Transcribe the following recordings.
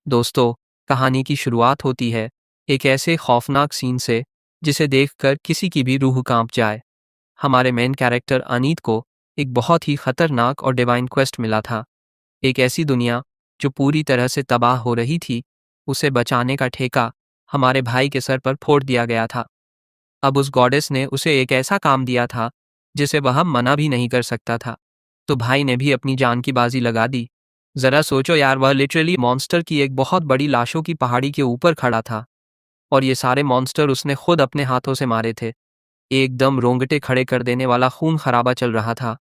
दोस्तों, कहानी की शुरुआत होती है एक ऐसे खौफनाक सीन से जिसे देखकर किसी की भी रूह कांप जाए। हमारे मेन कैरेक्टर अनीत को एक बहुत ही खतरनाक और डिवाइन क्वेस्ट मिला था। एक ऐसी दुनिया जो पूरी तरह से तबाह हो रही थी, उसे बचाने का ठेका हमारे भाई के सर पर फोड़ दिया गया था। अब उस गॉडेस ने उसे एक ऐसा काम दिया था जिसे वह मना भी नहीं कर सकता था। तो भाई ने भी अपनी जान की बाजी लगा दी। जरा सोचो यार, वह लिटरली मॉन्स्टर की एक बहुत बड़ी लाशों की पहाड़ी के ऊपर खड़ा था और ये सारे मॉन्स्टर उसने खुद अपने हाथों से मारे थे। एकदम रोंगटे खड़े कर देने वाला खून खराबा चल रहा था।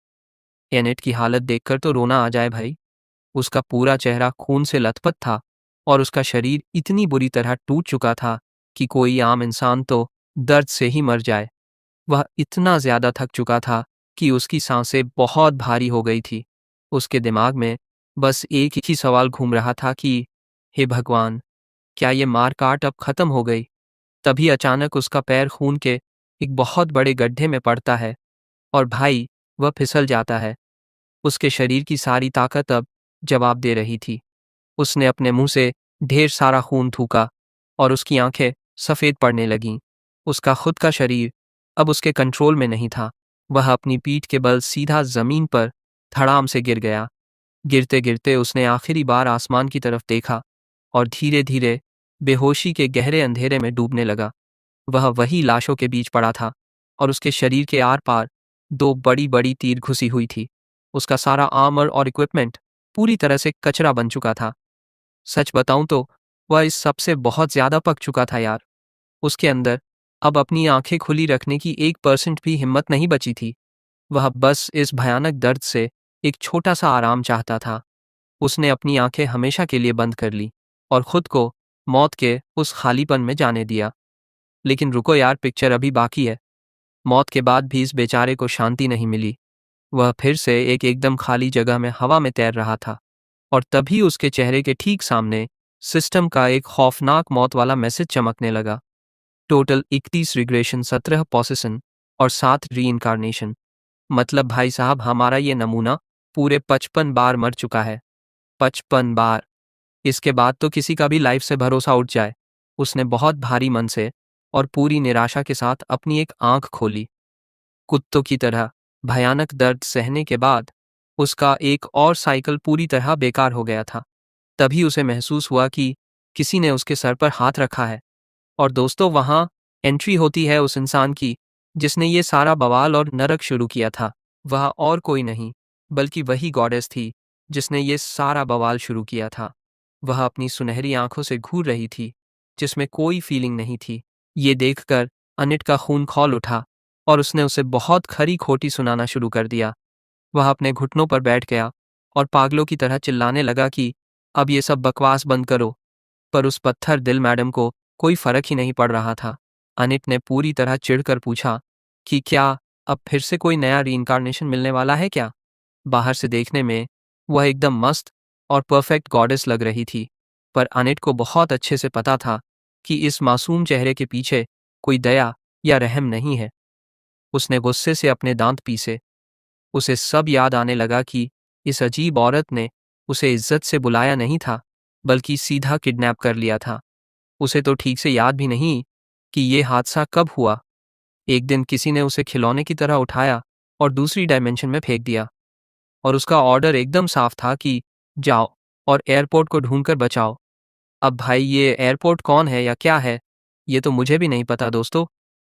एनेट की हालत देखकर तो रोना आ जाए भाई। उसका पूरा चेहरा खून से लथपथ था और उसका शरीर इतनी बुरी तरह टूट चुका था कि कोई आम इंसान तो दर्द से ही मर जाए। वह इतना ज्यादा थक चुका था कि उसकी सांसें बहुत भारी हो गई थी। उसके दिमाग में बस एक ही सवाल घूम रहा था कि हे भगवान, क्या ये मार काट अब खत्म हो गई। तभी अचानक उसका पैर खून के एक बहुत बड़े गड्ढे में पड़ता है और भाई, वह फिसल जाता है। उसके शरीर की सारी ताकत अब जवाब दे रही थी। उसने अपने मुंह से ढेर सारा खून थूका और उसकी आंखें सफ़ेद पड़ने लगीं। उसका खुद का शरीर अब उसके कंट्रोल में नहीं था। वह अपनी पीठ के बल सीधा जमीन पर धड़ाम से गिर गया। गिरते गिरते उसने आखिरी बार आसमान की तरफ देखा और धीरे धीरे बेहोशी के गहरे अंधेरे में डूबने लगा। वह वही लाशों के बीच पड़ा था और उसके शरीर के आर पार दो बड़ी बड़ी तीर घुसी हुई थी। उसका सारा आर्मर और इक्विपमेंट पूरी तरह से कचरा बन चुका था। सच बताऊं तो वह इस सबसे बहुत ज्यादा पक चुका था यार। उसके अंदर अब अपनी आंखें खुली रखने की 1% भी हिम्मत नहीं बची थी। वह बस इस भयानक दर्द से एक छोटा सा आराम चाहता था। उसने अपनी आंखें हमेशा के लिए बंद कर ली और खुद को मौत के उस खालीपन में जाने दिया। लेकिन रुको यार, पिक्चर अभी बाकी है। मौत के बाद भी इस बेचारे को शांति नहीं मिली। वह फिर से एक एकदम खाली जगह में हवा में तैर रहा था और तभी उसके चेहरे के ठीक सामने सिस्टम का एक खौफनाक मौत वाला मैसेज चमकने लगा। टोटल 31 रिग्रेशन, 17 पोसेसन और 7 री इनकारनेशन। मतलब भाई साहब, हमारा ये नमूना पूरे 55 बार मर चुका है। 55 बार। इसके बाद तो किसी का भी लाइफ से भरोसा उठ जाए। उसने बहुत भारी मन से और पूरी निराशा के साथ अपनी एक आंख खोली। कुत्तों की तरह भयानक दर्द सहने के बाद उसका एक और साइकिल पूरी तरह बेकार हो गया था। तभी उसे महसूस हुआ कि किसी ने उसके सर पर हाथ रखा है। और दोस्तों, वहां एंट्री होती है उस इंसान की जिसने ये सारा बवाल और नरक शुरू किया था। वह और कोई नहीं बल्कि वही गॉडेस थी जिसने ये सारा बवाल शुरू किया था। वह अपनी सुनहरी आंखों से घूर रही थी जिसमें कोई फीलिंग नहीं थी। ये देखकर अनिट का खून खौल उठा और उसने उसे बहुत खरी खोटी सुनाना शुरू कर दिया। वह अपने घुटनों पर बैठ गया और पागलों की तरह चिल्लाने लगा कि अब ये सब बकवास बंद करो। पर उस पत्थर दिल मैडम को कोई फर्क ही नहीं पड़ रहा था। अनिट ने पूरी तरह चिढ़कर पूछा कि क्या अब फिर से कोई नया रीइंकारनेशन मिलने वाला है क्या। बाहर से देखने में वह एकदम मस्त और परफेक्ट गॉडेस लग रही थी, पर अनिट को बहुत अच्छे से पता था कि इस मासूम चेहरे के पीछे कोई दया या रहम नहीं है। उसने गुस्से से अपने दांत पीसे। उसे सब याद आने लगा कि इस अजीब औरत ने उसे इज्जत से बुलाया नहीं था बल्कि सीधा किडनैप कर लिया था। उसे तो ठीक से याद भी नहीं कि ये हादसा कब हुआ। एक दिन किसी ने उसे खिलौने की तरह उठाया और दूसरी डायमेंशन में फेंक दिया और उसका ऑर्डर एकदम साफ था कि जाओ और एयरपोर्ट को ढूंढकर बचाओ। अब भाई, ये एयरपोर्ट कौन है या क्या है, ये तो मुझे भी नहीं पता दोस्तों।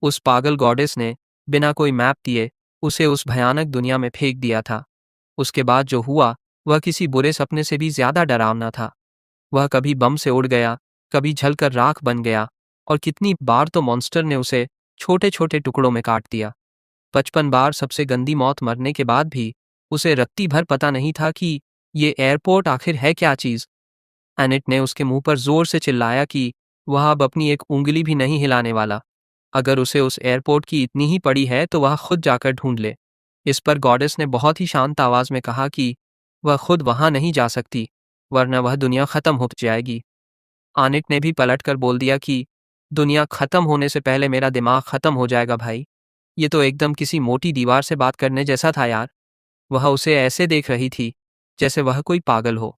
उस पागल गॉडेस ने बिना कोई मैप दिए उसे उस भयानक दुनिया में फेंक दिया था। उसके बाद जो हुआ वह किसी बुरे सपने से भी ज्यादा डरावना था। वह कभी बम से उड़ गया, कभी जलकर राख बन गया और कितनी बार तो मॉन्स्टर ने उसे छोटे छोटे टुकड़ों में काट दिया। 55 बार सबसे गंदी मौत मरने के बाद भी उसे रत्ती भर पता नहीं था कि ये एयरपोर्ट आखिर है क्या चीज। एनिट ने उसके मुंह पर जोर से चिल्लाया कि वह अब अपनी एक उंगली भी नहीं हिलाने वाला। अगर उसे उस एयरपोर्ट की इतनी ही पड़ी है तो वह खुद जाकर ढूंढ ले। इस पर गॉडेस ने बहुत ही शांत आवाज में कहा कि वह खुद वहां नहीं जा सकती, वरना वह दुनिया खत्म हो जाएगी। आनिट ने भी पलटकर बोल दिया कि दुनिया खत्म होने से पहले मेरा दिमाग खत्म हो जाएगा भाई। ये तो एकदम किसी मोटी दीवार से बात करने जैसा था यार। वह उसे ऐसे देख रही थी जैसे वह कोई पागल हो।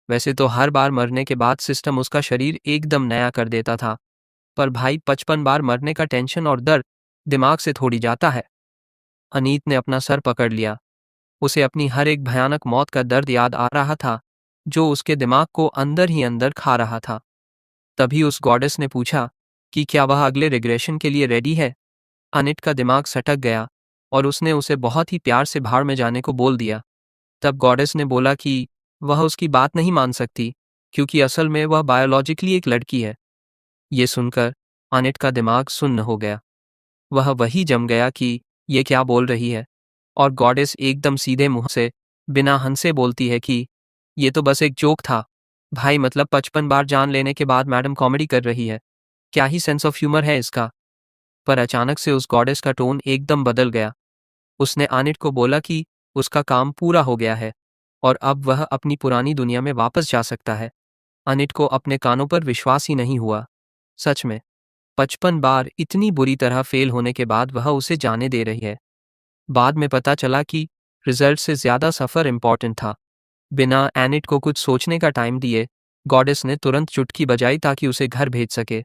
वैसे तो हर बार मरने के बाद सिस्टम उसका शरीर एकदम नया कर देता था, पर भाई 55 बार मरने का टेंशन और दर्द दिमाग से थोड़ी जाता है। अनीत ने अपना सर पकड़ लिया। उसे अपनी हर एक भयानक मौत का दर्द याद आ रहा था, जो उसके दिमाग को अंदर ही अंदर खा रहा था। तभी उस गॉडेस ने पूछा कि क्या वह अगले रिग्रेशन के लिए रेडी है। अनिट का दिमाग सटक गया और उसने उसे बहुत ही प्यार से भाड़ में जाने को बोल दिया। तब गॉडेस ने बोला कि वह उसकी बात नहीं मान सकती, क्योंकि असल में वह बायोलॉजिकली एक लड़की है। ये सुनकर अनिट का दिमाग सुन्न हो गया। वह वही जम गया कि ये क्या बोल रही है, और गॉडेस एकदम सीधे मुंह से बिना हंसे बोलती है कि ये तो बस एक जोक था भाई, मतलब 55 बार जान लेने के बाद मैडम कॉमेडी कर रही है, क्या ही सेंस ऑफ ह्यूमर है इसका। पर अचानक से उस गॉडेस का टोन एकदम बदल गया। उसने आनिट को बोला कि उसका काम पूरा हो गया है और अब वह अपनी पुरानी दुनिया में वापस जा सकता है। अनिट को अपने कानों पर विश्वास ही नहीं हुआ। सच में 55 बार इतनी बुरी तरह फेल होने के बाद वह उसे जाने दे रही है। बाद में पता चला कि रिजल्ट से ज्यादा सफर इम्पॉर्टेंट था। बिना एनिट को कुछ सोचने का टाइम दिए गॉडेस ने तुरंत चुटकी बजाई ताकि उसे घर भेज सके।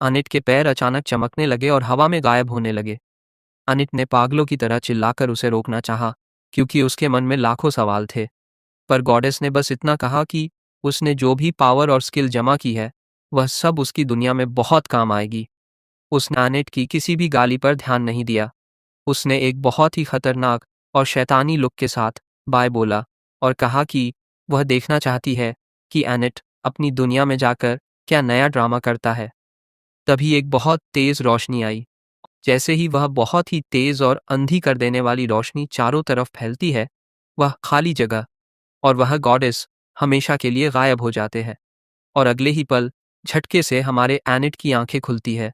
अनिट के पैर अचानक चमकने लगे और हवा में गायब होने लगे। अनिट ने पागलों की तरह चिल्लाकर उसे रोकना चाहा, क्योंकि उसके मन में लाखों सवाल थे। पर गॉडेस ने बस इतना कहा कि उसने जो भी पावर और स्किल जमा की है, वह सब उसकी दुनिया में बहुत काम आएगी। उसने अनिट की किसी भी गाली पर ध्यान नहीं दिया। उसने एक बहुत ही खतरनाक और शैतानी लुक के साथ बाय बोला और कहा कि वह देखना चाहती है कि एनिट अपनी दुनिया में जाकर क्या नया ड्रामा करता है। तभी एक बहुत तेज रोशनी आई। जैसे ही वह बहुत ही तेज और अंधी कर देने वाली रोशनी चारों तरफ फैलती है, वह खाली जगह और वह गॉडेस हमेशा के लिए गायब हो जाते हैं। और अगले ही पल झटके से हमारे एनिट की आंखें खुलती है।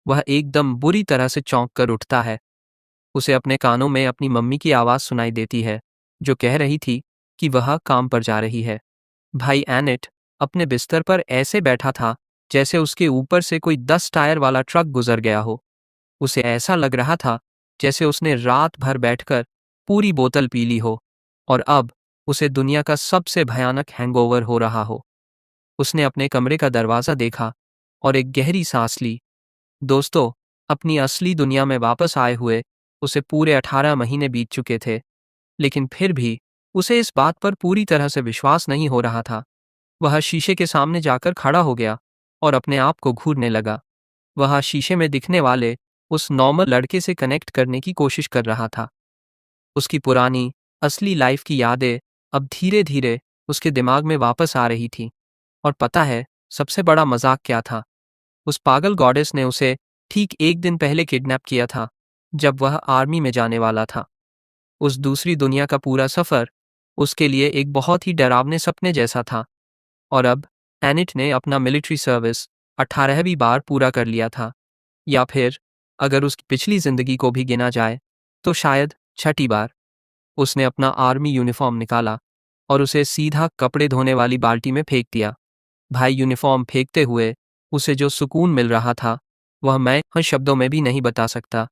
वह एकदम बुरी तरह से चौंक कर उठता है। उसे अपने कानों में अपनी मम्मी की आवाज़ सुनाई देती है, जो कह रही थी कि वह काम पर जा रही है। भाई एनिट अपने बिस्तर पर ऐसे बैठा था जैसे उसके ऊपर से कोई 10 टायर वाला ट्रक गुजर गया हो। उसे ऐसा लग रहा था जैसे उसने रात भर बैठकर पूरी बोतल पी ली हो और अब उसे दुनिया का सबसे भयानक हैंगओवर हो रहा हो। उसने अपने कमरे का दरवाज़ा देखा और एक गहरी सांस ली। दोस्तों, अपनी असली दुनिया में वापस आए हुए उसे पूरे 18 महीने बीत चुके थे, लेकिन फिर भी उसे इस बात पर पूरी तरह से विश्वास नहीं हो रहा था। वह शीशे के सामने जाकर खड़ा हो गया और अपने आप को घूरने लगा। वह शीशे में दिखने वाले उस नॉर्मल लड़के से कनेक्ट करने की कोशिश कर रहा था। उसकी पुरानी असली लाइफ की यादें अब धीरे धीरे उसके दिमाग में वापस आ रही थी। और पता है सबसे बड़ा मजाक क्या था? उस पागल गॉडेस ने उसे ठीक एक दिन पहले किडनैप किया था, जब वह आर्मी में जाने वाला था। उस दूसरी दुनिया का पूरा सफर उसके लिए एक बहुत ही डरावने सपने जैसा था। और अब एनिट ने अपना मिलिट्री सर्विस 18वीं बार पूरा कर लिया था, या फिर अगर उसकी पिछली जिंदगी को भी गिना जाए तो शायद छठी बार। उसने अपना आर्मी यूनिफॉर्म निकाला और उसे सीधा कपड़े धोने वाली बाल्टी में फेंक दिया। भाई, यूनिफॉर्म फेंकते हुए उसे जो सुकून मिल रहा था वह मैं शब्दों में भी नहीं बता सकता।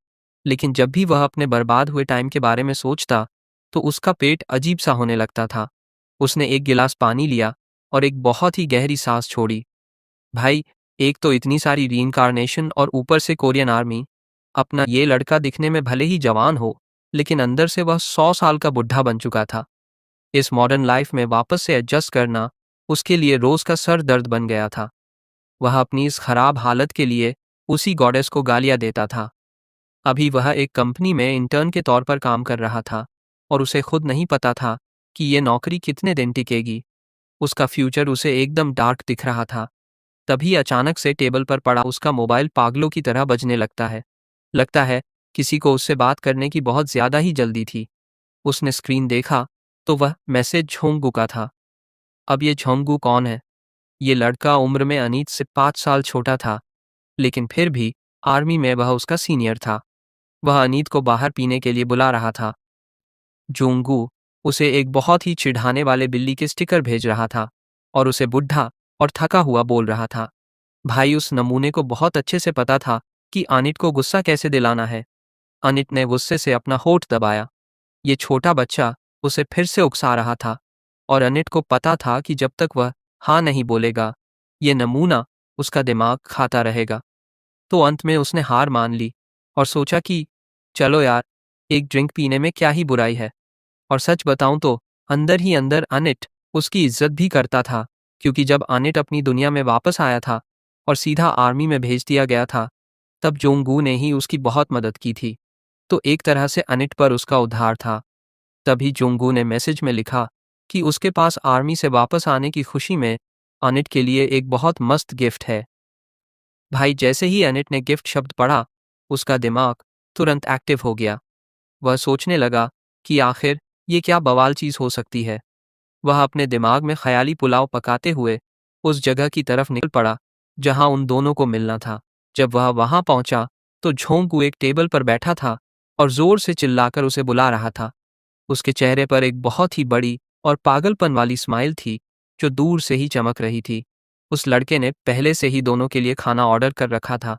लेकिन जब भी वह अपने बर्बाद हुए टाइम के बारे में सोचता तो उसका पेट अजीब सा होने लगता था। उसने एक गिलास पानी लिया और एक बहुत ही गहरी सांस छोड़ी। भाई, एक तो इतनी सारी रीइंकार्नेशन और ऊपर से कोरियन आर्मी। अपना ये लड़का दिखने में भले ही जवान हो, लेकिन अंदर से वह 100 साल का बुढ़ा बन चुका था। इस मॉडर्न लाइफ में वापस से एडजस्ट करना उसके लिए रोज का सर दर्द बन गया था। वह अपनी इस खराब हालत के लिए उसी गॉडेस को गालियां देता था। अभी वह एक कंपनी में इंटर्न के तौर पर काम कर रहा था और उसे खुद नहीं पता था कि ये नौकरी कितने दिन टिकेगी। उसका फ्यूचर उसे एकदम डार्क दिख रहा था। तभी अचानक से टेबल पर पड़ा उसका मोबाइल पागलों की तरह बजने लगता है। लगता है किसी को उससे बात करने की बहुत ज्यादा ही जल्दी थी। उसने स्क्रीन देखा तो वह मैसेज झोंगू का था। अब ये झोंगू कौन है? ये लड़का उम्र में अनीत से 5 साल छोटा था, लेकिन फिर भी आर्मी में वह उसका सीनियर था। वह अनीत को बाहर पीने के लिए बुला रहा था। जोंगू उसे एक बहुत ही चिढ़ाने वाले बिल्ली के स्टिकर भेज रहा था और उसे बुढ़ा और थका हुआ बोल रहा था। भाई, उस नमूने को बहुत अच्छे से पता था कि अनिट को गुस्सा कैसे दिलाना है। अनिट ने गुस्से से अपना होठ दबाया। ये छोटा बच्चा उसे फिर से उकसा रहा था। और अनिट को पता था कि जब तक वह हाँ नहीं बोलेगा, ये नमूना उसका दिमाग खाता रहेगा। तो अंत में उसने हार मान ली और सोचा कि चलो यार, एक ड्रिंक पीने में क्या ही बुराई है। और सच बताऊं तो अंदर ही अंदर अनिट उसकी इज्जत भी करता था, क्योंकि जब अनिट अपनी दुनिया में वापस आया था और सीधा आर्मी में भेज दिया गया था, तब जोंगू ने ही उसकी बहुत मदद की थी। तो एक तरह से अनिट पर उसका उद्धार था। तभी जोंगू ने मैसेज में लिखा कि उसके पास आर्मी से वापस आने की खुशी में अनिट के लिए एक बहुत मस्त गिफ्ट है। भाई जैसे ही अनिट ने गिफ्ट शब्द पढ़ा, उसका दिमाग तुरंत एक्टिव हो गया। वह सोचने लगा कि आखिर ये क्या बवाल चीज़ हो सकती है। वह अपने दिमाग में ख्याली पुलाव पकाते हुए उस जगह की तरफ निकल पड़ा जहां उन दोनों को मिलना था। जब वह वहां पहुंचा तो झोंकू एक टेबल पर बैठा था और जोर से चिल्लाकर उसे बुला रहा था। उसके चेहरे पर एक बहुत ही बड़ी और पागलपन वाली स्माइल थी जो दूर से ही चमक रही थी। उस लड़के ने पहले से ही दोनों के लिए खाना ऑर्डर कर रखा था।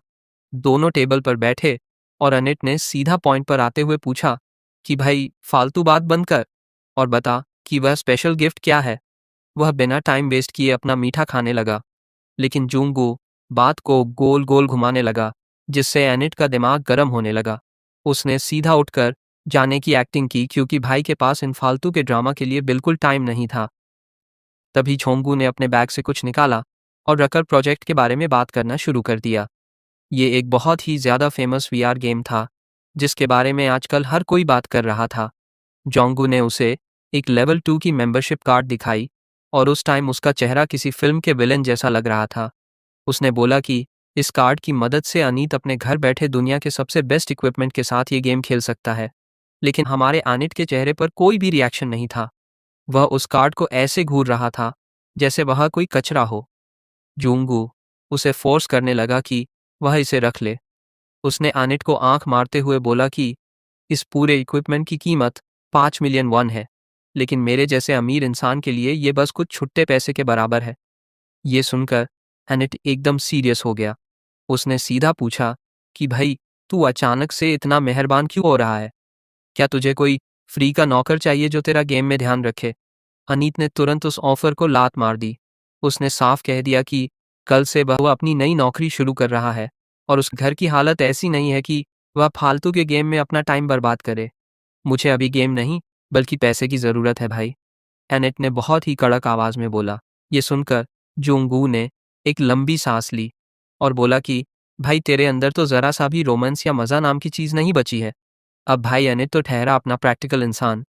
दोनों टेबल पर बैठे और अनिट ने सीधा पॉइंट पर आते हुए पूछा कि भाई फालतू बात बंद कर और बता कि वह स्पेशल गिफ्ट क्या है। वह बिना टाइम वेस्ट किए अपना मीठा खाने लगा, लेकिन जूंगू बात को गोल गोल घुमाने लगा, जिससे एनिट का दिमाग गर्म होने लगा। उसने सीधा उठकर जाने की एक्टिंग की क्योंकि भाई के पास इन फालतू के ड्रामा के लिए बिल्कुल टाइम नहीं था। तभी छोंगू ने अपने बैग से कुछ निकाला और रकर प्रोजेक्ट के बारे में बात करना शुरू कर दिया। ये एक बहुत ही ज़्यादा फेमस वीआर गेम था जिसके बारे में आजकल हर कोई बात कर रहा था। जोंगू ने उसे एक लेवल 2 की मेंबरशिप कार्ड दिखाई और उस टाइम उसका चेहरा किसी फिल्म के विलेन जैसा लग रहा था। उसने बोला कि इस कार्ड की मदद से अनीत अपने घर बैठे दुनिया के सबसे बेस्ट इक्विपमेंट के साथ ये गेम खेल सकता है। लेकिन हमारे अनिट के चेहरे पर कोई भी रिएक्शन नहीं था। वह उस कार्ड को ऐसे घूर रहा था जैसे वह कोई कचरा हो। जूंगू उसे फोर्स करने लगा कि वह इसे रख ले। उसने अनिट को आंख मारते हुए बोला कि इस पूरे इक्विपमेंट की कीमत 5 मिलियन वॉन है, लेकिन मेरे जैसे अमीर इंसान के लिए ये बस कुछ छुट्टे पैसे के बराबर है। ये सुनकर एनिट एकदम सीरियस हो गया। उसने सीधा पूछा कि भाई तू अचानक से इतना मेहरबान क्यों हो रहा है? क्या तुझे कोई फ्री का नौकर चाहिए जो तेरा गेम में ध्यान रखे? अनीत ने तुरंत उस ऑफर को लात मार दी। उसने साफ कह दिया कि कल से वह अपनी नई नौकरी शुरू कर रहा है और उस घर की हालत ऐसी नहीं है कि वह फालतू के गेम में अपना टाइम बर्बाद करे। मुझे अभी गेम नहीं बल्कि पैसे की ज़रूरत है भाई, एनेट ने बहुत ही कड़क आवाज़ में बोला। ये सुनकर जोंगू ने एक लंबी सांस ली और बोला कि भाई तेरे अंदर तो ज़रा सा भी रोमांस या मज़ा नाम की चीज़ नहीं बची है। अब भाई एनेट तो ठहरा अपना प्रैक्टिकल इंसान।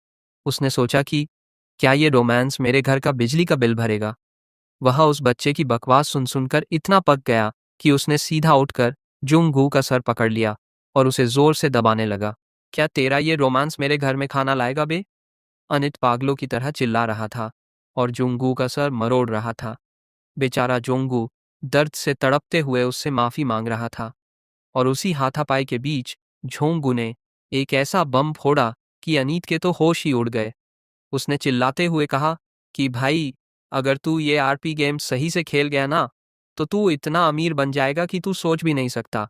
उसने सोचा कि क्या ये रोमांस मेरे घर का बिजली का बिल भरेगा? वह उस बच्चे की बकवास सुन सुनकर इतना पक गया कि उसने सीधा उठकर जुंगू का सर पकड़ लिया और उसे जोर से दबाने लगा। क्या तेरा ये रोमांस मेरे घर में खाना लाएगा बे? अनित पागलों की तरह चिल्ला रहा था और जुंगू का सर मरोड़ रहा था। बेचारा जुंगू दर्द से तड़पते हुए उससे माफी मांग रहा था और उसी हाथापाई के बीच झोंगू ने एक ऐसा बम फोड़ा कि अनीत के तो होश ही उड़ गए। उसने चिल्लाते हुए कहा कि भाई अगर तू ये आरपी गेम सही से खेल गया ना, तो तू इतना अमीर बन जाएगा कि तू सोच भी नहीं सकता।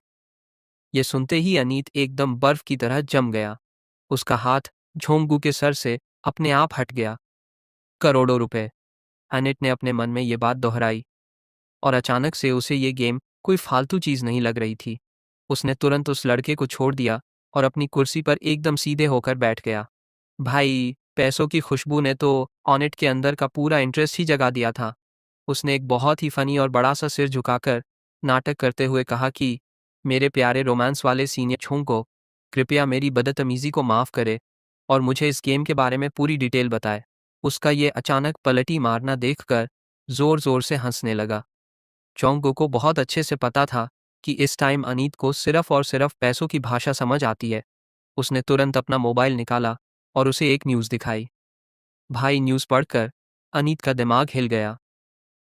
ये सुनते ही अनीत एकदम बर्फ की तरह जम गया। उसका हाथ झोंगू के सर से अपने आप हट गया। करोड़ों रुपए। अनिट ने अपने मन में ये बात दोहराई और अचानक से उसे ये गेम कोई फालतू चीज नहीं लग रही थी। उसने तुरंत उस लड़के को छोड़ दिया और अपनी कुर्सी पर एकदम सीधे होकर बैठ गया। भाई पैसों की खुशबू ने तो ऑनेट के अंदर का पूरा इंटरेस्ट ही जगा दिया था। उसने एक बहुत ही फनी और बड़ा सा सिर झुकाकर नाटक करते हुए कहा कि मेरे प्यारे रोमांस वाले सीनियर छूं को कृपया मेरी बदतमीजी को माफ़ करे और मुझे इस गेम के बारे में पूरी डिटेल बताए। उसका ये अचानक पलटी मारना देखकर जोर जोर से हंसने लगा। चोंगो को बहुत अच्छे से पता था कि इस टाइम अनीत को सिर्फ और सिर्फ पैसों की भाषा समझ आती है। उसने तुरंत अपना मोबाइल निकाला और उसे एक न्यूज़ दिखाई। भाई न्यूज़ पढ़कर अनीत का दिमाग हिल गया।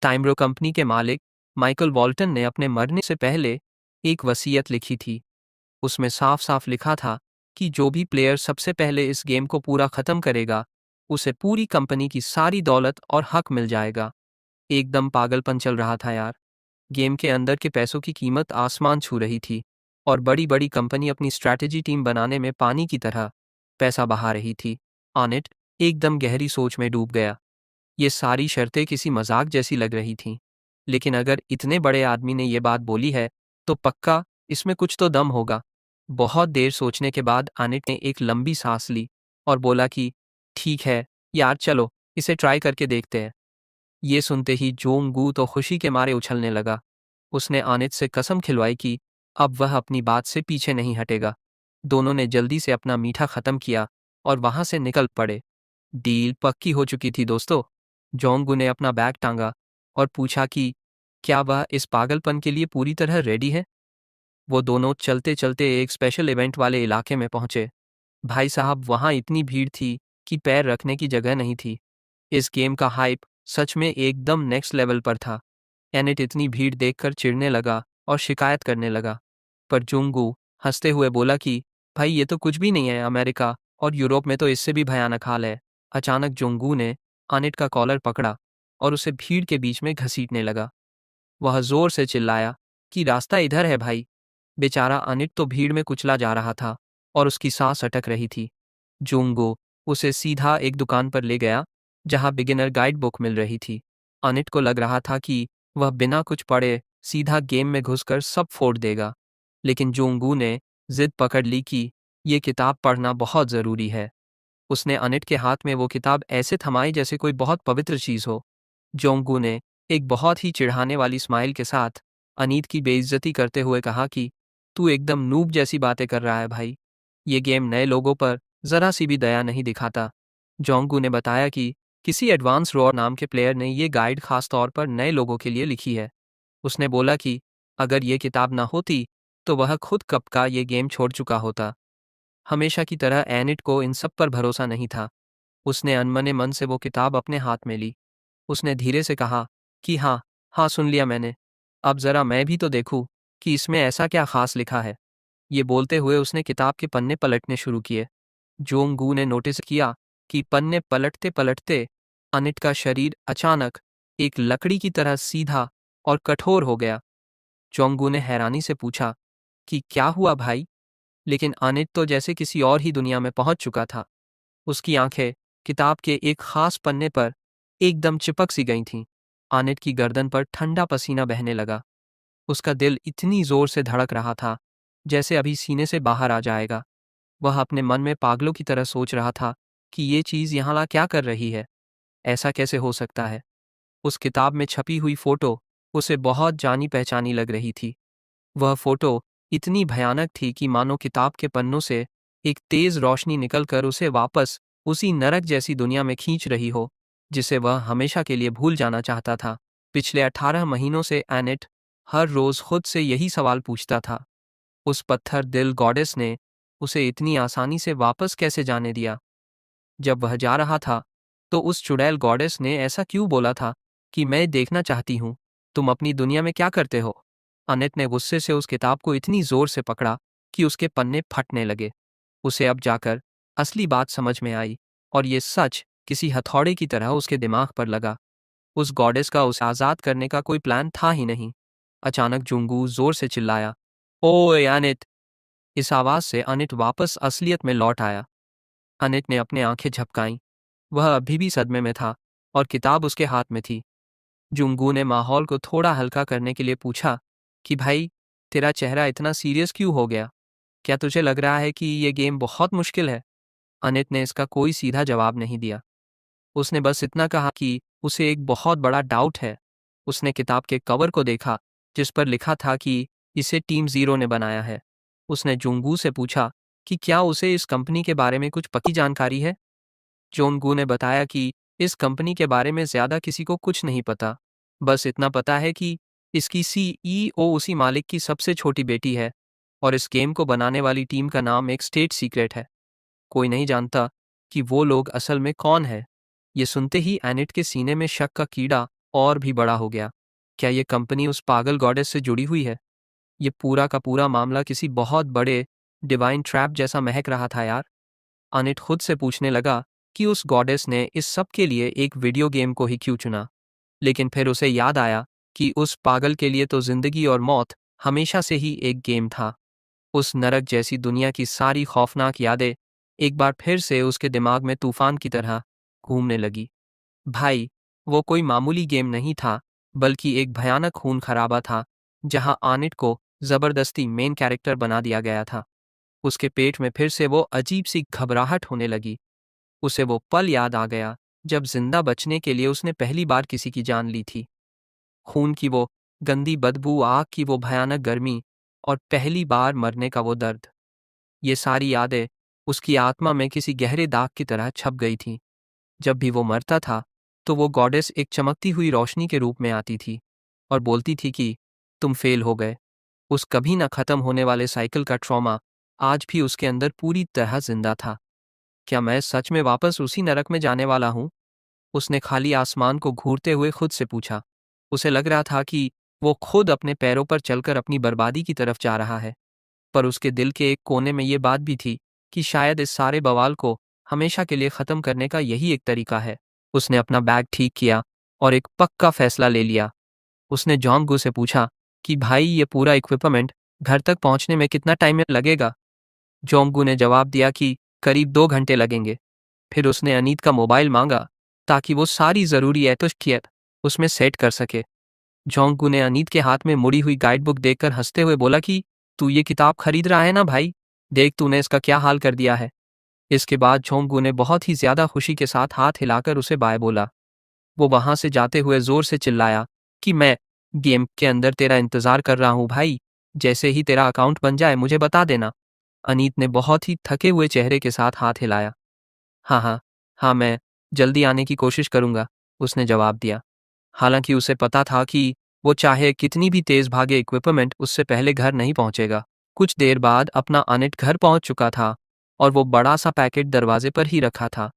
टाइमरो कंपनी के मालिक माइकल वॉल्टन ने अपने मरने से पहले एक वसीयत लिखी थी। उसमें साफ साफ लिखा था कि जो भी प्लेयर सबसे पहले इस गेम को पूरा खत्म करेगा उसे पूरी कंपनी की सारी दौलत और हक मिल जाएगा। एकदम पागलपन चल रहा था यार। गेम के अंदर के पैसों की कीमत आसमान छू रही थी और बड़ी बड़ी कंपनी अपनी स्ट्रैटेजी टीम बनाने में पानी की तरह पैसा बहा रही थी। ऑनेट एकदम गहरी सोच में डूब गया। ये सारी शर्तें किसी मजाक जैसी लग रही थीं, लेकिन अगर इतने बड़े आदमी ने ये बात बोली है तो पक्का इसमें कुछ तो दम होगा। बहुत देर सोचने के बाद अनिट ने एक लंबी सांस ली और बोला कि ठीक है यार, चलो इसे ट्राई करके देखते हैं। ये सुनते ही जोंगू तो खुशी के मारे उछलने लगा। उसने अनिट से कसम खिलवाई कि अब वह अपनी बात से पीछे नहीं हटेगा। दोनों ने जल्दी से अपना मीठा खत्म किया और वहां से निकल पड़े। डील पक्की हो चुकी थी दोस्तों। जोंगू ने अपना बैग टांगा और पूछा कि क्या वह इस पागलपन के लिए पूरी तरह रेडी है। वो दोनों चलते चलते एक स्पेशल इवेंट वाले इलाके में पहुंचे। भाई साहब, वहां इतनी भीड़ थी कि पैर रखने की जगह नहीं थी। इस गेम का हाइप सच में एकदम नेक्स्ट लेवल पर था। एनिट इतनी भीड़ देखकर चिढ़ने लगा और शिकायत करने लगा, पर जुंगू हंसते हुए बोला कि भाई ये तो कुछ भी नहीं है, अमेरिका और यूरोप में तो इससे भी भयानक हाल है। अचानक जुंगू ने अनिट का कॉलर पकड़ा और उसे भीड़ के बीच में घसीटने लगा। वह जोर से चिल्लाया कि रास्ता इधर है भाई। बेचारा अनिट तो भीड़ में कुचला जा रहा था और उसकी सांस अटक रही थी। जुंगू उसे सीधा एक दुकान पर ले गया जहां बिगिनर गाइड बुक मिल रही थी। अनिट को लग रहा था कि वह बिना कुछ पढ़े सीधा गेम में घुसकर सब फोड़ देगा, लेकिन जोंगू ने जिद पकड़ ली कि ये किताब पढ़ना बहुत ज़रूरी है। उसने अनिट के हाथ में वो किताब ऐसे थमाई जैसे कोई बहुत पवित्र चीज़ हो। जोंगू ने एक बहुत ही चिढ़ाने वाली स्माइल के साथ अनीत की बेइज्जती करते हुए कहा कि तू एकदम नूब जैसी बातें कर रहा है भाई। ये गेम नए लोगों पर ज़रा सी भी दया नहीं दिखाता। जोंगू ने बताया कि किसी एडवांस रॉ नाम के प्लेयर ने ये गाइड खास तौर पर नए लोगों के लिए लिखी है। उसने बोला कि अगर ये किताब ना होती तो वह खुद कब का ये गेम छोड़ चुका होता। हमेशा की तरह एनिट को इन सब पर भरोसा नहीं था। उसने अनमने मन से वो किताब अपने हाथ में ली। उसने धीरे से कहा कि हाँ हाँ, सुन लिया मैंने। अब ज़रा मैं भी तो देखूं कि इसमें ऐसा क्या खास लिखा है। ये बोलते हुए उसने किताब के पन्ने पलटने शुरू किए। जोंगू ने नोटिस किया कि पन्ने पलटते पलटते अनिट का शरीर अचानक एक लकड़ी की तरह सीधा और कठोर हो गया। जोंगू ने हैरानी से पूछा कि क्या हुआ भाई, लेकिन अनिट तो जैसे किसी और ही दुनिया में पहुंच चुका था। उसकी आंखें किताब के एक खास पन्ने पर एकदम चिपक सी गई थीं। अनिट की गर्दन पर ठंडा पसीना बहने लगा। उसका दिल इतनी जोर से धड़क रहा था जैसे अभी सीने से बाहर आ जाएगा। वह अपने मन में पागलों की तरह सोच रहा था कि ये चीज़ यहाँ ला क्या कर रही है, ऐसा कैसे हो सकता है। उस किताब में छपी हुई फोटो उसे बहुत जानी पहचानी लग रही थी। वह फोटो इतनी भयानक थी कि मानो किताब के पन्नों से एक तेज रोशनी निकलकर उसे वापस उसी नरक जैसी दुनिया में खींच रही हो जिसे वह हमेशा के लिए भूल जाना चाहता था। पिछले 18 महीनों से एनिट हर रोज खुद से यही सवाल पूछता था, उस पत्थर दिल गॉडेस ने उसे इतनी आसानी से वापस कैसे जाने दिया। जब वह जा रहा था तो उस चुड़ैल गॉडेस ने ऐसा क्यों बोला था कि मैं देखना चाहती हूँ तुम अपनी दुनिया में क्या करते हो। अनिट ने गुस्से से उस किताब को इतनी जोर से पकड़ा कि उसके पन्ने फटने लगे। उसे अब जाकर असली बात समझ में आई और ये सच किसी हथौड़े की तरह उसके दिमाग पर लगा। उस गॉडेस का उसे आज़ाद करने का कोई प्लान था ही नहीं। अचानक जुंगू जोर से चिल्लाया, ओए अनिट। इस आवाज़ से अनिट वापस असलियत में लौट आया। अनिट ने अपने आंखें झपकाईं। वह अभी भी सदमे में था और किताब उसके हाथ में थी। जुंगू ने माहौल को थोड़ा हल्का करने के लिए पूछा कि भाई, तेरा चेहरा इतना सीरियस क्यों हो गया? क्या तुझे लग रहा है कि ये गेम बहुत मुश्किल है? अनिट ने इसका कोई सीधा जवाब नहीं दिया। उसने बस इतना कहा कि उसे एक बहुत बड़ा डाउट है। उसने किताब के कवर को देखा जिस पर लिखा था कि इसे टीम ज़ीरो ने बनाया है। उसने जुंगू से पूछा कि क्या उसे इस कंपनी के बारे में कुछ पक्की जानकारी है। जोंगू ने बताया कि इस कंपनी के बारे में ज़्यादा किसी को कुछ नहीं पता। बस इतना पता है कि इसकी सीईओ उसी मालिक की सबसे छोटी बेटी है और इस गेम को बनाने वाली टीम का नाम एक स्टेट सीक्रेट है। कोई नहीं जानता कि वो लोग असल में कौन है। ये सुनते ही एनिट के सीने में शक का कीड़ा और भी बड़ा हो गया। क्या ये कंपनी उस पागल गॉडेस से जुड़ी हुई है? ये पूरा का पूरा मामला किसी बहुत बड़े डिवाइन ट्रैप जैसा महक रहा था यार। अनिट खुद से पूछने लगा कि उस गॉडेस ने इस सब के लिए एक वीडियो गेम को ही क्यों चुना। लेकिन फिर उसे याद आया कि उस पागल के लिए तो जिंदगी और मौत हमेशा से ही एक गेम था। उस नरक जैसी दुनिया की सारी खौफनाक यादें एक बार फिर से उसके दिमाग में तूफान की तरह घूमने लगी। भाई, वो कोई मामूली गेम नहीं था, बल्कि एक भयानक खून खराबा था, जहां आनिट को जबरदस्ती मेन कैरेक्टर बना दिया गया था। उसके पेट में फिर से वो अजीब सी घबराहट होने लगी। उसे वो पल याद आ गया जब जिंदा बचने के लिए उसने पहली बार किसी की जान ली थी। खून की वो गंदी बदबू, आग की वो भयानक गर्मी, और पहली बार मरने का वो दर्द। ये सारी यादें उसकी आत्मा में किसी गहरे दाग की तरह छप गई थीं। जब भी वो मरता था, तो वो गॉडेस एक चमकती हुई रोशनी के रूप में आती थी और बोलती थी कि तुम फेल हो गए। उस कभी न खत्म होने वाले साइकिल का ट्रॉमा आज भी उसके अंदर पूरी तरह जिंदा था। क्या मैं सच में वापस उसी नरक में जाने वाला हूं? उसने खाली आसमान को घूरते हुए खुद से पूछा। उसे लग रहा था कि वो खुद अपने पैरों पर चलकर अपनी बर्बादी की तरफ जा रहा है, पर उसके दिल के एक कोने में ये बात भी थी कि शायद इस सारे बवाल को हमेशा के लिए ख़त्म करने का यही एक तरीका है। उसने अपना बैग ठीक किया और एक पक्का फैसला ले लिया। उसने जोंगगू से पूछा कि भाई, ये पूरा इक्विपमेंट घर तक पहुंचने में कितना टाइम लगेगा? जोंगगू ने जवाब दिया कि करीब 2 घंटे लगेंगे। फिर उसने अनीत का मोबाइल मांगा ताकि वो सारी ज़रूरी एतोशियत उसमें सेट कर सके। जोंगगू ने अनीत के हाथ में मुड़ी हुई गाइड बुक देखकर हंसते हुए बोला कि तू ये किताब खरीद रहा है ना भाई? देख तूने इसका क्या हाल कर दिया है। इसके बाद जोंगगू ने बहुत ही ज्यादा खुशी के साथ हाथ हिलाकर उसे बाय बोला। वो वहां से जाते हुए जोर से चिल्लाया कि मैं गेम के अंदर तेरा इंतजार कर रहा हूँ भाई। जैसे ही तेरा अकाउंट बन जाए मुझे बता देना। अनीत ने बहुत ही थके हुए चेहरे के साथ हाथ हिलाया। हाँ हाँ, हाँ मैं जल्दी आने की कोशिश करूंगा, उसने जवाब दिया। हालांकि उसे पता था कि वो चाहे कितनी भी तेज भागे इक्विपमेंट उससे पहले घर नहीं पहुंचेगा। कुछ देर बाद अपना अनिट घर पहुंच चुका था और वो बड़ा सा पैकेट दरवाजे पर ही रखा था।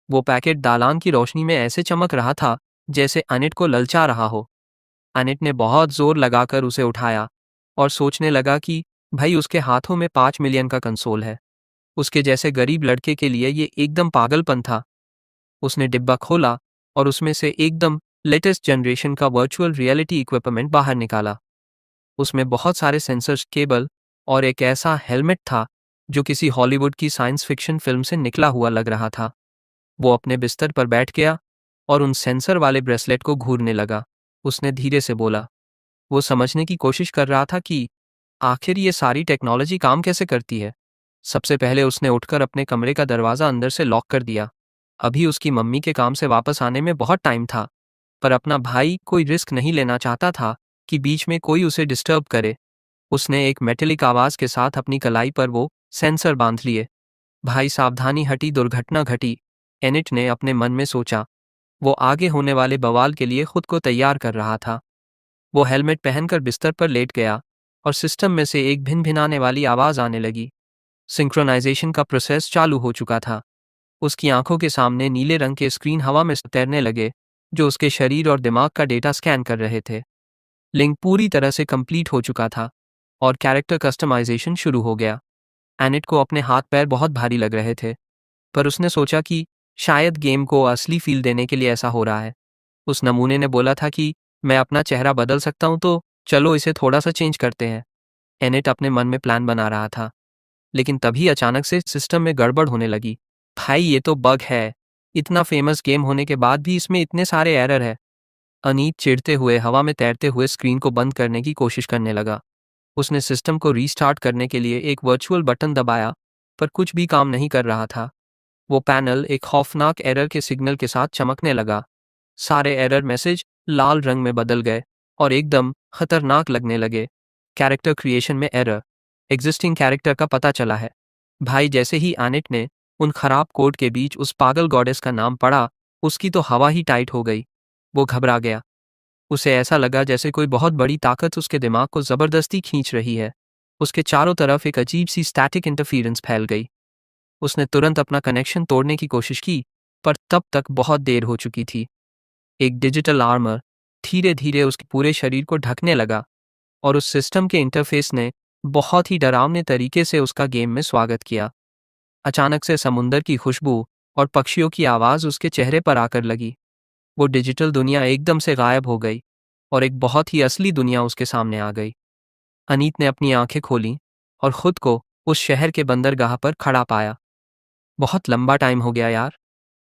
वो पैकेट दालान की रोशनी में ऐसे चमक रहा था जैसे अनिट को ललचा रहा हो। अनिट ने बहुत जोर लगाकर उसे उठाया और सोचने लगा कि भाई, उसके हाथों में 5 मिलियन का कंसोल है। उसके जैसे गरीब लड़के के लिए ये एकदम पागलपन था। उसने डिब्बा खोला और उसमें से एकदम लेटेस्ट जनरेशन का वर्चुअल रियलिटी इक्विपमेंट बाहर निकाला। उसमें बहुत सारे सेंसर्स, केबल और एक ऐसा हेलमेट था जो किसी हॉलीवुड की साइंस फिक्शन फिल्म से निकला हुआ लग रहा था। वो अपने बिस्तर पर बैठ गया और उन सेंसर वाले ब्रेसलेट को घूरने लगा। उसने धीरे से बोला। वो समझने की कोशिश कर रहा था कि आखिर ये सारी टेक्नोलॉजी काम कैसे करती है। सबसे पहले उसने उठकर अपने कमरे का दरवाज़ा अंदर से लॉक कर दिया। अभी उसकी मम्मी के काम से वापस आने में बहुत टाइम था, पर अपना भाई कोई रिस्क नहीं लेना चाहता था कि बीच में कोई उसे डिस्टर्ब करे। उसने एक मेटेलिक आवाज़ के साथ अपनी कलाई पर वो सेंसर बांध लिए। भाई सावधानी हटी, दुर्घटना घटी, एनिट ने अपने मन में सोचा। वो आगे होने वाले बवाल के लिए खुद को तैयार कर रहा था। वो हेलमेट पहनकर बिस्तर पर लेट गया और सिस्टम में से एक भिनभिनाने वाली आवाज़ आने लगी। सिंक्रोनाइजेशन का प्रोसेस चालू हो चुका था। उसकी आंखों के सामने नीले रंग के स्क्रीन हवा में तैरने लगे, जो उसके शरीर और दिमाग का डेटा स्कैन कर रहे थे। लिंक पूरी तरह से कंप्लीट हो चुका था और कैरेक्टर कस्टमाइजेशन शुरू हो गया। एनिट को अपने हाथ पैर बहुत भारी लग रहे थे, पर उसने सोचा कि शायद गेम को असली फील देने के लिए ऐसा हो रहा है। उस नमूने ने बोला था कि मैं अपना चेहरा बदल सकता हूं, तो चलो इसे थोड़ा सा चेंज करते हैं। एनिट अपने मन में प्लान बना रहा था, लेकिन तभी अचानक से सिस्टम में गड़बड़ होने लगी। भाई, ये तो बग है। इतना फेमस गेम होने के बाद भी इसमें इतने सारे एरर है। अनीत चिढ़ते हुए हवा में तैरते हुए स्क्रीन को बंद करने की कोशिश करने लगा। उसने सिस्टम को रीस्टार्ट करने के लिए एक वर्चुअल बटन दबाया, पर कुछ भी काम नहीं कर रहा था। वो पैनल एक खौफनाक एरर के सिग्नल के साथ चमकने लगा। सारे एरर मैसेज लाल रंग में बदल गए और एकदम खतरनाक लगने लगे। कैरेक्टर क्रिएशन में एरर, एग्जिस्टिंग कैरेक्टर का पता चला है। भाई, जैसे ही एनिट ने उन खराब कोड के बीच उस पागल गॉडेस का नाम पढ़ा, उसकी तो हवा ही टाइट हो गई। वो घबरा गया। उसे ऐसा लगा जैसे कोई बहुत बड़ी ताकत उसके दिमाग को जबरदस्ती खींच रही है। उसके चारों तरफ एक अजीब सी स्टैटिक इंटरफेरेंस फैल गई। उसने तुरंत अपना कनेक्शन तोड़ने की कोशिश की, पर तब तक बहुत देर हो चुकी थी। एक डिजिटल आर्मर धीरे धीरे उसके पूरे शरीर को ढकने लगा और उस सिस्टम के इंटरफेस ने बहुत ही डरावने तरीके से उसका गेम में स्वागत किया। अचानक से समुंदर की खुशबू और पक्षियों की आवाज़ उसके चेहरे पर आकर लगी। वो डिजिटल दुनिया एकदम से गायब हो गई और एक बहुत ही असली दुनिया उसके सामने आ गई। अनीत ने अपनी आंखें खोलीं और खुद को उस शहर के बंदरगाह पर खड़ा पाया। बहुत लंबा टाइम हो गया यार,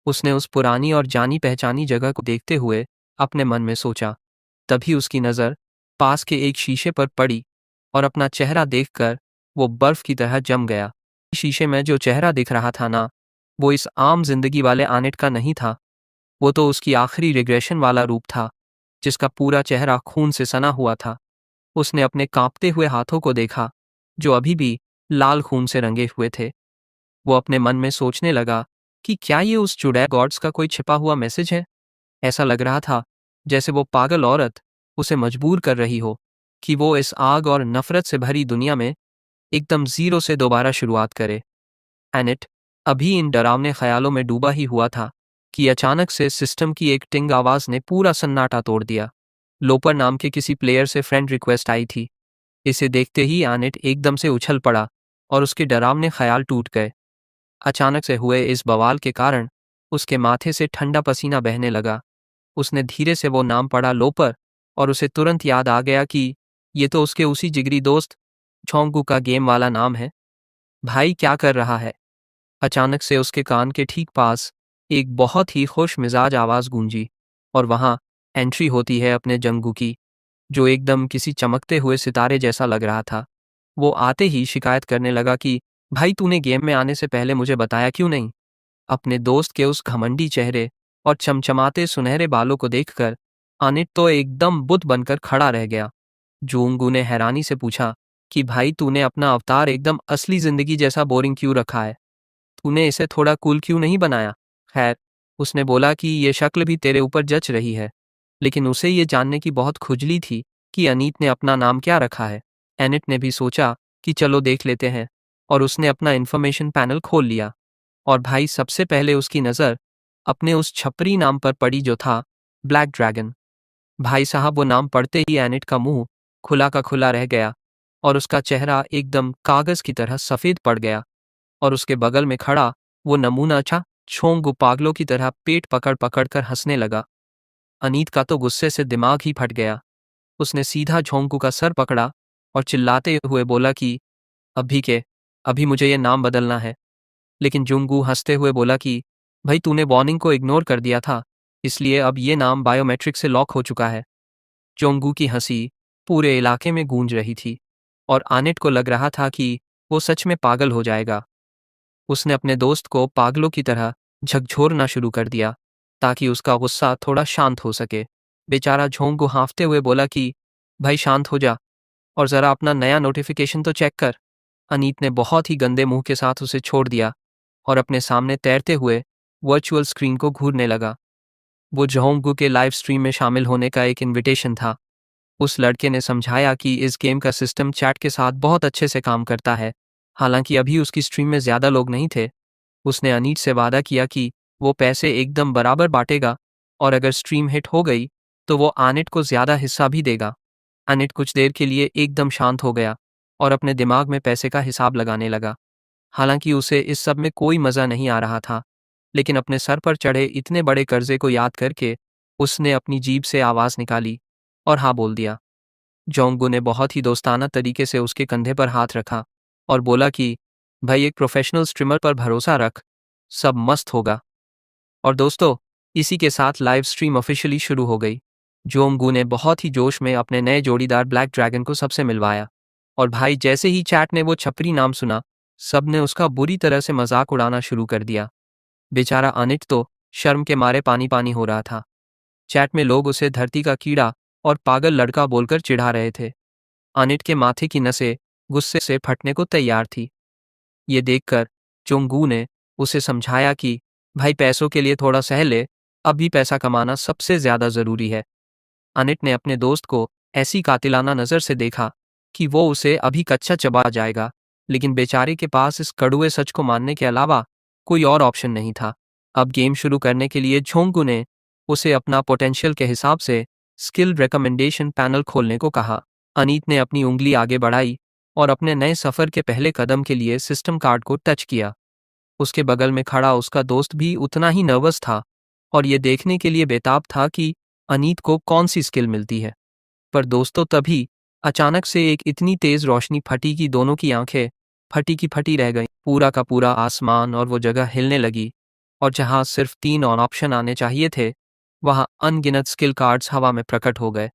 उसने उस पुरानी और जानी पहचानी जगह को देखते हुए अपने मन में सोचा। तभी उसकी नज़र पास के एक शीशे पर पड़ी और अपना चेहरा देखकर वो बर्फ की तरह जम गया। शीशे में जो चेहरा दिख रहा था ना, वो इस आम जिंदगी वाले आनेट का नहीं था। वो तो उसकी आखिरी रिग्रेशन वाला रूप था, जिसका पूरा चेहरा खून से सना हुआ था। उसने अपने कांपते हुए हाथों को देखा, जो अभी भी लाल खून से रंगे हुए थे। वो अपने मन में सोचने लगा कि क्या ये उस चुड़ैल गॉड्स का कोई छिपा हुआ मैसेज है। ऐसा लग रहा था जैसे वो पागल औरत उसे मजबूर कर रही हो कि वो इस आग और नफरत से भरी दुनिया में एकदम जीरो से दोबारा शुरुआत करे। एनिट अभी इन डरावने ख्यालों में डूबा ही हुआ था कि अचानक से सिस्टम की एक टिंग आवाज ने पूरा सन्नाटा तोड़ दिया। लोपर नाम के किसी प्लेयर से फ्रेंड रिक्वेस्ट आई थी। इसे देखते ही एनिट एकदम से उछल पड़ा और उसके डरावने ख्याल टूट गए। अचानक से हुए इस बवाल के कारण उसके माथे से ठंडा पसीना बहने लगा। उसने धीरे से वो नाम पढ़ा, लोपर, और उसे तुरंत याद आ गया कि ये तो उसके उसी जिगरी दोस्त छोंगू का गेम वाला नाम है। भाई क्या कर रहा है? अचानक से उसके कान के ठीक पास एक बहुत ही खुश मिजाज आवाज गूंजी और वहां एंट्री होती है अपने जंगू की, जो एकदम किसी चमकते हुए सितारे जैसा लग रहा था। वो आते ही शिकायत करने लगा कि भाई तूने गेम में आने से पहले मुझे बताया क्यों नहीं? अपने दोस्त के उस घमंडी चेहरे और चमचमाते सुनहरे बालों को देखकर अनिट तो एकदम बुत बनकर खड़ा रह गया। जूंगू ने हैरानी से पूछा कि भाई तूने अपना अवतार एकदम असली जिंदगी जैसा बोरिंग क्यों रखा है? तूने इसे थोड़ा कूल क्यों नहीं बनाया? खैर, उसने बोला कि ये शक्ल भी तेरे ऊपर जच रही है, लेकिन उसे ये जानने की बहुत खुजली थी कि अनीत ने अपना नाम क्या रखा है। एनिट ने भी सोचा कि चलो देख लेते हैं, और उसने अपना इन्फॉर्मेशन पैनल खोल लिया। और भाई सबसे पहले उसकी नज़र अपने उस छपरी नाम पर पड़ी जो था ब्लैक ड्रैगन। भाई साहब, वो नाम पढ़ते ही एनिट का मुंह खुला का खुला रह गया और उसका चेहरा एकदम कागज की तरह सफ़ेद पड़ गया। और उसके बगल में खड़ा वो नमूना था छोंगू पागलों की तरह पेट पकड़ पकड़ कर हंसने लगा। अनीत का तो गुस्से से दिमाग ही फट गया। उसने सीधा झोंकू का सर पकड़ा और चिल्लाते हुए बोला कि अभी मुझे ये नाम बदलना है। लेकिन जुंगू हंसते हुए बोला कि भाई तूने वार्निंग को इग्नोर कर दिया था, इसलिए अब ये नाम बायोमेट्रिक से लॉक हो चुका है। जोंगू की हंसी पूरे इलाके में गूंज रही थी और आनेट को लग रहा था कि वो सच में पागल हो जाएगा। उसने अपने दोस्त को पागलों की तरह झकझोरना शुरू कर दिया ताकि उसका गुस्सा थोड़ा शांत हो सके। बेचारा झोंगू हाँफते हुए बोला कि भाई शांत हो जा और ज़रा अपना नया नोटिफिकेशन तो चेक कर। अनीत ने बहुत ही गंदे मुंह के साथ उसे छोड़ दिया और अपने सामने तैरते हुए वर्चुअल स्क्रीन को घूरने लगा। वो जोंगू के लाइव स्ट्रीम में शामिल होने का एक इनविटेशन था। उस लड़के ने समझाया कि इस गेम का सिस्टम चैट के साथ बहुत अच्छे से काम करता है। हालांकि अभी उसकी स्ट्रीम में ज़्यादा लोग नहीं थे। उसने अनीत से वादा किया कि वो पैसे एकदम बराबर बांटेगा और अगर स्ट्रीम हिट हो गई तो वो आनिट को ज़्यादा हिस्सा भी देगा। अनिट कुछ देर के लिए एकदम शांत हो गया और अपने दिमाग में पैसे का हिसाब लगाने लगा। हालांकि उसे इस सब में कोई मज़ा नहीं आ रहा था, लेकिन अपने सर पर चढ़े इतने बड़े कर्जे को याद करके उसने अपनी जीभ से आवाज़ निकाली और हाँ बोल दिया। जोंगू ने बहुत ही दोस्ताना तरीके से उसके कंधे पर हाथ रखा और बोला कि भाई एक प्रोफेशनल स्ट्रीमर पर भरोसा रख, सब मस्त होगा। और दोस्तों, इसी के साथ लाइव स्ट्रीम ऑफिशियली शुरू हो गई। जोंगू ने बहुत ही जोश में अपने नए जोड़ीदार ब्लैक ड्रैगन को सबसे मिलवाया और भाई जैसे ही चैट ने वो छपरी नाम सुना, सब ने उसका बुरी तरह से मजाक उड़ाना शुरू कर दिया। बेचारा अनिट तो शर्म के मारे पानी पानी हो रहा था। चैट में लोग उसे धरती का कीड़ा और पागल लड़का बोलकर चिढ़ा रहे थे। अनिट के माथे की नसें गुस्से से फटने को तैयार थी। ये देखकर चोंगू ने उसे समझाया कि भाई पैसों के लिए थोड़ा सह ले, अभी पैसा कमाना सबसे ज्यादा जरूरी है। अनिट ने अपने दोस्त को ऐसी कातिलाना नजर से देखा कि वो उसे अभी कच्चा चबा जाएगा, लेकिन बेचारे के पास इस कड़वे सच को मानने के अलावा कोई और ऑप्शन नहीं था। अब गेम शुरू करने के लिए झोंगू ने उसे अपना पोटेंशियल के हिसाब से स्किल रिकमेंडेशन पैनल खोलने को कहा। अनीत ने अपनी उंगली आगे बढ़ाई और अपने नए सफ़र के पहले कदम के लिए सिस्टम कार्ड को टच किया। उसके बगल में खड़ा उसका दोस्त भी उतना ही नर्वस था और ये देखने के लिए बेताब था कि अनीत को कौन सी स्किल मिलती है। पर दोस्तों, तभी अचानक से एक इतनी तेज रोशनी फटी कि दोनों की आंखें फटी की फटी रह गईं। पूरा का पूरा आसमान और वो जगह हिलने लगी और जहाँ सिर्फ 3 ऑन ऑप्शन आने चाहिए थे, वहाँ अनगिनत स्किल कार्ड्स हवा में प्रकट हो गए।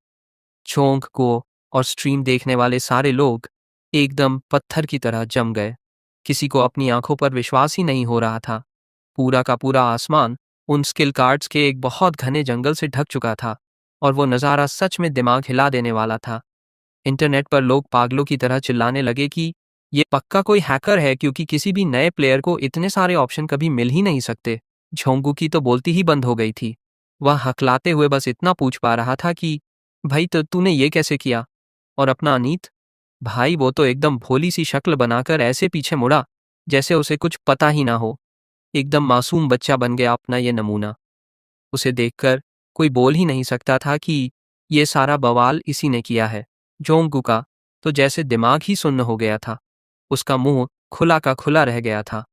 चोंग को और स्ट्रीम देखने वाले सारे लोग एकदम पत्थर की तरह जम गए। किसी को अपनी आंखों पर विश्वास ही नहीं हो रहा था। पूरा का पूरा आसमान उन स्किल कार्ड्स के एक बहुत घने जंगल से ढक चुका था और वो नज़ारा सच में दिमाग हिला देने वाला था। इंटरनेट पर लोग पागलों की तरह चिल्लाने लगे कि ये पक्का कोई हैकर है, क्योंकि किसी भी नए प्लेयर को इतने सारे ऑप्शन कभी मिल ही नहीं सकते। झोंगू की तो बोलती ही बंद हो गई थी। वह हकलाते हुए बस इतना पूछ पा रहा था कि भाई तो तूने ये कैसे किया? और अपना अनीत भाई, वो तो एकदम भोली सी शक्ल बनाकर ऐसे पीछे मुड़ा जैसे उसे कुछ पता ही ना हो। एकदम मासूम बच्चा बन गया अपना ये नमूना। उसे देखकर कोई बोल ही नहीं सकता था कि ये सारा बवाल इसी ने किया है। जोंगू का तो जैसे दिमाग ही सुन्न हो गया था। उसका मुंह खुला का खुला रह गया था।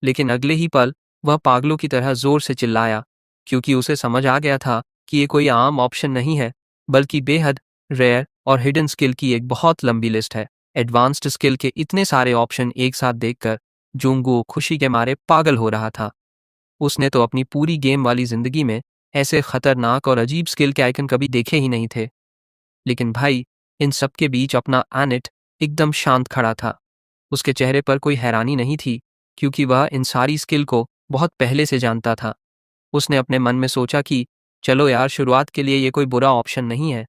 लेकिन अगले ही पल वह पागलों की तरह जोर से चिल्लाया, क्योंकि उसे समझ आ गया था कि ये कोई आम ऑप्शन नहीं है, बल्कि बेहद रेयर और हिडन स्किल की एक बहुत लंबी लिस्ट है। एडवांस्ड स्किल के इतने सारे ऑप्शन एक साथ देखकर जोंगू खुशी के मारे पागल हो रहा था। उसने तो अपनी पूरी गेम वाली जिंदगी में ऐसे खतरनाक और अजीब स्किल के आइकन कभी देखे ही नहीं थे। लेकिन भाई, इन सब के बीच अपना एनिट एकदम शांत खड़ा था। उसके चेहरे पर कोई हैरानी नहीं थी, क्योंकि वह इन सारी स्किल को बहुत पहले से जानता था। उसने अपने मन में सोचा कि चलो यार, शुरुआत के लिए ये कोई बुरा ऑप्शन नहीं है।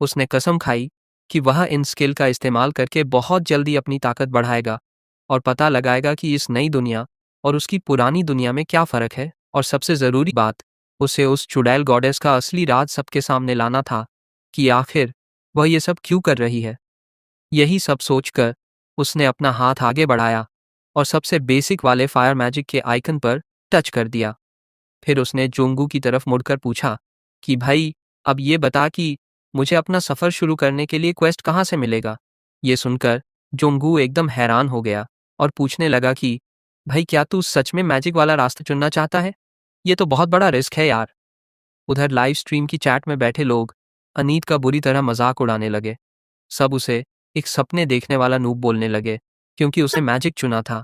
उसने कसम खाई कि वह इन स्किल का इस्तेमाल करके बहुत जल्दी अपनी ताकत बढ़ाएगा और पता लगाएगा कि इस नई दुनिया और उसकी पुरानी दुनिया में क्या फ़र्क है। और सबसे ज़रूरी बात, उसे उस चुड़ैल गॉडेस का असली राज सबके सामने लाना था कि आखिर वह ये सब क्यों कर रही है। यही सब सोचकर उसने अपना हाथ आगे बढ़ाया और सबसे बेसिक वाले फायर मैजिक के आइकन पर टच कर दिया। फिर उसने जोंगू की तरफ मुड़कर पूछा कि भाई, अब ये बता कि मुझे अपना सफ़र शुरू करने के लिए क्वेस्ट कहाँ से मिलेगा? ये सुनकर जोंगू एकदम हैरान हो गया और पूछने लगा कि भाई, क्या तू सच में मैजिक वाला रास्ता चुनना चाहता है? ये तो बहुत बड़ा रिस्क है यार। उधर लाइव स्ट्रीम की चैट में बैठे लोग अनीत का बुरी तरह मजाक उड़ाने लगे। सब उसे एक सपने देखने वाला नूब बोलने लगे, क्योंकि उसे मैजिक चुना था।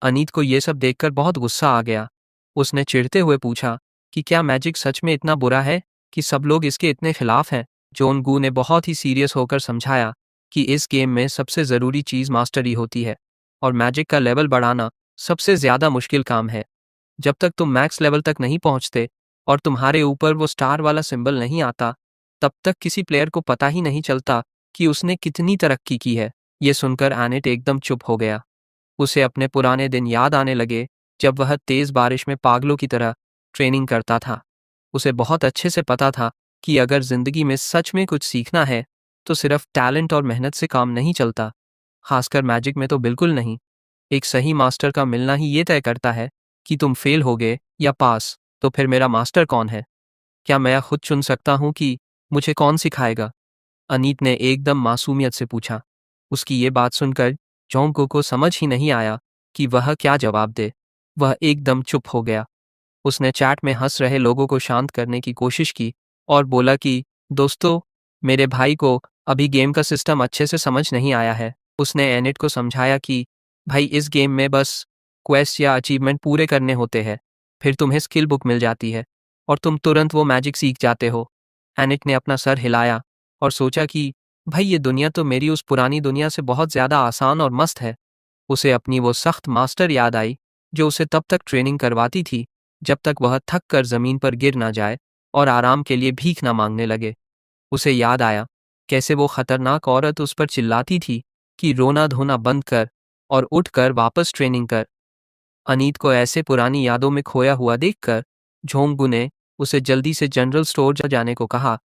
अनीत को ये सब देखकर बहुत गुस्सा आ गया। उसने चिढ़ते हुए पूछा कि क्या मैजिक सच में इतना बुरा है कि सब लोग इसके इतने खिलाफ हैं? जोनगू ने बहुत ही सीरियस होकर समझाया कि इस गेम में सबसे ज़रूरी चीज़ मास्टरी होती है और मैजिक का लेवल बढ़ाना सबसे ज़्यादा मुश्किल काम है। जब तक तुम मैक्स लेवल तक नहीं पहुंचते और तुम्हारे ऊपर वो स्टार वाला सिंबल नहीं आता, तब तक किसी प्लेयर को पता ही नहीं चलता कि उसने कितनी तरक्की की है। ये सुनकर एनिट एकदम चुप हो गया। उसे अपने पुराने दिन याद आने लगे, जब वह तेज़ बारिश में पागलों की तरह ट्रेनिंग करता था। उसे बहुत अच्छे से पता था कि अगर जिंदगी में सच में कुछ सीखना है तो सिर्फ टैलेंट और मेहनत से काम नहीं चलता, खासकर मैजिक में तो बिल्कुल नहीं। एक सही मास्टर का मिलना ही ये तय करता है कि तुम फेल होगे या पास। तो फिर मेरा मास्टर कौन है? क्या मैं खुद चुन सकता हूँ कि मुझे कौन सिखाएगा? अनीत ने एकदम मासूमियत से पूछा। उसकी ये बात सुनकर जोंगको को समझ ही नहीं आया कि वह क्या जवाब दे। वह एकदम चुप हो गया। उसने चैट में हंस रहे लोगों को शांत करने की कोशिश की और बोला कि दोस्तों, मेरे भाई को अभी गेम का सिस्टम अच्छे से समझ नहीं आया है। उसने एनिट को समझाया कि भाई, इस गेम में बस क्वेस्ट या अचीवमेंट पूरे करने होते हैं, फिर तुम्हें स्किल बुक मिल जाती है और तुम तुरंत वो मैजिक सीख जाते हो। एनिट ने अपना सर हिलाया और सोचा कि भाई, ये दुनिया तो मेरी उस पुरानी दुनिया से बहुत ज़्यादा आसान और मस्त है। उसे अपनी वो सख्त मास्टर याद आई जो उसे तब तक ट्रेनिंग करवाती थी जब तक वह थक कर ज़मीन पर गिर ना जाए और आराम के लिए भीख ना मांगने लगे। उसे याद आया कैसे वो खतरनाक औरत उस पर चिल्लाती थी कि रोना धोना बंद कर और उठ कर वापस ट्रेनिंग कर। अनीत को ऐसे पुरानी यादों में खोया हुआ देखकर झोंगू ने उसे जल्दी से जनरल स्टोर जाने को कहा,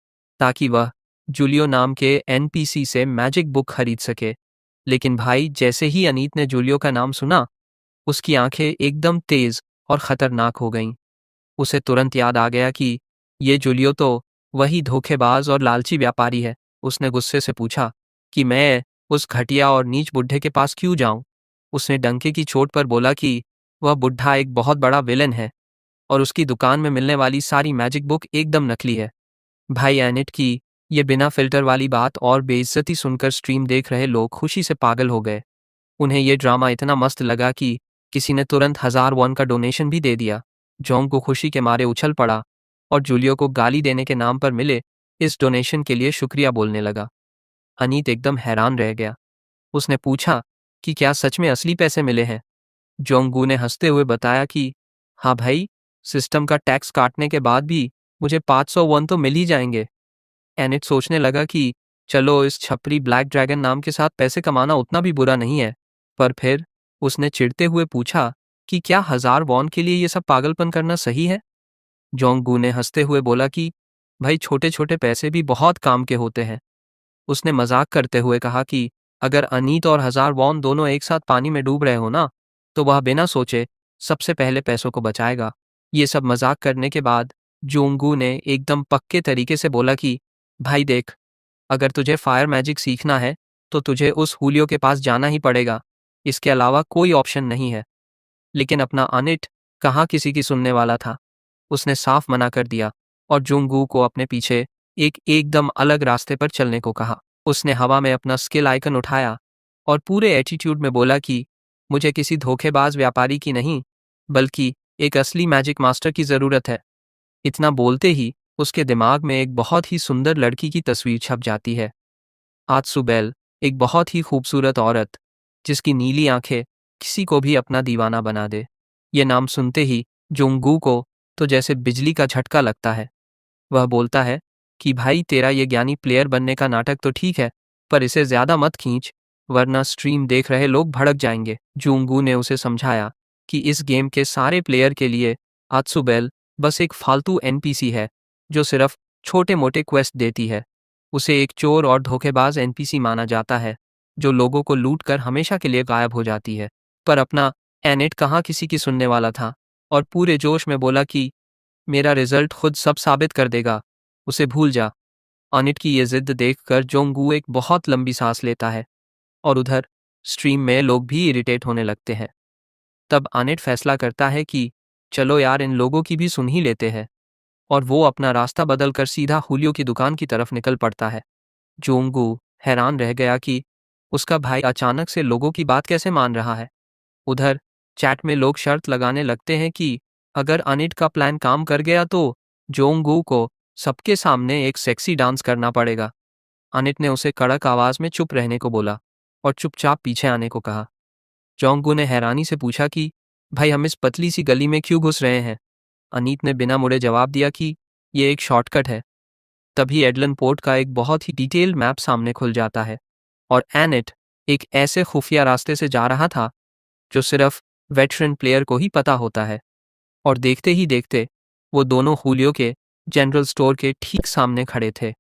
ताकि वह जूलियो नाम के एनपीसी से मैजिक बुक खरीद सके। लेकिन भाई, जैसे ही अनीत ने जूलियो का नाम सुना, उसकी आंखें एकदम तेज और खतरनाक हो गईं। उसे तुरंत याद आ गया कि ये जूलियो तो वही धोखेबाज और लालची व्यापारी है। उसने गुस्से से पूछा कि मैं उस घटिया और नीच बुड्ढे के पास क्यों जाऊं? उसने डंके की चोट पर बोला कि वह बुड्ढा एक बहुत बड़ा विलन है और उसकी दुकान में मिलने वाली सारी मैजिक बुक एकदम नकली है। भाई, एनिट की ये बिना फिल्टर वाली बात और बेइज्जती सुनकर स्ट्रीम देख रहे लोग खुशी से पागल हो गए। उन्हें ये ड्रामा इतना मस्त लगा कि किसी ने तुरंत 1000 वॉन का डोनेशन भी दे दिया। जोंग को खुशी के मारे उछल पड़ा और जूलियो को गाली देने के नाम पर मिले इस डोनेशन के लिए शुक्रिया बोलने लगा। अनीत एकदम हैरान रह गया। उसने पूछा कि क्या सच में असली पैसे मिले हैं? जोंगू ने हंसते हुए बताया कि हाँ भाई, सिस्टम का टैक्स काटने के बाद भी मुझे 500 वन तो मिल ही जाएंगे। एनिट सोचने लगा कि चलो, इस छपरी ब्लैक ड्रैगन नाम के साथ पैसे कमाना उतना भी बुरा नहीं है। पर फिर उसने चिढ़ते हुए पूछा कि क्या 1000 वॉन के लिए ये सब पागलपन करना सही है? जोंगू ने हंसते हुए बोला कि भाई, छोटे छोटे पैसे भी बहुत काम के होते हैं। उसने मजाक करते हुए कहा कि अगर अनीत और 1000 वॉन दोनों एक साथ पानी में डूब रहे हो ना, तो वह बिना सोचे सबसे पहले पैसों को बचाएगा। ये सब मजाक करने के बाद जोंगू ने एकदम पक्के तरीके से बोला कि भाई देख, अगर तुझे फायर मैजिक सीखना है तो तुझे उस हुलियो के पास जाना ही पड़ेगा। इसके अलावा कोई ऑप्शन नहीं है। लेकिन अपना अनिट कहाँ किसी की सुनने वाला था। उसने साफ मना कर दिया और जोंगू को अपने पीछे एकदम अलग रास्ते पर चलने को कहा। उसने हवा में अपना स्किल आइकन उठाया और पूरे एटीट्यूड में बोला कि मुझे किसी धोखेबाज व्यापारी की नहीं, बल्कि एक असली मैजिक मास्टर की ज़रूरत है। इतना बोलते ही उसके दिमाग में एक बहुत ही सुंदर लड़की की तस्वीर छप जाती है। आत्सुबेल, एक बहुत ही खूबसूरत औरत जिसकी नीली आंखें किसी को भी अपना दीवाना बना दे। ये नाम सुनते ही जोंगू को तो जैसे बिजली का झटका लगता है। वह बोलता है कि भाई, तेरा ये ज्ञानी प्लेयर बनने का नाटक तो ठीक है, पर इसे ज्यादा मत खींच, वरना स्ट्रीम देख रहे लोग भड़क जाएंगे। जोंगू ने उसे समझाया कि इस गेम के सारे प्लेयर के लिए आत्सुबेल बस एक फालतू एनपीसी है जो सिर्फ छोटे मोटे क्वेस्ट देती है। उसे एक चोर और धोखेबाज एनपीसी माना जाता है जो लोगों को लूट कर हमेशा के लिए गायब हो जाती है। पर अपना एनेट कहाँ किसी की सुनने वाला था और पूरे जोश में बोला कि मेरा रिजल्ट खुद सब साबित कर देगा, उसे भूल जा। अनिट की ये जिद देखकर जोंगू एक बहुत लंबी सांस लेता है और उधर स्ट्रीम में लोग भी इरिटेट होने लगते हैं। तब अनिट फैसला करता है कि चलो यार, इन लोगों की भी सुन ही लेते हैं, और वो अपना रास्ता बदलकर सीधा हुलियो की दुकान की तरफ निकल पड़ता है। जोंगू हैरान रह गया कि उसका भाई अचानक से लोगों की बात कैसे मान रहा है। उधर चैट में लोग शर्त लगाने लगते हैं कि अगर अनिट का प्लान काम कर गया तो जोंगू को सबके सामने एक सेक्सी डांस करना पड़ेगा। अनिट ने उसे कड़क आवाज में चुप रहने को बोला और चुपचाप पीछे आने को कहा। जोंगू ने हैरानी से पूछा कि भाई, हम इस पतली सी गली में क्यों घुस रहे हैं? अनीत ने बिना मुड़े जवाब दिया कि ये एक शॉर्टकट है। तभी एडलन पोर्ट का एक बहुत ही डिटेल्ड मैप सामने खुल जाता है और एनिट एक ऐसे खुफिया रास्ते से जा रहा था जो सिर्फ वेटरन प्लेयर को ही पता होता है। और देखते ही देखते वो दोनों हुलियो के जनरल स्टोर के ठीक सामने खड़े थे।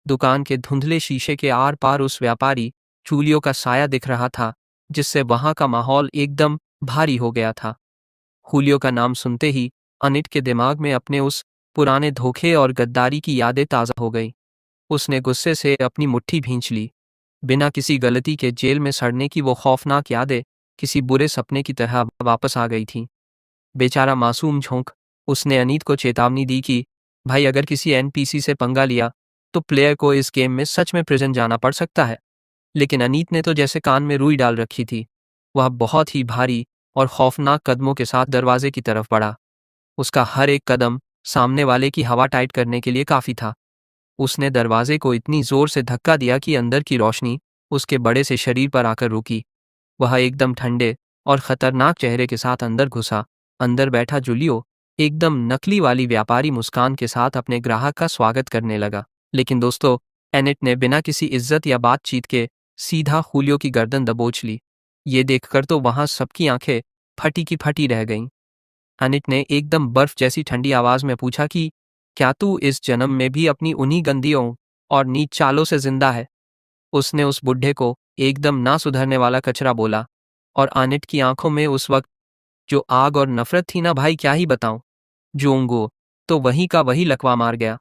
दुकान के धुंधले शीशे के आर पार उस व्यापारी जूलियो का साया दिख रहा था, जिससे वहां का माहौल एकदम भारी हो गया था। हुलियो का नाम सुनते ही अनिट के दिमाग में अपने उस पुराने धोखे और गद्दारी की यादें ताज़ा हो गई। उसने गुस्से से अपनी मुट्ठी भींच ली। बिना किसी गलती के जेल में सड़ने की वो खौफनाक यादें किसी बुरे सपने की तरह वापस आ गई थीं। बेचारा मासूम झोंक, उसने अनीत को चेतावनी दी कि भाई, अगर किसी एनपीसी से पंगा लिया तो प्लेयर को इस गेम में सच में प्रिजन जाना पड़ सकता है। लेकिन अनीत ने तो जैसे कान में रुई डाल रखी थी। वह बहुत ही भारी और खौफनाक कदमों के साथ दरवाजे की तरफ बढ़ा। उसका हर एक कदम सामने वाले की हवा टाइट करने के लिए काफी था। उसने दरवाजे को इतनी जोर से धक्का दिया कि अंदर की रोशनी उसके बड़े से शरीर पर आकर रुकी। वह एकदम ठंडे और खतरनाक चेहरे के साथ अंदर घुसा। अंदर बैठा जूलियो एकदम नकली वाली व्यापारी मुस्कान के साथ अपने ग्राहक का स्वागत करने लगा। लेकिन दोस्तों, एनिट ने बिना किसी इज्जत या बातचीत के सीधा हुलियो की गर्दन दबोच ली। ये देखकर तो वहां सबकी आंखें फटी की फटी रह गईं। एनिट ने एकदम बर्फ जैसी ठंडी आवाज में पूछा कि क्या तू इस जन्म में भी अपनी उन्हीं गंदियों और नीच चालों से जिंदा है? उसने उस बुढ़े को एकदम ना सुधरने वाला कचरा बोला और एनिट की आंखों में उस वक्त जो आग और नफरत थी ना भाई, क्या ही बताऊं। जोंगो तो वहीं का वही लकवा मार गया।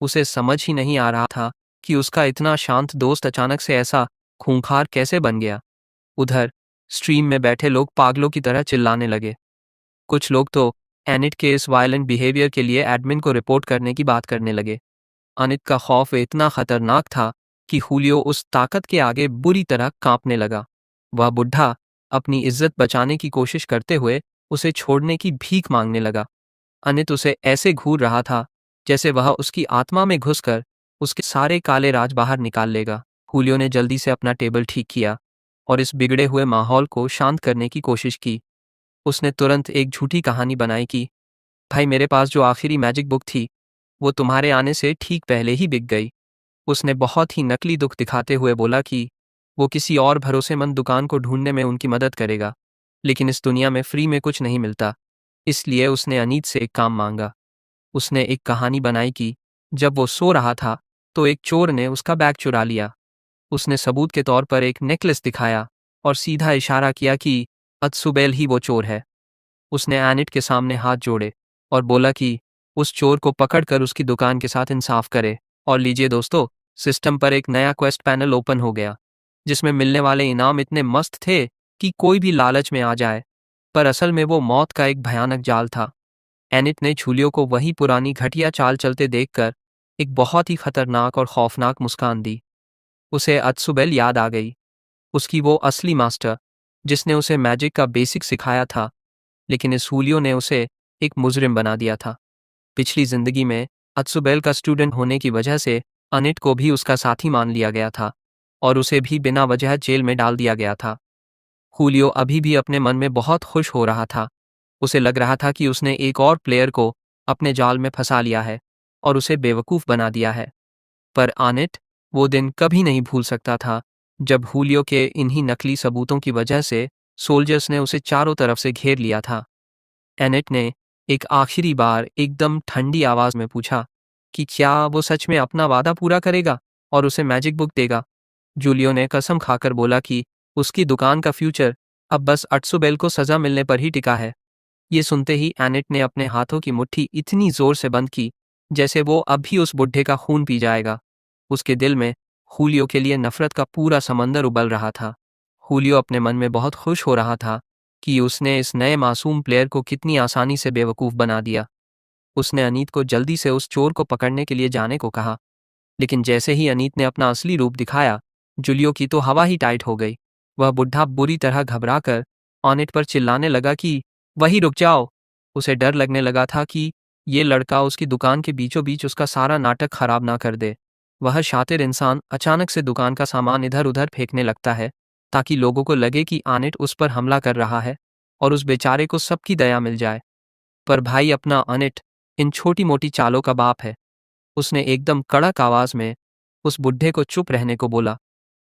उसे समझ ही नहीं आ रहा था कि उसका इतना शांत दोस्त अचानक से ऐसा खूंखार कैसे बन गया। उधर स्ट्रीम में बैठे लोग पागलों की तरह चिल्लाने लगे। कुछ लोग तो एनिट के इस वायलेंट बिहेवियर के लिए एडमिन को रिपोर्ट करने की बात करने लगे। अनित का खौफ इतना खतरनाक था कि हुलियो उस ताकत के आगे बुरी तरह कांपने लगा। वह बुढ़ा अपनी इज्जत बचाने की कोशिश करते हुए उसे छोड़ने की भीख मांगने लगा। अनित उसे ऐसे घूर रहा था जैसे वह उसकी आत्मा में घुसकर उसके सारे काले राज बाहर निकाल लेगा। हुलियो ने जल्दी से अपना टेबल ठीक किया और इस बिगड़े हुए माहौल को शांत करने की कोशिश की। उसने तुरंत एक झूठी कहानी बनाई कि भाई, मेरे पास जो आखिरी मैजिक बुक थी वो तुम्हारे आने से ठीक पहले ही बिक गई। उसने बहुत ही नकली दुख दिखाते हुए बोला कि वो किसी और भरोसेमंद दुकान को ढूंढने में उनकी मदद करेगा, लेकिन इस दुनिया में फ्री में कुछ नहीं मिलता। इसलिए उसने अनीत से एक काम मांगा। उसने एक कहानी बनाई कि जब वो सो रहा था तो एक चोर ने उसका बैग चुरा लिया। उसने सबूत के तौर पर एक नेकलेस दिखाया और सीधा इशारा किया कि अत्सुबेल ही वो चोर है। उसने एनिट के सामने हाथ जोड़े और बोला कि उस चोर को पकड़कर उसकी दुकान के साथ इंसाफ करे। और लीजिए दोस्तों, सिस्टम पर एक नया क्वेस्ट पैनल ओपन हो गया जिसमें मिलने वाले इनाम इतने मस्त थे कि कोई भी लालच में आ जाए, पर असल में वो मौत का एक भयानक जाल था। एनिट ने छूलियो को वही पुरानी घटिया चाल चलते देखकर एक बहुत ही खतरनाक और खौफनाक मुस्कान दी। उसे अत्सुबेल याद आ गई, उसकी वो असली मास्टर जिसने उसे मैजिक का बेसिक सिखाया था, लेकिन इस हुलियो ने उसे एक मुजरिम बना दिया था। पिछली जिंदगी में अत्सुबेल का स्टूडेंट होने की वजह से अनिट को भी उसका साथी मान लिया गया था और उसे भी बिना वजह जेल में डाल दिया गया था। हुलियो अभी भी अपने मन में बहुत खुश हो रहा था। उसे लग रहा था कि उसने एक और प्लेयर को अपने जाल में फंसा लिया है और उसे बेवकूफ़ बना दिया है। पर अनिट वो दिन कभी नहीं भूल सकता था जब हुलियो के इन्हीं नकली सबूतों की वजह से सोल्जर्स ने उसे चारों तरफ से घेर लिया था। एनिट ने एक आखिरी बार एकदम ठंडी आवाज में पूछा कि क्या वो सच में अपना वादा पूरा करेगा और उसे मैजिक बुक देगा। जूलियो ने कसम खाकर बोला कि उसकी दुकान का फ्यूचर अब बस अट्सुबेल को सजा मिलने पर ही टिका है। ये सुनते ही एनिट ने अपने हाथों की मुट्ठी इतनी जोर से बंद की जैसे वो अभी उस बुढ़े का खून पी जाएगा। उसके दिल में हुलियो के लिए नफरत का पूरा समंदर उबल रहा था। हुलियो अपने मन में बहुत खुश हो रहा था कि उसने इस नए मासूम प्लेयर को कितनी आसानी से बेवकूफ़ बना दिया। उसने अनीत को जल्दी से उस चोर को पकड़ने के लिए जाने को कहा, लेकिन जैसे ही अनीत ने अपना असली रूप दिखाया, जूलियो की तो हवा ही टाइट हो गई। वह बुढ़ा बुरी तरह घबराकर ऑनेट पर चिल्लाने लगा कि वही रुक जाओ। उसे डर लगने लगा था कि ये लड़का उसकी दुकान के बीचों बीच उसका सारा नाटक खराब ना कर दे। वह शातिर इंसान अचानक से दुकान का सामान इधर उधर फेंकने लगता है ताकि लोगों को लगे कि आनेट उस पर हमला कर रहा है और उस बेचारे को सबकी दया मिल जाए। पर भाई, अपना अनिट इन छोटी मोटी चालों का बाप है। उसने एकदम कड़क आवाज में उस बुढ़े को चुप रहने को बोला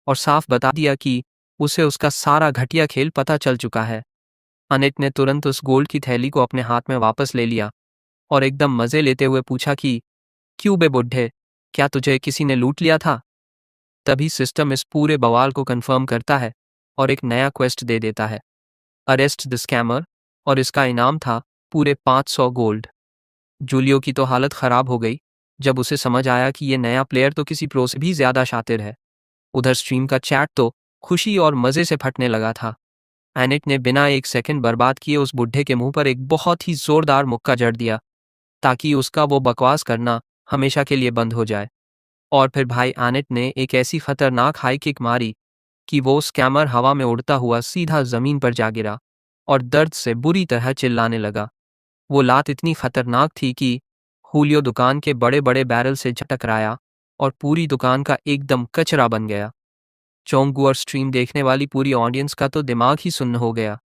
और साफ बता दिया कि उसे उसका सारा घटिया खेल पता चल चुका है। अनिट ने तुरंत उस गोल्ड की थैली को अपने हाथ में वापस ले लिया और एकदम मजे लेते हुए पूछा कि क्यों बे बुढ़े, क्या तुझे किसी ने लूट लिया था? तभी सिस्टम इस पूरे बवाल को कंफर्म करता है और एक नया क्वेस्ट दे देता है, अरेस्ट द स्कैमर, और इसका इनाम था पूरे 500 गोल्ड। जूलियो की तो हालत खराब हो गई जब उसे समझ आया कि ये नया प्लेयर तो किसी प्रो से भी ज्यादा शातिर है। उधर स्ट्रीम का चैट तो खुशी और मजे से फटने लगा था। एनिट ने बिना एक सेकंड बर्बाद किए उस बुढ़े के मुंह पर एक बहुत ही जोरदार मुक्का जड़ दिया ताकि उसका वो बकवास करना हमेशा के लिए बंद हो जाए। और फिर भाई एनिट ने एक ऐसी खतरनाक हाई किक मारी कि वो स्कैमर हवा में उड़ता हुआ सीधा जमीन पर जा गिरा और दर्द से बुरी तरह चिल्लाने लगा। वो लात इतनी खतरनाक थी कि हुलियो दुकान के बड़े बड़े बैरल से टकराया और पूरी दुकान का एकदम कचरा बन गया। चोंगू और स्ट्रीम देखने वाली पूरी ऑडियंस का तो दिमाग ही सुन्न हो गया।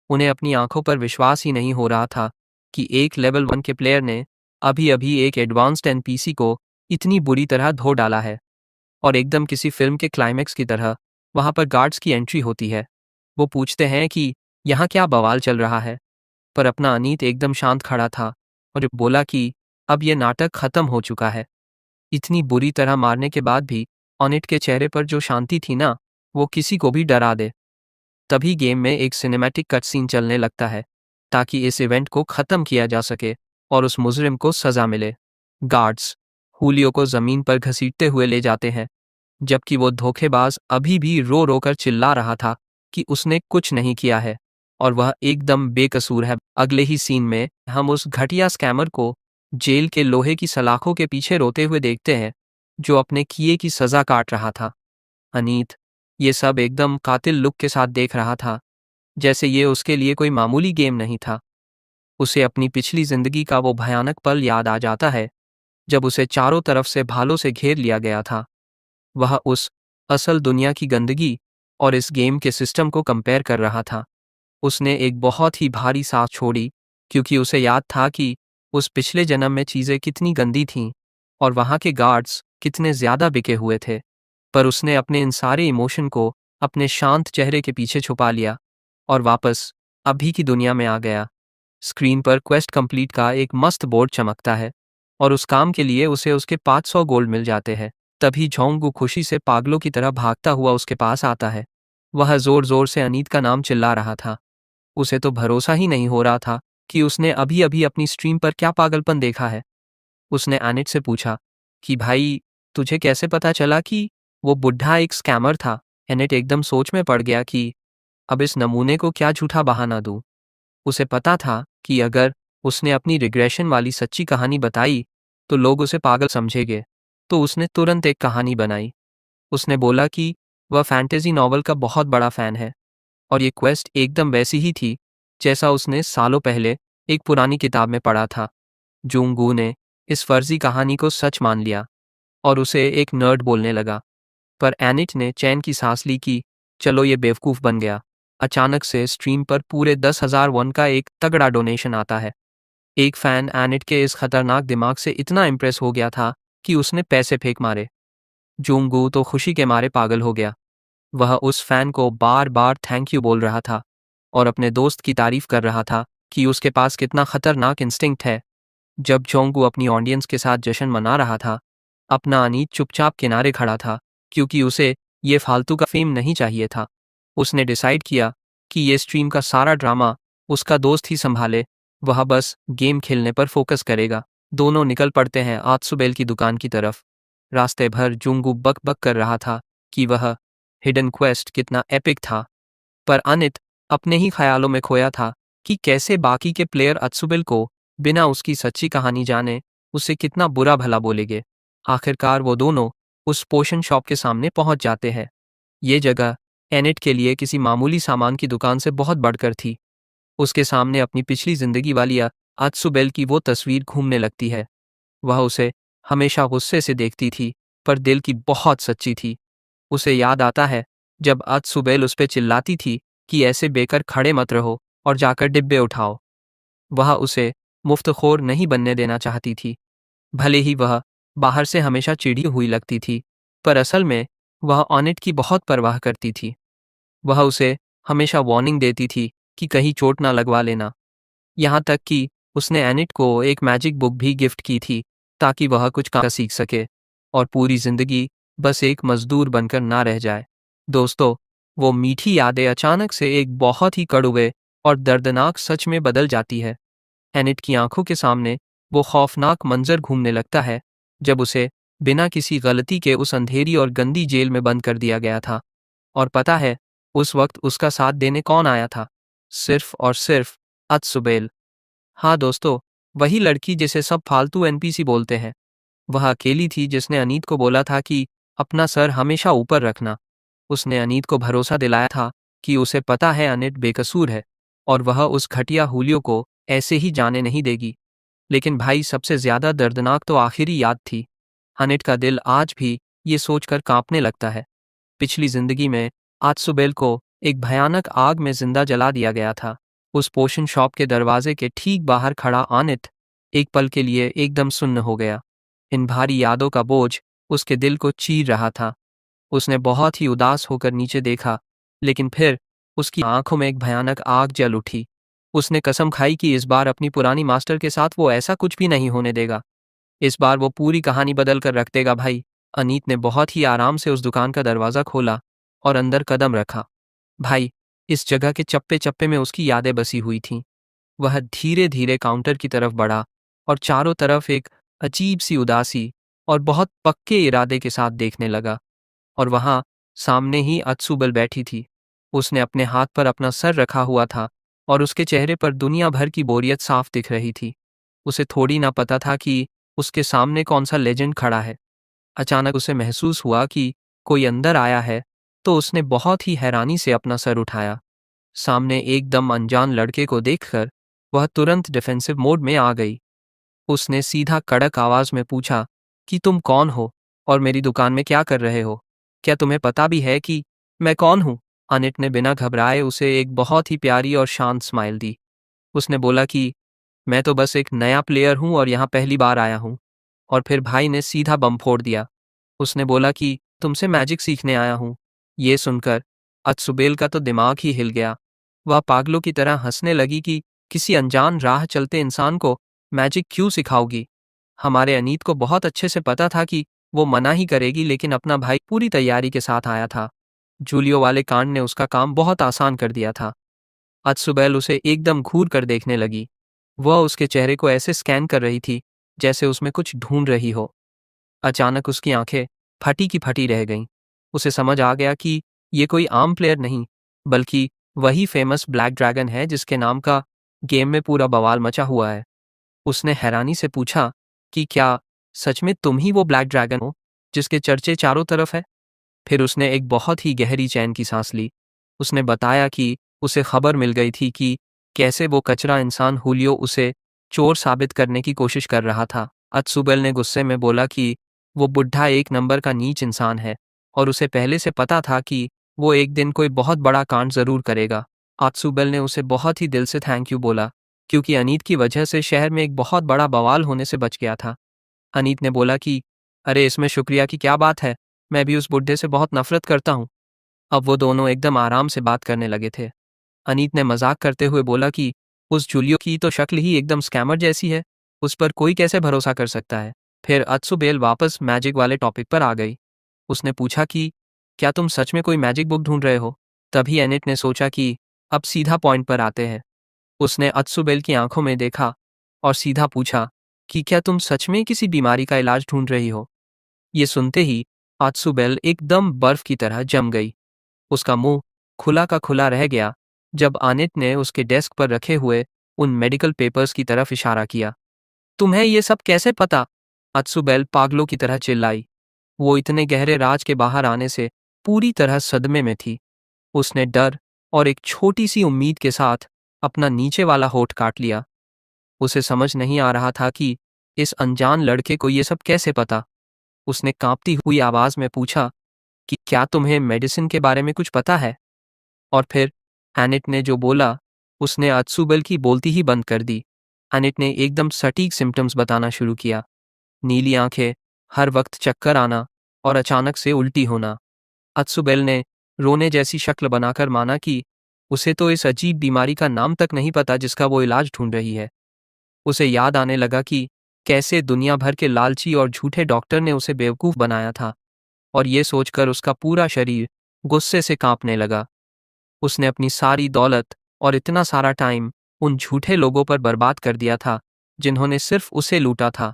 उन्हें अपनी आंखों पर विश्वास ही नहीं हो रहा था कि एक लेवल 1 के प्लेयर ने अभी अभी एक एडवांस्ड एनपीसी को इतनी बुरी तरह धो डाला है। और एकदम किसी फिल्म के क्लाइमैक्स की तरह वहां पर गार्ड्स की एंट्री होती है। वो पूछते हैं कि यहाँ क्या बवाल चल रहा है, पर अपना अनीत एकदम शांत खड़ा था और बोला कि अब ये नाटक खत्म हो चुका है। इतनी बुरी तरह मारने के बाद भी ऑनिट के चेहरे पर जो शांति थी ना, वो किसी को भी डरा दे। तभी गेम में एक सिनेमैटिक कट सीन चलने लगता है ताकि इस इवेंट को खत्म किया जा सके और उस मुजरिम को सजा मिले। गार्ड्स हुलियो को जमीन पर घसीटते हुए ले जाते हैं, जबकि वो धोखेबाज अभी भी रो रो कर चिल्ला रहा था कि उसने कुछ नहीं किया है और वह एकदम बेकसूर है। अगले ही सीन में हम उस घटिया स्कैमर को जेल के लोहे की सलाखों के पीछे रोते हुए देखते हैं, जो अपने किए की सजा काट रहा था। अनीत ये सब एकदम कातिल लुक के साथ देख रहा था, जैसे ये उसके लिए कोई मामूली गेम नहीं था। उसे अपनी पिछली जिंदगी का वो भयानक पल याद आ जाता है जब उसे चारों तरफ से भालों से घेर लिया गया था। वह उस असल दुनिया की गंदगी और इस गेम के सिस्टम को कंपेयर कर रहा था। उसने एक बहुत ही भारी सांस छोड़ी, क्योंकि उसे याद था कि उस पिछले जन्म में चीज़ें कितनी गंदी थीं और वहाँ के गार्ड्स कितने ज़्यादा बिके हुए थे। पर उसने अपने इन सारे इमोशन को अपने शांत चेहरे के पीछे छुपा लिया और वापस अभी की दुनिया में आ गया। स्क्रीन पर क्वेस्ट कंप्लीट का एक मस्त बोर्ड चमकता है और उस काम के लिए उसे उसके 500 गोल्ड मिल जाते हैं। तभी झोंगू खुशी से पागलों की तरह भागता हुआ उसके पास आता है। वह जोर जोर से अनीत का नाम चिल्ला रहा था। उसे तो भरोसा ही नहीं हो रहा था कि उसने अभी अभी अपनी स्ट्रीम पर क्या पागलपन देखा है। उसने अनित से पूछा कि भाई, तुझे कैसे पता चला कि वो बुढ़ा एक स्कैमर था। अनित एकदम सोच में पड़ गया कि अब इस नमूने को क्या झूठा बहाना दूं। उसे पता था कि अगर उसने अपनी रिग्रेशन वाली सच्ची कहानी बताई तो लोग उसे पागल समझेंगे। तो उसने तुरंत एक कहानी बनाई। उसने बोला कि वह फैंटेसी नॉवल का बहुत बड़ा फ़ैन है और ये क्वेस्ट एकदम वैसी ही थी जैसा उसने सालों पहले एक पुरानी किताब में पढ़ा था। जूंगू ने इस फर्जी कहानी को सच मान लिया और उसे एक नर्ड बोलने लगा। पर एनिट ने चैन की सांस ली कि चलो ये बेवकूफ़ बन गया। अचानक से स्ट्रीम पर पूरे 10,000 वन का एक तगड़ा डोनेशन आता है। एक फ़ैन एनिट के इस खतरनाक दिमाग से इतना इम्प्रेस हो गया था कि उसने पैसे फेंक मारे। जूंगू तो खुशी के मारे पागल हो गया। वह उस फैन को बार बार थैंक यू बोल रहा था और अपने दोस्त की तारीफ कर रहा था कि उसके पास कितना खतरनाक इंस्टिंक्ट है। जब जोंगू अपनी ऑडियंस के साथ जश्न मना रहा था, अपना अनीत चुपचाप किनारे खड़ा था, क्योंकि उसे ये फालतू का फेम नहीं चाहिए था। उसने डिसाइड किया कि ये स्ट्रीम का सारा ड्रामा उसका दोस्त ही संभाले, वह बस गेम खेलने पर फोकस करेगा। दोनों निकल पड़ते हैं आत्सुबेल की दुकान की तरफ। रास्ते भर जुंगू बक बक कर रहा था कि वह हिडन क्वेस्ट कितना एपिक था, पर अनित अपने ही ख्यालों में खोया था कि कैसे बाकी के प्लेयर अत्सुबेल को बिना उसकी सच्ची कहानी जाने उसे कितना बुरा भला बोलेंगे। आखिरकार वो दोनों उस पोशन शॉप के सामने पहुंच जाते हैं। ये जगह एनिट के लिए किसी मामूली सामान की दुकान से बहुत बढ़कर थी। उसके सामने अपनी पिछली जिंदगी वाली अत्सुबेल की वो तस्वीर घूमने लगती है। वह उसे हमेशा गुस्से से देखती थी, पर दिल की बहुत सच्ची थी। उसे याद आता है जब अत्सुबेल उस पे चिल्लाती थी कि ऐसे बेकर खड़े मत रहो और जाकर डिब्बे उठाओ। वह उसे मुफ्तखोर नहीं बनने देना चाहती थी। भले ही वह बाहर से हमेशा चिढ़ी हुई लगती थी, पर असल में वह ऑनिट की बहुत परवाह करती थी। वह उसे हमेशा वार्निंग देती थी कि कहीं चोट ना लगवा लेना। यहाँ तक कि उसने एनिट को एक मैजिक बुक भी गिफ्ट की थी ताकि वह कुछ का सीख सके और पूरी जिंदगी बस एक मजदूर बनकर ना रह जाए। दोस्तों, वो मीठी यादें अचानक से एक बहुत ही कड़वे और दर्दनाक सच में बदल जाती है। एनिट की आंखों के सामने वो खौफनाक मंजर घूमने लगता है जब उसे बिना किसी गलती के उस अंधेरी और गंदी जेल में बंद कर दिया गया था। और पता है, उस वक्त उसका साथ देने कौन आया था? सिर्फ और सिर्फ अत्सुबेल। हाँ दोस्तों, वही लड़की जिसे सब फालतू एनपीसी बोलते हैं। वह अकेली थी जिसने अनीत को बोला था कि अपना सर हमेशा ऊपर रखना। उसने अनीत को भरोसा दिलाया था कि उसे पता है अनीत बेकसूर है और वह उस घटिया हुलियो को ऐसे ही जाने नहीं देगी। लेकिन भाई, सबसे ज्यादा दर्दनाक तो आखिरी याद थी। अनीत का दिल आज भी ये सोचकर कांपने लगता है। पिछली जिंदगी में आत्सुबेल को एक भयानक आग में जिंदा जला दिया गया था। उस पोशन शॉप के दरवाजे के ठीक बाहर खड़ा अनित एक पल के लिए एकदम सुन्न हो गया। इन भारी यादों का बोझ उसके दिल को चीर रहा था। उसने बहुत ही उदास होकर नीचे देखा, लेकिन फिर उसकी आंखों में एक भयानक आग जल उठी। उसने कसम खाई कि इस बार अपनी पुरानी मास्टर के साथ वो ऐसा कुछ भी नहीं होने देगा। इस बार वो पूरी कहानी बदल कर रख देगा भाई। अनीत ने बहुत ही आराम से उस दुकान का दरवाज़ा खोला और अंदर कदम रखा। भाई, इस जगह के चप्पे चप्पे में उसकी यादें बसी हुई थीं। वह धीरे धीरे काउंटर की तरफ बढ़ा और चारों तरफ एक अजीब सी उदासी और बहुत पक्के इरादे के साथ देखने लगा। और वहां सामने ही अत्सुबल बैठी थी। उसने अपने हाथ पर अपना सर रखा हुआ था और उसके चेहरे पर दुनिया भर की बोरियत साफ दिख रही थी। उसे थोड़ी ना पता था कि उसके सामने कौन सा लेजेंड खड़ा है। अचानक उसे महसूस हुआ कि कोई अंदर आया है, तो उसने बहुत ही हैरानी से अपना सर उठाया। सामने एकदम अनजान लड़के को देखकर वह तुरंत डिफेंसिव मोड में आ गई। उसने सीधा कड़क आवाज में पूछा कि तुम कौन हो और मेरी दुकान में क्या कर रहे हो? क्या तुम्हें पता भी है कि मैं कौन हूँ? अनिट ने बिना घबराए उसे एक बहुत ही प्यारी और शांत स्माइल दी। उसने बोला कि मैं तो बस एक नया प्लेयर हूँ और यहाँ पहली बार आया हूँ। और फिर भाई ने सीधा बम फोड़ दिया। उसने बोला कि तुमसे मैजिक सीखने आया हूँ। ये सुनकर अत्सुबेल का तो दिमाग ही हिल गया। वह पागलों की तरह हंसने लगी कि किसी अनजान राह चलते इंसान को मैजिक क्यों सिखाओगी? हमारे अनीत को बहुत अच्छे से पता था कि वो मना ही करेगी, लेकिन अपना भाई पूरी तैयारी के साथ आया था। जूलियो वाले कांड ने उसका काम बहुत आसान कर दिया था। अत्सुबेल उसे एकदम घूर कर देखने लगी। वह उसके चेहरे को ऐसे स्कैन कर रही थी जैसे उसमें कुछ ढूंढ रही हो। अचानक उसकी आंखें फटी की फटी रह गईं। उसे समझ आ गया कि ये कोई आम प्लेयर नहीं, बल्कि वही फेमस ब्लैक ड्रैगन है जिसके नाम का गेम में पूरा बवाल मचा हुआ है। उसने हैरानी से पूछा कि क्या सच में तुम ही वो ब्लैक ड्रैगन हो जिसके चर्चे चारों तरफ है? फिर उसने एक बहुत ही गहरी चैन की सांस ली। उसने बताया कि उसे खबर मिल गई थी कि कैसे वो कचरा इंसान हुलियो उसे चोर साबित करने की कोशिश कर रहा था। अत्सुबेल ने गुस्से में बोला कि वो बुढ़ा एक नंबर का नीच इंसान है और उसे पहले से पता था कि वो एक दिन कोई बहुत बड़ा कांड जरूर करेगा। अत्सुबेल ने उसे बहुत ही दिल से थैंक यू बोला, क्योंकि अनीत की वजह से शहर में एक बहुत बड़ा बवाल होने से बच गया था। अनीत ने बोला कि अरे इसमें शुक्रिया की क्या बात है, मैं भी उस बुढ़े से बहुत नफरत करता हूँ। अब वो दोनों एकदम आराम से बात करने लगे थे। अनीत ने मजाक करते हुए बोला कि उस जूलियो की तो शक्ल ही एकदम स्कैमर जैसी है, उस पर कोई कैसे भरोसा कर सकता है। फिर अत्सुबेल वापस मैजिक वाले टॉपिक पर आ गई। उसने पूछा कि क्या तुम सच में कोई मैजिक बुक ढूंढ रहे हो? तभी एनिट ने सोचा कि अब सीधा पॉइंट पर आते हैं। उसने अत्सुबेल की आंखों में देखा और सीधा पूछा कि क्या तुम सच में किसी बीमारी का इलाज ढूंढ रही हो? ये सुनते ही अत्सुबेल एकदम बर्फ की तरह जम गई। उसका मुंह खुला का खुला रह गया जब आनित ने उसके डेस्क पर रखे हुए उन मेडिकल पेपर्स की तरफ इशारा किया। तुम्हें ये सब कैसे पता? अत्सुबेल पागलों की तरह चिल्लाई। वो इतने गहरे राज के बाहर आने से पूरी तरह सदमे में थी। उसने डर और एक छोटी सी उम्मीद के साथ अपना नीचे वाला होठ काट लिया। उसे समझ नहीं आ रहा था कि इस अनजान लड़के को ये सब कैसे पता। उसने कांपती हुई आवाज में पूछा कि क्या तुम्हें मेडिसिन के बारे में कुछ पता है? और फिर एनिट ने जो बोला उसने अत्सुबेल की बोलती ही बंद कर दी। एनिट ने एकदम सटीक सिम्टम्स बताना शुरू किया। नीली आंखें, हर वक्त चक्कर आना और अचानक से उल्टी होना। अत्सुबेल ने रोने जैसी शक्ल बनाकर माना कि उसे तो इस अजीब बीमारी का नाम तक नहीं पता जिसका वो इलाज ढूंढ रही है। उसे याद आने लगा कि कैसे दुनिया भर के लालची और झूठे डॉक्टर ने उसे बेवकूफ़ बनाया था, और ये सोचकर उसका पूरा शरीर गुस्से से कांपने लगा। उसने अपनी सारी दौलत और इतना सारा टाइम उन झूठे लोगों पर बर्बाद कर दिया था जिन्होंने सिर्फ उसे लूटा था।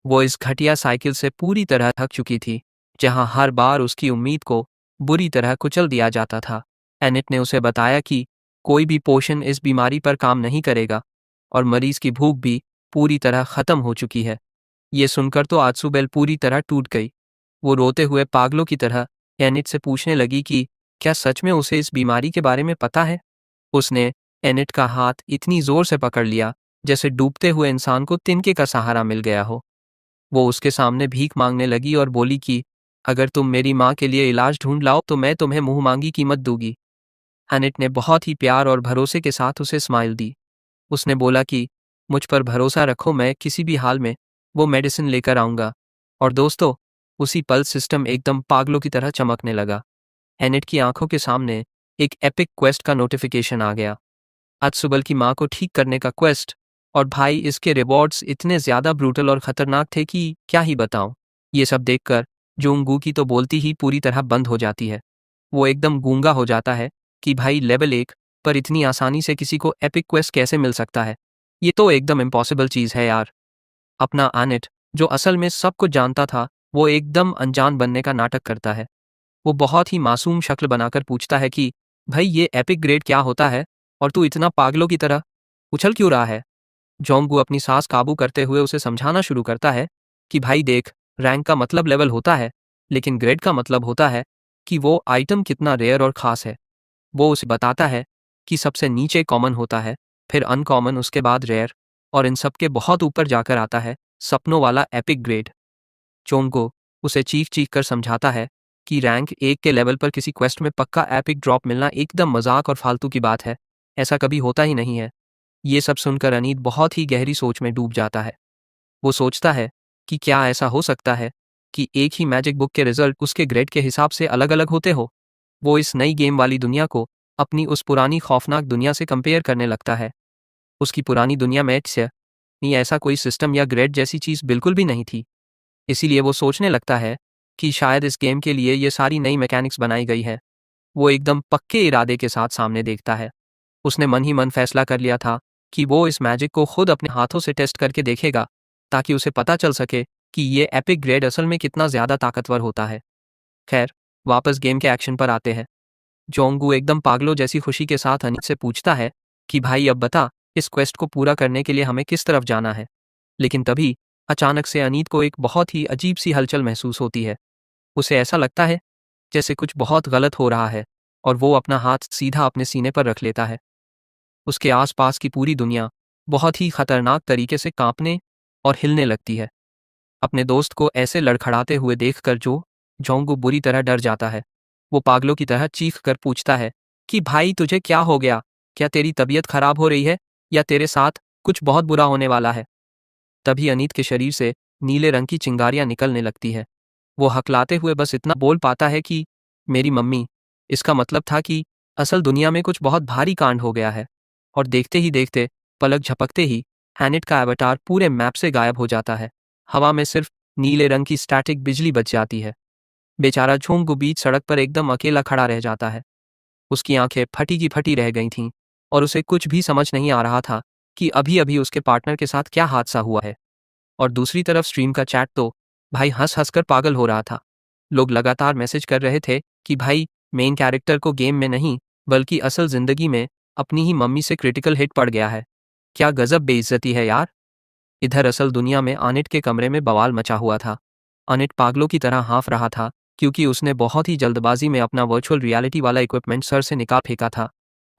वो इस घटिया साइकिल से पूरी तरह थक चुकी थी, जहां हर बार उसकी उम्मीद को बुरी तरह कुचल दिया जाता था। एनिट ने उसे बताया कि कोई भी पोषण इस बीमारी पर काम नहीं करेगा और मरीज की भूख भी पूरी तरह खत्म हो चुकी है। ये सुनकर तो अत्सुबेल पूरी तरह टूट गई। वो रोते हुए पागलों की तरह एनिट से पूछने लगी कि क्या सच में उसे इस बीमारी के बारे में पता है। उसने एनिट का हाथ इतनी जोर से पकड़ लिया जैसे डूबते हुए इंसान को तिनके का सहारा मिल गया हो। वो उसके सामने भीख मांगने लगी और बोली कि अगर तुम मेरी माँ के लिए इलाज ढूंढ लाओ तो मैं तुम्हें मुंह मांगी कीमत दूंगी। एनिट ने बहुत ही प्यार और भरोसे के साथ उसे स्माइल दी। उसने बोला कि मुझ पर भरोसा रखो, मैं किसी भी हाल में वो मेडिसिन लेकर आऊंगा। और दोस्तों, उसी पल सिस्टम एकदम पागलों की तरह चमकने लगा। एनिट की आंखों के सामने एक एपिक क्वेस्ट का नोटिफिकेशन आ गया। अत्सुबेल की माँ को ठीक करने का क्वेस्ट, और भाई इसके रिवॉर्ड्स इतने ज्यादा ब्रूटल और खतरनाक थे कि क्या ही बताऊं। ये सब देखकर जोंगू की तो बोलती ही पूरी तरह बंद हो जाती है। वो एकदम गूंगा हो जाता है कि भाई लेवल 1 पर इतनी आसानी से किसी को एपिक क्वेस्ट कैसे मिल सकता है। ये तो एकदम इम्पॉसिबल चीज़ है यार। अपना एनिट, जो असल में सब कुछ जानता था, वो एकदम अनजान बनने का नाटक करता है। वो बहुत ही मासूम शक्ल बनाकर पूछता है कि भाई ये एपिक ग्रेड क्या होता है और तू इतना पागलों की तरह उछल क्यों रहा है। जोंगू अपनी सांस काबू करते हुए उसे समझाना शुरू करता है कि भाई देख, रैंक का मतलब लेवल होता है, लेकिन ग्रेड का मतलब होता है कि वो आइटम कितना रेयर और ख़ास है। वो उसे बताता है कि सबसे नीचे कॉमन होता है फिर अनकॉमन, उसके बाद रेयर, और इन सब के बहुत ऊपर जाकर आता है सपनों वाला एपिक ग्रेड। चोंगो उसे चीख चीख कर समझाता है कि रैंक 1 के लेवल पर किसी क्वेस्ट में पक्का एपिक ड्रॉप मिलना एकदम मजाक और फालतू की बात है, ऐसा कभी होता ही नहीं है। ये सब सुनकर अनीत बहुत ही गहरी सोच में डूब जाता है। वो सोचता है कि क्या ऐसा हो सकता है कि एक ही मैजिक बुक के रिजल्ट उसके ग्रेड के हिसाब से अलग अलग होते हो। वो इस नई गेम वाली दुनिया को अपनी उस पुरानी खौफनाक दुनिया से कंपेयर करने लगता है। उसकी पुरानी दुनिया में ऐसा कोई सिस्टम या ग्रेड जैसी चीज़ बिल्कुल भी नहीं थी। इसीलिए वो सोचने लगता है कि शायद इस गेम के लिए ये सारी नई मैकेनिक्स बनाई गई है। वो एकदम पक्के इरादे के साथ सामने देखता है। उसने मन ही मन फैसला कर लिया था कि वो इस मैजिक को खुद अपने हाथों से टेस्ट करके देखेगा, ताकि उसे पता चल सके कि ये एपिक ग्रेड असल में कितना ज़्यादा ताकतवर होता है। खैर, वापस गेम के एक्शन पर आते हैं। जोंगू एकदम पागलों जैसी खुशी के साथ अनित से पूछता है कि भाई अब बता, इस क्वेस्ट को पूरा करने के लिए हमें किस तरफ जाना है। लेकिन तभी अचानक से अनीत को एक बहुत ही अजीब सी हलचल महसूस होती है। उसे ऐसा लगता है जैसे कुछ बहुत गलत हो रहा है, और वो अपना हाथ सीधा अपने सीने पर रख लेता है। उसके आसपास की पूरी दुनिया बहुत ही खतरनाक तरीके से कांपने और हिलने लगती है। अपने दोस्त को ऐसे लड़खड़ाते हुए देखकर जोंगू बुरी तरह डर जाता है। वो पागलों की तरह चीख कर पूछता है कि भाई तुझे क्या हो गया? क्या तेरी तबीयत खराब हो रही है, या तेरे साथ कुछ बहुत बुरा होने वाला है? तभी अनीत के शरीर से नीले रंग की चिंगारियां निकलने लगती है। वो हकलाते हुए बस इतना बोल पाता है कि मेरी मम्मी। इसका मतलब था कि असल दुनिया में कुछ बहुत भारी कांड हो गया है। और देखते ही देखते, पलक झपकते ही एनिट का एवटार पूरे मैप से गायब हो जाता है। हवा में सिर्फ नीले रंग की स्टैटिक बिजली बच जाती है। बेचारा झोंगू बीच सड़क पर एकदम अकेला खड़ा रह जाता है। उसकी आंखें फटी की फटी रह गई थीं, और उसे कुछ भी समझ नहीं आ रहा था कि अभी अभी उसके पार्टनर के साथ क्या हादसा हुआ है। और दूसरी तरफ स्ट्रीम का चैट तो भाई हंस हंस कर पागल हो रहा था। लोग लगातार मैसेज कर रहे थे कि भाई, मेन कैरेक्टर को गेम में नहीं बल्कि असल जिंदगी में अपनी ही मम्मी से क्रिटिकल हिट पड़ गया है। क्या गजब बेइज्जती है यार। इधर असल दुनिया में अनिट के कमरे में बवाल मचा हुआ था। अनिट पागलों की तरह हाँफ रहा था, क्योंकि उसने बहुत ही जल्दबाजी में अपना वर्चुअल रियलिटी वाला इक्विपमेंट सर से निकाल फेंका था।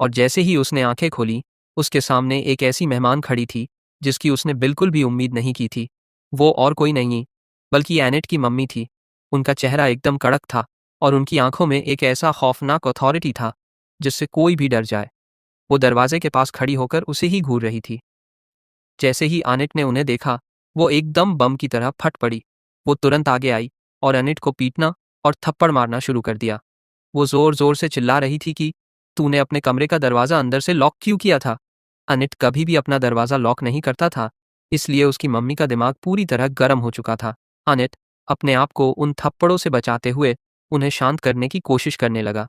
और जैसे ही उसने आंखें खोली, उसके सामने एक ऐसी मेहमान खड़ी थी जिसकी उसने बिल्कुल भी उम्मीद नहीं की थी। वो और कोई नहीं बल्कि एनिट की मम्मी थी। उनका चेहरा एकदम कड़क था, और उनकी आंखों में एक ऐसा खौफनाक अथॉरिटी था जिससे कोई भी डर जाए। वो दरवाजे के पास खड़ी होकर उसे ही घूर रही थी। जैसे ही एनिट ने उन्हें देखा, वो एकदम बम की तरह फट पड़ी। वो तुरंत आगे आई और एनिट को पीटना और थप्पड़ मारना शुरू कर दिया। वो जोर जोर से चिल्ला रही थी कि तूने अपने कमरे का दरवाज़ा अंदर से लॉक क्यों किया था? अनिट कभी भी अपना दरवाज़ा लॉक नहीं करता था, इसलिए उसकी मम्मी का दिमाग पूरी तरह गर्म हो चुका था। अनिट अपने आप को उन थप्पड़ों से बचाते हुए उन्हें शांत करने की कोशिश करने लगा।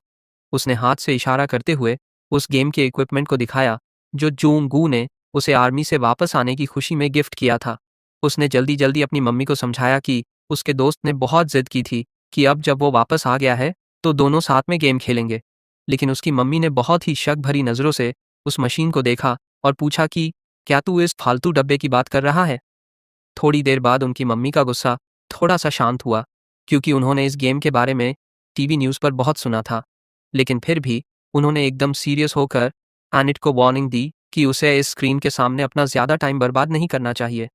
उसने हाथ से इशारा करते हुए उस गेम के इक्विपमेंट को दिखाया जो जोंगू ने उसे आर्मी से वापस आने की खुशी में गिफ्ट किया था। उसने जल्दी जल्दी अपनी मम्मी को समझाया कि उसके दोस्त ने बहुत जिद की थी कि अब जब वो वापस आ गया है तो दोनों साथ में गेम खेलेंगे। लेकिन उसकी मम्मी ने बहुत ही शक भरी नज़रों से उस मशीन को देखा और पूछा कि क्या तू इस फालतू डब्बे की बात कर रहा है? थोड़ी देर बाद उनकी मम्मी का गुस्सा थोड़ा सा शांत हुआ, क्योंकि उन्होंने इस गेम के बारे में टीवी न्यूज़ पर बहुत सुना था। लेकिन फिर भी उन्होंने एकदम सीरियस होकर एनिट को वार्निंग दी कि उसे इस स्क्रीन के सामने अपना ज़्यादा टाइम बर्बाद नहीं करना चाहिए।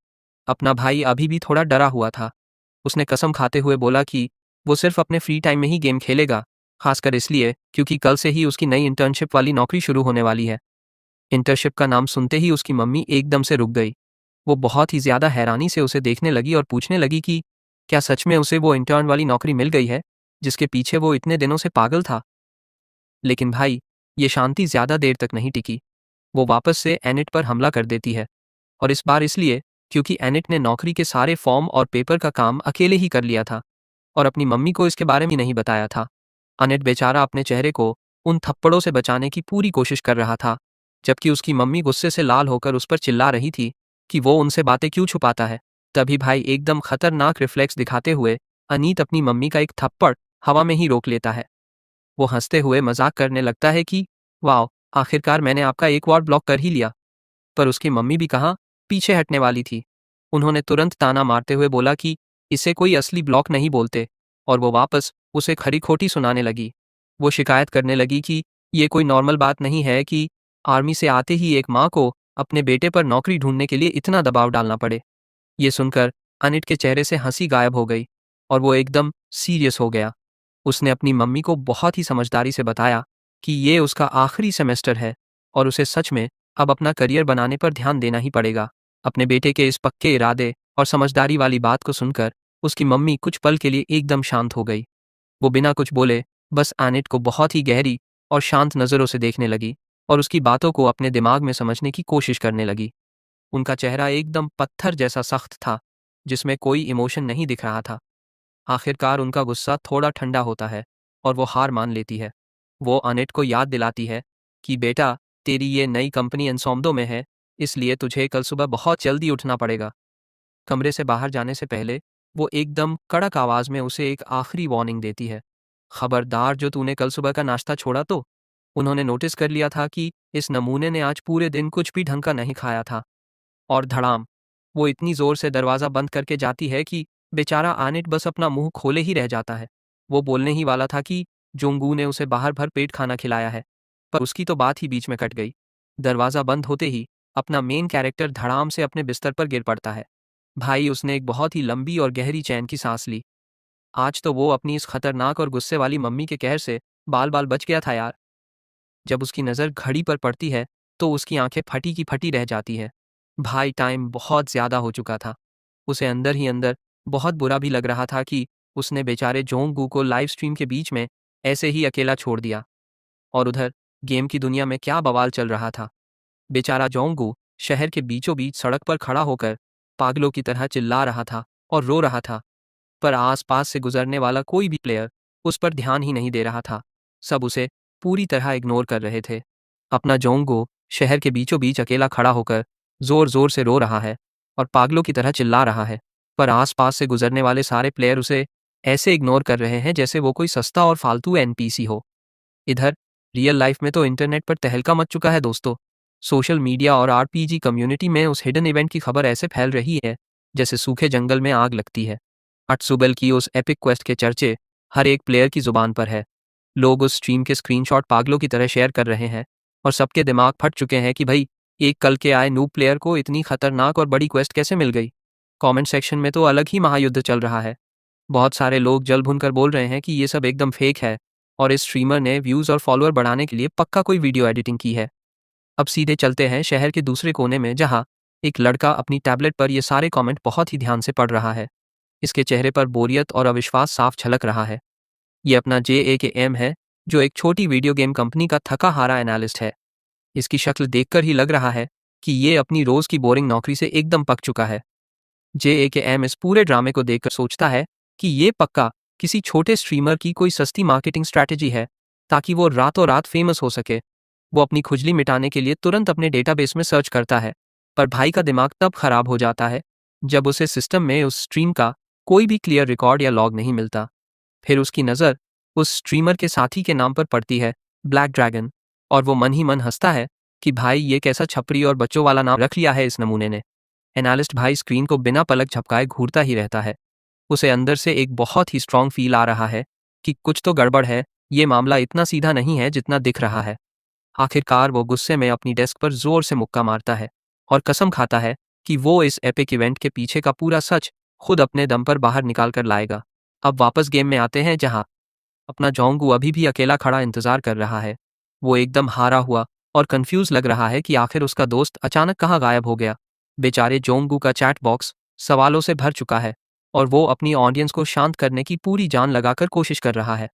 अपना भाई अभी भी थोड़ा डरा हुआ था। उसने कसम खाते हुए बोला कि वो सिर्फ अपने फ्री टाइम में ही गेम खेलेगा, खासकर इसलिए क्योंकि कल से ही उसकी नई इंटर्नशिप वाली नौकरी शुरू होने वाली है। इंटर्नशिप का नाम सुनते ही उसकी मम्मी एकदम से रुक गई। वो बहुत ही ज़्यादा हैरानी से उसे देखने लगी और पूछने लगी कि क्या सच में उसे वो इंटर्न वाली नौकरी मिल गई है जिसके पीछे वो इतने दिनों से पागल था। लेकिन भाई, ये शांति ज़्यादा देर तक नहीं टिकी। वो वापस से एनिट पर हमला कर देती है, और इस बार इसलिए क्योंकि एनिट ने नौकरी के सारे फॉर्म और पेपर का काम अकेले ही कर लिया था और अपनी मम्मी को इसके बारे में नहीं बताया था। एनिट बेचारा अपने चेहरे को उन थप्पड़ों से बचाने की पूरी कोशिश कर रहा था, जबकि उसकी मम्मी गुस्से से लाल होकर उस पर चिल्ला रही थी कि वो उनसे बातें क्यों छुपाता है। तभी भाई एकदम खतरनाक रिफ्लेक्स दिखाते हुए अनीत अपनी मम्मी का एक थप्पड़ हवा में ही रोक लेता है। वो हंसते हुए मजाक करने लगता है कि वाह, आखिरकार मैंने आपका एक और ब्लॉक कर ही लिया। पर उसकी मम्मी भी कहाँ पीछे हटने वाली थी। उन्होंने तुरंत ताना मारते हुए बोला कि इसे कोई असली ब्लॉक नहीं बोलते, और वो वापस उसे खरी खोटी सुनाने लगी। वो शिकायत करने लगी कि ये कोई नॉर्मल बात नहीं है कि आर्मी से आते ही एक माँ को अपने बेटे पर नौकरी ढूंढने के लिए इतना दबाव डालना पड़े। ये सुनकर अनिट के चेहरे से हंसी गायब हो गई और वो एकदम सीरियस हो गया। उसने अपनी मम्मी को बहुत ही समझदारी से बताया कि ये उसका आखिरी सेमेस्टर है और उसे सच में अब अपना करियर बनाने पर ध्यान देना ही पड़ेगा। अपने बेटे के इस पक्के इरादे और समझदारी वाली बात को सुनकर उसकी मम्मी कुछ पल के लिए एकदम शांत हो गई। वो बिना कुछ बोले बस एनिट को बहुत ही गहरी और शांत नज़रों से देखने लगी और उसकी बातों को अपने दिमाग में समझने की कोशिश करने लगी। उनका चेहरा एकदम पत्थर जैसा सख्त था, जिसमें कोई इमोशन नहीं दिख रहा था। आखिरकार उनका गुस्सा थोड़ा ठंडा होता है और वो हार मान लेती है। वो अनिट को याद दिलाती है कि बेटा, तेरी ये नई कंपनी एनसोमडो में है, इसलिए तुझे कल सुबह बहुत जल्दी उठना पड़ेगा। कमरे से बाहर जाने से पहले वो एकदम कड़क आवाज में उसे एक आखिरी वार्निंग देती है। खबरदार, जो तूने कल सुबह का नाश्ता छोड़ा तो। उन्होंने नोटिस कर लिया था कि इस नमूने ने आज पूरे दिन कुछ भी ढंग का नहीं खाया था। और धड़ाम, वो इतनी जोर से दरवाज़ा बंद करके जाती है कि बेचारा आनिट बस अपना मुंह खोले ही रह जाता है। वो बोलने ही वाला था कि जोंगू ने उसे बाहर भर पेट खाना खिलाया है, पर उसकी तो बात ही बीच में कट गई। दरवाज़ा बंद होते ही अपना मेन कैरेक्टर धड़ाम से अपने बिस्तर पर गिर पड़ता है। भाई, उसने एक बहुत ही लंबी और गहरी चैन की सांस ली। आज तो वो अपनी इस खतरनाक और गुस्से वाली मम्मी के कहर से बाल बाल बच गया था यार। जब उसकी नज़र घड़ी पर पड़ती है तो उसकी आंखें फटी की फटी रह जाती है। भाई, टाइम बहुत ज़्यादा हो चुका था। उसे अंदर ही अंदर बहुत बुरा भी लग रहा था कि उसने बेचारे जोंगू को लाइव स्ट्रीम के बीच में ऐसे ही अकेला छोड़ दिया। और उधर गेम की दुनिया में क्या बवाल चल रहा था। बेचारा जोंगू शहर के बीचों बीच सड़क पर खड़ा होकर पागलों की तरह चिल्ला रहा था और रो रहा था, पर आसपास से गुजरने वाला कोई भी प्लेयर उस पर ध्यान ही नहीं दे रहा था। सब उसे पूरी तरह इग्नोर कर रहे थे। अपना जोंगो शहर के बीचों बीच अकेला खड़ा होकर जोर जोर से रो रहा है और पागलों की तरह चिल्ला रहा है, पर आसपास से गुजरने वाले सारे प्लेयर उसे ऐसे इग्नोर कर रहे हैं जैसे वो कोई सस्ता और फालतू एनपीसी हो। इधर रियल लाइफ में तो इंटरनेट पर तहलका मच चुका है दोस्तों। सोशल मीडिया और आरपीजी कम्युनिटी में उस हिडन इवेंट की खबर ऐसे फैल रही है जैसे सूखे जंगल में आग लगती है। अटसुबल की उस एपिक क्वेस्ट के चर्चे हर एक प्लेयर की जुबान पर है। लोग उस स्ट्रीम के स्क्रीनशॉट पागलों की तरह शेयर कर रहे हैं और सबके दिमाग फट चुके हैं कि भाई, एक कल के आए नूब प्लेयर को इतनी खतरनाक और बड़ी क्वेस्ट कैसे मिल गई। कमेंट सेक्शन में तो अलग ही महायुद्ध चल रहा है। बहुत सारे लोग जल भुनकर बोल रहे हैं कि ये सब एकदम फेक है और इस स्ट्रीमर ने व्यूज़ और फॉलोअर बढ़ाने के लिए पक्का कोई वीडियो एडिटिंग की है। अब सीधे चलते हैं शहर के दूसरे कोने में, जहाँ एक लड़का अपनी टैबलेट पर ये सारे कमेंट बहुत ही ध्यान से पढ़ रहा है। इसके चेहरे पर बोरियत और अविश्वास साफ झलक रहा है। ये अपना JAKM है, जो एक छोटी वीडियो गेम कंपनी का थका हारा एनालिस्ट है। इसकी शक्ल देखकर ही लग रहा है कि ये अपनी रोज की बोरिंग नौकरी से एकदम पक चुका है। JAKM इस पूरे ड्रामे को देखकर सोचता है कि ये पक्का किसी छोटे स्ट्रीमर की कोई सस्ती मार्केटिंग स्ट्रैटेजी है ताकि वो रातों रात फेमस हो सके। वो अपनी खुजली मिटाने के लिए तुरंत अपने डेटाबेस में सर्च करता है, पर भाई का दिमाग तब खराब हो जाता है जब उसे सिस्टम में उस स्ट्रीम का कोई भी क्लियर रिकॉर्ड या लॉग नहीं मिलता। फिर उसकी नज़र उस स्ट्रीमर के साथी के नाम पर पड़ती है, ब्लैक ड्रैगन, और वो मन ही मन हंसता है कि भाई, ये कैसा छपरी और बच्चों वाला नाम रख लिया है इस नमूने ने। एनालिस्ट भाई स्क्रीन को बिना पलक झपकाए घूरता ही रहता है। उसे अंदर से एक बहुत ही स्ट्रांग फील आ रहा है कि कुछ तो गड़बड़ है, ये मामला इतना सीधा नहीं है जितना दिख रहा है। आखिरकार वो गुस्से में अपनी डेस्क पर जोर से मुक्का मारता है और कसम खाता है कि वो इस एपिक इवेंट के पीछे का पूरा सच खुद अपने दम पर बाहर निकाल कर लाएगा। अब वापस गेम में आते हैं, जहाँ अपना जोंगू अभी भी अकेला खड़ा इंतजार कर रहा है। वो एकदम हारा हुआ और कंफ्यूज लग रहा है कि आखिर उसका दोस्त अचानक कहाँ गायब हो गया। बेचारे जोंगू का चैट बॉक्स सवालों से भर चुका है और वो अपनी ऑडियंस को शांत करने की पूरी जान लगाकर कोशिश कर रहा है।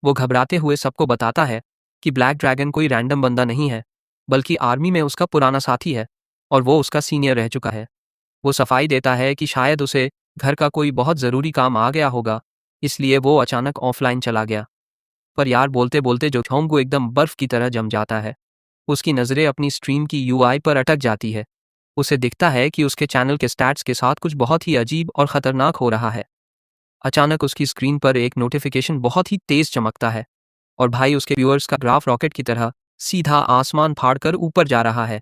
वो घबराते हुए सबको बताता है कि ब्लैक ड्रैगन कोई रैंडम बंदा नहीं है, बल्कि आर्मी में उसका पुराना साथी है और वो उसका सीनियर रह चुका है। वो सफाई देता है कि शायद उसे घर का कोई बहुत ज़रूरी काम आ गया होगा, इसलिए वो अचानक ऑफलाइन चला गया। पर यार, बोलते बोलते जो जोंगू एकदम बर्फ की तरह जम जाता है। उसकी नज़रें अपनी स्ट्रीम की UI पर अटक जाती है। उसे दिखता है कि उसके चैनल के स्टैट्स के साथ कुछ बहुत ही अजीब और ख़तरनाक हो रहा है। अचानक उसकी स्क्रीन पर एक नोटिफिकेशन बहुत ही तेज़ चमकता है और भाई, उसके व्यूअर्स का ग्राफ रॉकेट की तरह सीधा आसमान फाड़कर ऊपर जा रहा है।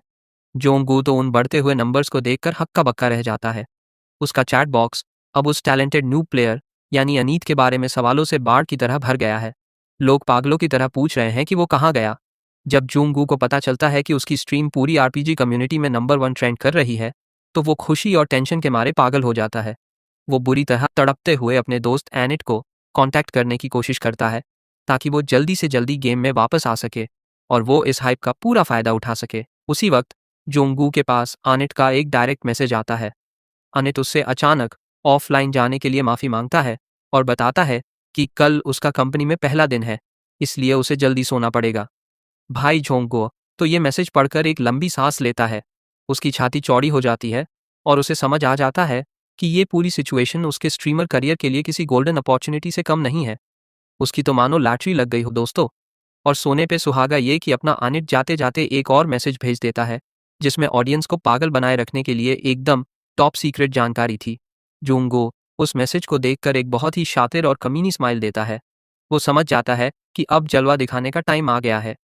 जोंगू तो उन बढ़ते हुए नंबर्स को देखकर हक्का बक्का रह जाता है। उसका चैट बॉक्स अब उस टैलेंटेड न्यू प्लेयर यानी अनीत के बारे में सवालों से बाढ़ की तरह भर गया है। लोग पागलों की तरह पूछ रहे हैं कि वो कहाँ गया, जब जुंगू को पता चलता है कि उसकी स्ट्रीम पूरी आरपीजी कम्युनिटी में नंबर 1 ट्रेंड कर रही है, तो वो खुशी और टेंशन के मारे पागल हो जाता है। वो बुरी तरह तड़पते हुए अपने दोस्त एनिट को कांटेक्ट करने की कोशिश करता है ताकि वो जल्दी से जल्दी गेम में वापस आ सके और वो इस हाइप का पूरा फायदा उठा सके। उसी वक्त जोंगू के पास अनिट का एक डायरेक्ट मैसेज आता है। अनिट उससे अचानक ऑफलाइन जाने के लिए माफ़ी मांगता है और बताता है कि कल उसका कंपनी में पहला दिन है, इसलिए उसे जल्दी सोना पड़ेगा। भाई जोंगू तो ये मैसेज पढ़कर एक लंबी सांस लेता है। उसकी छाती चौड़ी हो जाती है और उसे समझ आ जाता है कि ये पूरी सिचुएशन उसके स्ट्रीमर करियर के लिए किसी गोल्डन अपॉर्चुनिटी से कम नहीं है। उसकी तो मानो लॉटरी लग गई हो दोस्तों। और सोने पे सुहागा ये कि अपना अनिट जाते जाते एक और मैसेज भेज देता है जिसमें ऑडियंस को पागल बनाए रखने के लिए एकदम टॉप सीक्रेट जानकारी थी। जूंगो उस मैसेज को देखकर एक बहुत ही शातिर और कमीनी स्माइल देता है। वो समझ जाता है कि अब जलवा दिखाने का टाइम आ गया है।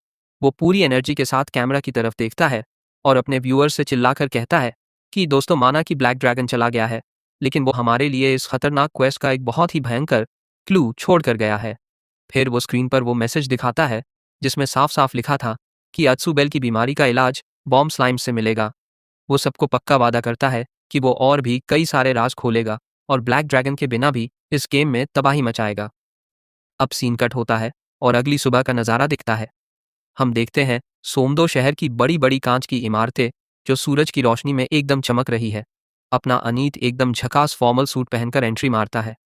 वो पूरी एनर्जी के साथ कैमरा की तरफ देखता है और अपने व्यूअर्स से चिल्लाकर कहता है कि दोस्तों, माना कि ब्लैक ड्रैगन चला गया है, लेकिन वो हमारे लिए इस खतरनाक क्वेस्ट का एक बहुत ही भयंकर क्लू छोड़ कर गया है। फिर वो स्क्रीन पर वो मैसेज दिखाता है जिसमें साफ साफ लिखा था कि अत्सुबेल की बीमारी का इलाज बॉम्ब स्लाइम से मिलेगा। वो सबको पक्का वादा करता है कि वो और भी कई सारे राज खोलेगा और ब्लैक ड्रैगन के बिना भी इस गेम में तबाही मचाएगा। अब सीन कट होता है और अगली सुबह का नज़ारा दिखता है। हम देखते हैं सोमदो शहर की बड़ी बड़ी कांच की इमारतें जो सूरज की रोशनी में एकदम चमक रही है। अपना अनीत एकदम झकास फॉर्मल सूट पहनकर एंट्री मारता है।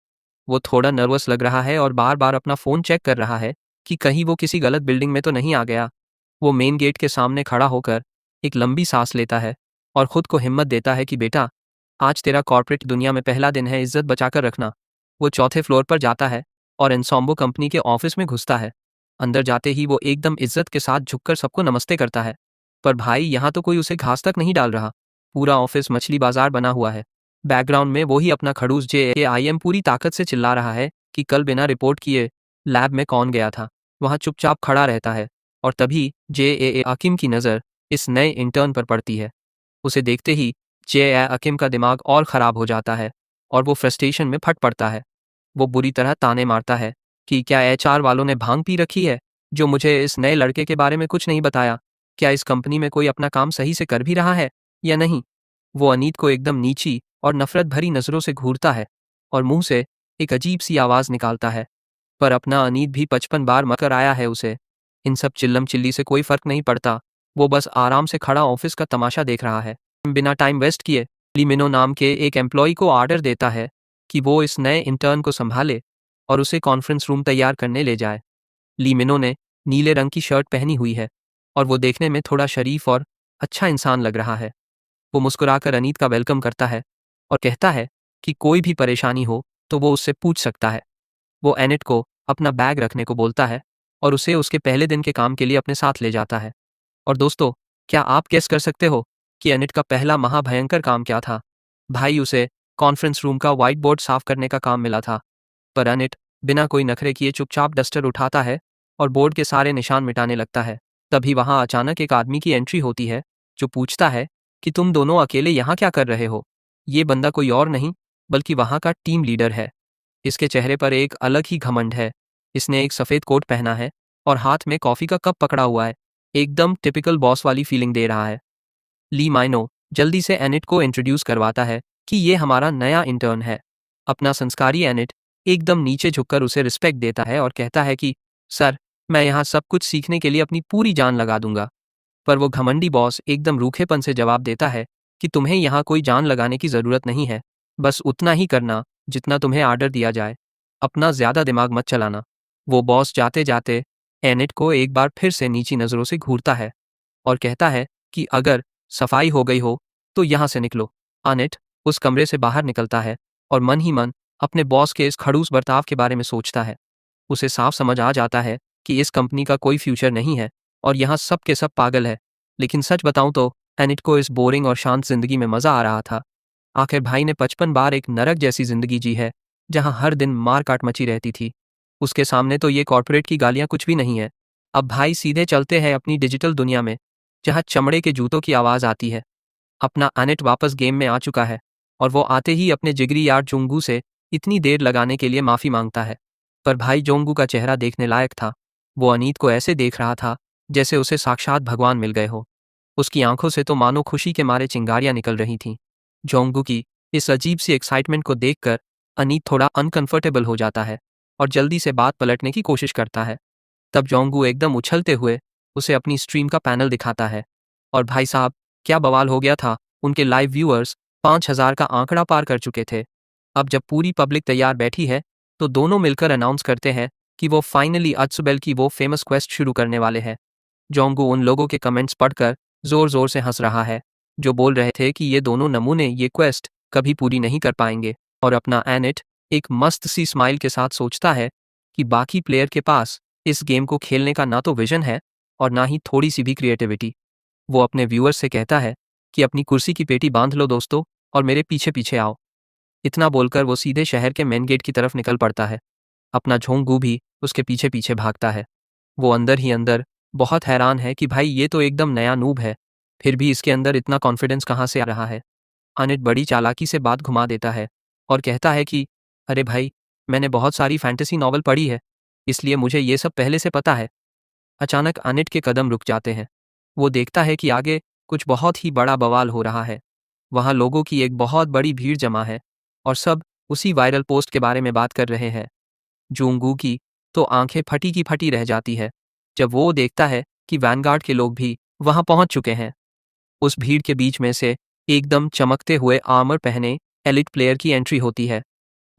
वो थोड़ा नर्वस लग रहा है और बार बार अपना फ़ोन चेक कर रहा है कि कहीं वो किसी गलत बिल्डिंग में तो नहीं आ गया। वो मेन गेट के सामने खड़ा होकर एक लंबी सांस लेता है और खुद को हिम्मत देता है कि बेटा, आज तेरा कॉर्पोरेट दुनिया में पहला दिन है, इज्जत बचाकर रखना। वो चौथे फ्लोर पर जाता है और एनसॉम्बो कंपनी के ऑफिस में घुसता है। अंदर जाते ही वो एकदम इज्जत के साथ झुककर सबको नमस्ते करता है। पर भाई, यहाँ तो कोई उसे घास तक नहीं डाल रहा। पूरा ऑफिस मछली बाजार बना हुआ है। बैकग्राउंड में वही अपना खड़ूस JAIM पूरी ताकत से चिल्ला रहा है कि कल बिना रिपोर्ट किए लैब में कौन गया था। वहाँ चुपचाप खड़ा रहता है और तभी JAA अकीम की नज़र इस नए इंटर्न पर पड़ती है। उसे देखते ही JAA अकीम का दिमाग और ख़राब हो जाता है और वो फ्रस्ट्रेशन में फट पड़ता है। वो बुरी तरह ताने मारता है कि क्या HR वालों ने भांग पी रखी है जो मुझे इस नए लड़के के बारे में कुछ नहीं बताया। क्या इस कंपनी में कोई अपना काम सही से कर भी रहा है या नहीं। वो अनीत को एकदम नीची और नफरत भरी नज़रों से घूरता है और मुंह से एक अजीब सी आवाज़ निकालता है। पर अपना अनीत भी 55 बार मकर आया है उसे। इन सब चिल्लम चिल्ली से कोई फर्क नहीं पड़ता। वो बस आराम से खड़ा ऑफिस का तमाशा देख रहा है। बिना टाइम वेस्ट किए लिमिनो नाम के एक एम्प्लॉय को ऑर्डर देता है कि वो इस नए इंटर्न को संभाले और उसे कॉन्फ्रेंस रूम तैयार करने ले जाए। लिमिनो ने नीले रंग की शर्ट पहनी हुई है और वो देखने में थोड़ा शरीफ और अच्छा इंसान लग रहा है। वो मुस्कुराकर अनीत का वेलकम करता है और कहता है कि कोई भी परेशानी हो तो वो उससे पूछ सकता है। वो एनिट को अपना बैग रखने को बोलता है और उसे उसके पहले दिन के काम के लिए अपने साथ ले जाता है। और दोस्तों, क्या आप गेस कर सकते हो कि एनिट का पहला महाभयंकर काम क्या था? भाई, उसे कॉन्फ्रेंस रूम का व्हाइट बोर्ड साफ करने का काम मिला था। पर एनिट बिना कोई नखरे किए चुपचाप डस्टर उठाता है और बोर्ड के सारे निशान मिटाने लगता है। तभी वहाँ अचानक एक आदमी की एंट्री होती है जो पूछता है कि तुम दोनों अकेले यहाँ क्या कर रहे हो। ये बंदा कोई और नहीं बल्कि वहाँ का टीम लीडर है। इसके चेहरे पर एक अलग ही घमंड है। इसने एक सफ़ेद कोट पहना है और हाथ में कॉफ़ी का कप पकड़ा हुआ है। एकदम टिपिकल बॉस वाली फीलिंग दे रहा है। ली माइनो जल्दी से एनिट को इंट्रोड्यूस करवाता है कि ये हमारा नया इंटर्न है। अपना संस्कारी एनिट एकदम नीचे झुककर उसे रिस्पेक्ट देता है और कहता है कि सर, मैं यहाँ सब कुछ सीखने के लिए अपनी पूरी जान लगा दूंगा। पर वो घमंडी बॉस एकदम रूखेपन से जवाब देता है कि तुम्हें यहाँ कोई जान लगाने की ज़रूरत नहीं है। बस उतना ही करना जितना तुम्हें ऑर्डर दिया जाए। अपना ज़्यादा दिमाग मत चलाना। वो बॉस जाते जाते एनिट को एक बार फिर से नीची नज़रों से घूरता है और कहता है कि अगर सफाई हो गई हो तो यहाँ से निकलो। एनिट उस कमरे से बाहर निकलता है और मन ही मन अपने बॉस के इस खड़ूस बर्ताव के बारे में सोचता है। उसे साफ समझ आ जाता है कि इस कंपनी का कोई फ्यूचर नहीं है और यहाँ सब के सब पागल है। लेकिन सच बताऊं तो एनिट को इस बोरिंग और शांत जिंदगी में मज़ा आ रहा था। आखिर भाई ने 55 बार एक नरक जैसी जिंदगी जी है जहाँ हर दिन मार काट मची रहती थी। उसके सामने तो ये कॉर्पोरेट की गालियाँ कुछ भी नहीं है। अब भाई सीधे चलते हैं अपनी डिजिटल दुनिया में जहाँ चमड़े के जूतों की आवाज़ आती है। अपना एनिट वापस गेम में आ चुका है और वो आते ही अपने जिगरी यार जोंगू से इतनी देर लगाने के लिए माफ़ी मांगता है। पर भाई जोंगू का चेहरा देखने लायक था। वो अनीत को ऐसे देख रहा था जैसे उसे साक्षात भगवान मिल गए हो। उसकी आंखों से तो मानो खुशी के मारे चिंगारियां निकल रही थीं। जोंगू की इस अजीब सी एक्साइटमेंट को देखकर अनीत थोड़ा अनकंफर्टेबल हो जाता है और जल्दी से बात पलटने की कोशिश करता है। तब जोंगू एकदम उछलते हुए उसे अपनी स्ट्रीम का पैनल दिखाता है। और भाई साहब, क्या बवाल हो गया था। उनके लाइव व्यूअर्स 5,000 का आंकड़ा पार कर चुके थे। अब जब पूरी पब्लिक तैयार बैठी है तो दोनों मिलकर अनाउंस करते हैं कि वो फाइनली अत्सुबेल की वो फेमस क्वेस्ट शुरू करने वाले हैं। जोंगू उन लोगों के कमेंट्स पढ़कर जोर जोर से हंस रहा है जो बोल रहे थे कि ये दोनों नमूने ये क्वेस्ट कभी पूरी नहीं कर पाएंगे। और अपना एनिट एक मस्त सी स्माइल के साथ सोचता है कि बाकी प्लेयर के पास इस गेम को खेलने का ना तो विजन है और ना ही थोड़ी सी भी क्रिएटिविटी। वो अपने व्यूअर्स से कहता है कि अपनी कुर्सी की पेटी बांध लो दोस्तों और मेरे पीछे पीछे आओ। इतना बोलकर वो सीधे शहर के मेन गेट की तरफ निकल पड़ता है। अपना झोंगू भी उसके पीछे पीछे भागता है। वो अंदर ही अंदर बहुत हैरान है कि भाई ये तो एकदम नया नूब है, फिर भी इसके अंदर इतना कॉन्फिडेंस कहाँ से आ रहा है। अनिट बड़ी चालाकी से बात घुमा देता है और कहता है कि अरे भाई, मैंने बहुत सारी फैंटेसी नॉवल पढ़ी है, इसलिए मुझे ये सब पहले से पता है। अचानक अनिट के कदम रुक जाते हैं। वो देखता है कि आगे कुछ बहुत ही बड़ा बवाल हो रहा है। वहाँ लोगों की एक बहुत बड़ी भीड़ जमा है और सब उसी वायरल पोस्ट के बारे में बात कर रहे हैं। जोंगू की तो आंखें फटी की फटी रह जाती है जब वो देखता है कि वैनगार्ड के लोग भी वहां पहुंच चुके हैं। उस भीड़ के बीच में से एकदम चमकते हुए आर्मर पहने एलिट प्लेयर की एंट्री होती है।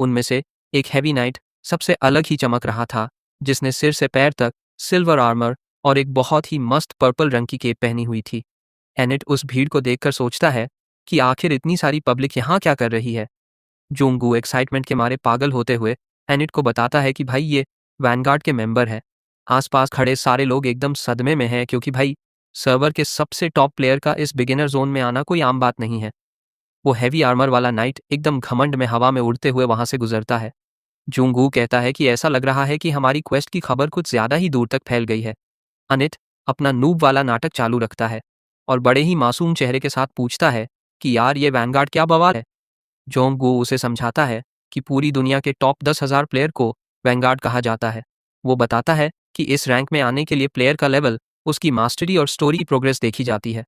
उनमें से एक हैवी नाइट सबसे अलग ही चमक रहा था, जिसने सिर से पैर तक सिल्वर आर्मर और एक बहुत ही मस्त पर्पल रंग की केप पहनी हुई थी। एनिट उस भीड़ को देखकर सोचता है कि आखिर इतनी सारी पब्लिक यहाँ क्या कर रही है। जोंगू एक्साइटमेंट के मारे पागल होते हुए एनिट को बताता है कि भाई ये वैनगार्ड के मेंबर हैं। आसपास खड़े सारे लोग एकदम सदमे में हैं क्योंकि भाई सर्वर के सबसे टॉप प्लेयर का इस बिगिनर जोन में आना कोई आम बात नहीं है। वो हैवी आर्मर वाला नाइट एकदम घमंड में हवा में उड़ते हुए वहां से गुजरता है। जोंगू कहता है कि ऐसा लग रहा है कि हमारी क्वेस्ट की खबर कुछ ज्यादा ही दूर तक फैल गई है। अनिट अपना नूब वाला नाटक चालू रखता है और बड़े ही मासूम चेहरे के साथ पूछता है कि यार ये वैनगार्ड क्या बवाल है। जोंगू उसे समझाता है कि पूरी दुनिया के टॉप 10,000 प्लेयर को वैनगार्ड कहा जाता है। वो बताता है कि इस रैंक में आने के लिए प्लेयर का लेवल, उसकी मास्टरी और स्टोरी प्रोग्रेस देखी जाती है।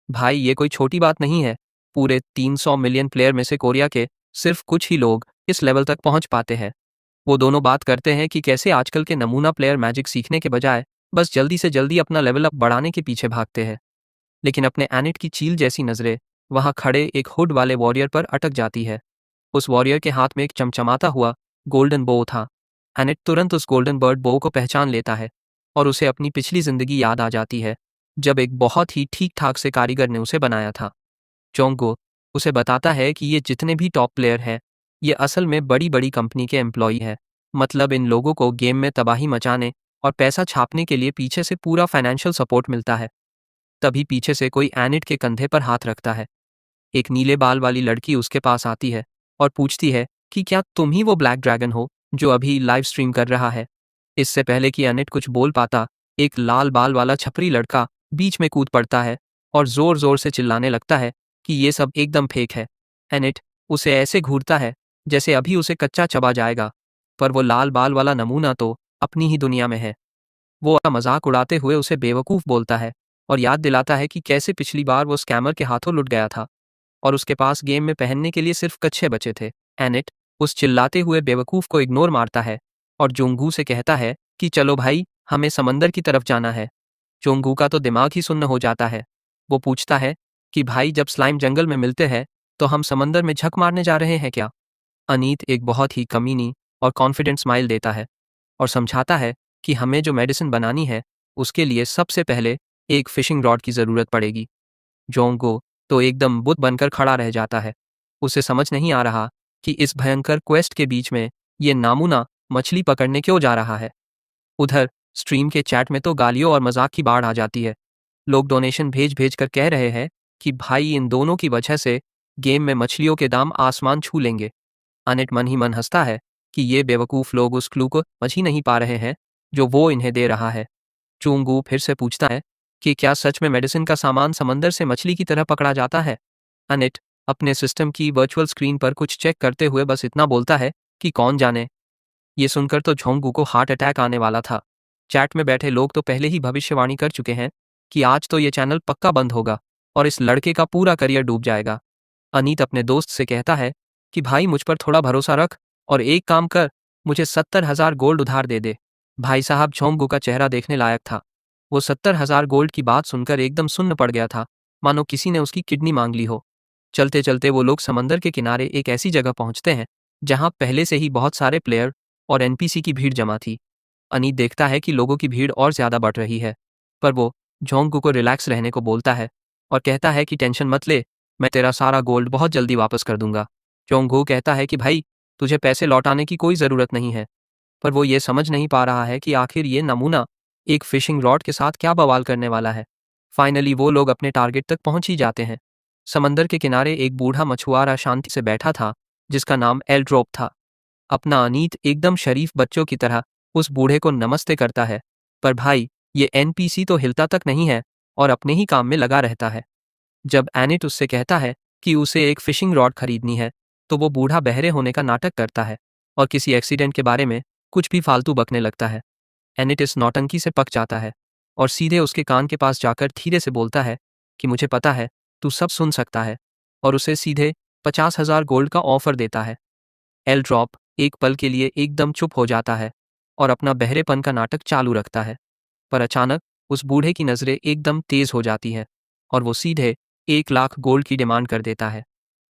भाई ये कोई छोटी बात नहीं है। पूरे 300 मिलियन प्लेयर में से कोरिया के सिर्फ कुछ ही लोग इस लेवल तक पहुंच पाते हैं। वो दोनों बात करते हैं कि कैसे आजकल के नमूना प्लेयर मैजिक सीखने के बजाय बस जल्दी से जल्दी अपना लेवल अप बढ़ाने के पीछे भागते हैं। लेकिन अपने एनिट की चील जैसी नजरें वहां खड़े एक हुड वाले वॉरियर पर अटक जाती है। उस वॉरियर के हाथ में एक चमचमाता हुआ गोल्डन बो था। एनिट तुरंत उस गोल्डन बर्ड बो को पहचान लेता है और उसे अपनी पिछली जिंदगी याद आ जाती है जब एक बहुत ही ठीक ठाक से कारीगर ने उसे बनाया था। जोंगो उसे बताता है कि ये जितने भी टॉप प्लेयर हैं, ये असल में बड़ी बड़ी कंपनी के एम्प्लॉई है। मतलब इन लोगों को गेम में तबाही मचाने और पैसा छापने के लिए पीछे से पूरा फाइनेंशियल सपोर्ट मिलता है। तभी पीछे से कोई एनिट के कंधे पर हाथ रखता है। एक नीले बाल वाली लड़की उसके पास आती है और पूछती है कि क्या तुम ही वो ब्लैक ड्रैगन हो जो अभी लाइव स्ट्रीम कर रहा है। इससे पहले कि एनिट कुछ बोल पाता, एक लाल बाल वाला छपरी लड़का बीच में कूद पड़ता है और जोर जोर से चिल्लाने लगता है कि ये सब एकदम फेक है। एनिट उसे ऐसे घूरता है जैसे अभी उसे कच्चा चबा जाएगा, पर वो लाल बाल वाला नमूना तो अपनी ही दुनिया में है। वो मजाक उड़ाते हुए उसे बेवकूफ़ बोलता है और याद दिलाता है कि कैसे पिछली बार वो स्कैमर के हाथों लुट गया था और उसके पास गेम में पहनने के लिए सिर्फ कच्छे बचे थे। एनिट उस चिल्लाते हुए बेवकूफ़ को इग्नोर मारता है और जोंगू से कहता है कि चलो भाई, हमें समंदर की तरफ जाना है। जोंगू का तो दिमाग ही सुन्न हो जाता है। वो पूछता है कि भाई, जब स्लाइम जंगल में मिलते हैं तो हम समंदर में झक मारने जा रहे हैं क्या। अनीत एक बहुत ही कमीनी और कॉन्फिडेंट स्माइल देता है और समझाता है कि हमें जो मेडिसिन बनानी है उसके लिए सबसे पहले एक फिशिंग रॉड की ज़रूरत पड़ेगी। जोंगो तो एकदम बुत बनकर खड़ा रह जाता है। उसे समझ नहीं आ रहा कि इस भयंकर क्वेस्ट के बीच में ये नामुना मछली पकड़ने क्यों जा रहा है। उधर स्ट्रीम के चैट में तो गालियों और मजाक की बाढ़ आ जाती है। लोग डोनेशन भेज भेज कर कह रहे हैं कि भाई इन दोनों की वजह से गेम में मछलियों के दाम आसमान छू लेंगे। अनिट मन ही मन हंसता है कि ये बेवकूफ़ लोग उस क्लू को समझ ही नहीं पा रहे हैं जो वो इन्हें दे रहा है। चूंगू फिर से पूछता है कि क्या सच में मेडिसिन का सामान समंदर से मछली की तरह पकड़ा जाता है। अनिट अपने सिस्टम की वर्चुअल स्क्रीन पर कुछ चेक करते हुए बस इतना बोलता है कि कौन जाने। ये सुनकर तो झोंगू को हार्ट अटैक आने वाला था। चैट में बैठे लोग तो पहले ही भविष्यवाणी कर चुके हैं कि आज तो ये चैनल पक्का बंद होगा और इस लड़के का पूरा करियर डूब जाएगा। अनीत अपने दोस्त से कहता है कि भाई मुझ पर थोड़ा भरोसा रख और एक काम कर, मुझे 70,000 गोल्ड उधार दे दे। भाई साहब झोंगू का चेहरा देखने लायक था। वो 70,000 गोल्ड की बात सुनकर एकदम सुन्न पड़ गया था, मानो किसी ने उसकी किडनी मांग ली हो। चलते चलते वो लोग समंदर के किनारे एक ऐसी जगह पहुंचते हैं जहां पहले से ही बहुत सारे प्लेयर और एनपीसी की भीड़ जमा थी। अनीत देखता है कि लोगों की भीड़ और ज्यादा बढ़ रही है, पर वो झोंगू को रिलैक्स रहने को बोलता है और कहता है कि टेंशन मत ले, मैं तेरा सारा गोल्ड बहुत जल्दी वापस कर दूंगा। झोंगू कहता है कि भाई तुझे पैसे लौटाने की कोई ज़रूरत नहीं है, पर वो ये समझ नहीं पा रहा है कि आखिर ये नमूना एक फिशिंग रॉड के साथ क्या बवाल करने वाला है। फाइनली वो लोग अपने टारगेट तक पहुंच ही जाते हैं। समंदर के किनारे एक बूढ़ा मछुआरा शांति से बैठा था जिसका नाम एल ड्रॉप था। अपना अनीत एकदम शरीफ बच्चों की तरह उस बूढ़े को नमस्ते करता है, पर भाई ये एनपीसी तो हिलता तक नहीं है और अपने ही काम में लगा रहता है। जब एनिट उससे कहता है कि उसे एक फिशिंग रॉड खरीदनी है, तो वो बूढ़ा बहरे होने का नाटक करता है और किसी एक्सीडेंट के बारे में कुछ भी फालतू बकने लगता है। एनिट इस नौटंकी से पक जाता है और सीधे उसके कान के पास जाकर धीरे से बोलता है कि मुझे पता है तू सब सुन सकता है, और उसे सीधे 50,000 गोल्ड का ऑफर देता है। एल ड्रॉप एक पल के लिए एकदम चुप हो जाता है और अपना बहरेपन का नाटक चालू रखता है, पर अचानक उस बूढ़े की नज़रें एकदम तेज हो जाती है और वो सीधे 1 लाख गोल्ड की डिमांड कर देता है।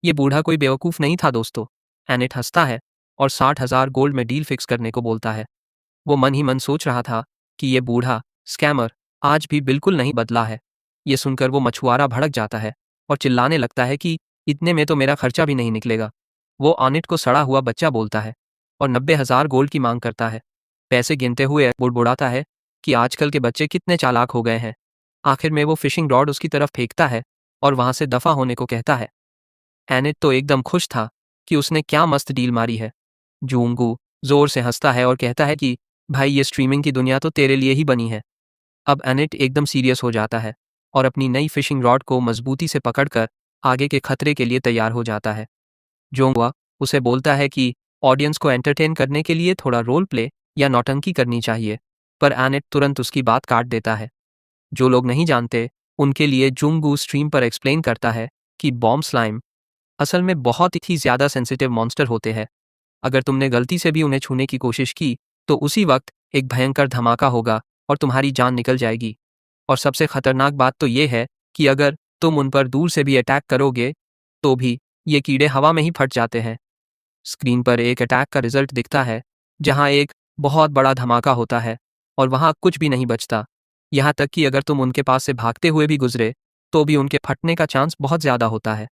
ये बूढ़ा कोई बेवकूफ़ नहीं था दोस्तों। एनिट हंसता है और 60,000 गोल्ड में डील फिक्स करने को बोलता है। वो मन ही मन सोच रहा था कि ये बूढ़ा स्कैमर आज भी बिल्कुल नहीं बदला है। ये सुनकर वो मछुआरा भड़क जाता है और चिल्लाने लगता है कि इतने में तो मेरा खर्चा भी नहीं निकलेगा। वो अनिट को सड़ा हुआ बच्चा बोलता है और 90,000 गोल्ड की मांग करता है। पैसे गिनते हुए बुड़बुड़ाता है कि आजकल के बच्चे कितने चालाक हो गए हैं। आखिर में वो फिशिंग रॉड उसकी तरफ फेंकता है और वहां से दफा होने को कहता है। एनिट तो एकदम खुश था कि उसने क्या मस्त डील मारी है। जूंगू जोर से हंसता है और कहता है कि भाई ये स्ट्रीमिंग की दुनिया तो तेरे लिए ही बनी है। अब एनिट एकदम सीरियस हो जाता है और अपनी नई फिशिंग रॉड को मजबूती से पकड़कर आगे के खतरे के लिए तैयार हो जाता है। जोंगवा उसे बोलता है कि ऑडियंस को एंटरटेन करने के लिए थोड़ा रोल प्ले या नौटंकी करनी चाहिए, पर एनिट तुरंत उसकी बात काट देता है। जो लोग नहीं जानते उनके लिए जुंगू स्ट्रीम पर एक्सप्लेन करता है कि बॉम्ब स्लाइम असल में बहुत ही ज़्यादा सेंसिटिव मॉन्स्टर होते हैं। अगर तुमने गलती से भी उन्हें छूने की कोशिश की तो उसी वक्त एक भयंकर धमाका होगा और तुम्हारी जान निकल जाएगी। और सबसे खतरनाक बात तो ये है कि अगर तुम उन पर दूर से भी अटैक करोगे तो भी ये कीड़े हवा में ही फट जाते हैं। स्क्रीन पर एक अटैक का रिजल्ट दिखता है जहां एक बहुत बड़ा धमाका होता है और वहां कुछ भी नहीं बचता। यहाँ तक कि अगर तुम उनके पास से भागते हुए भी गुजरे तो भी उनके फटने का चांस बहुत ज़्यादा होता है।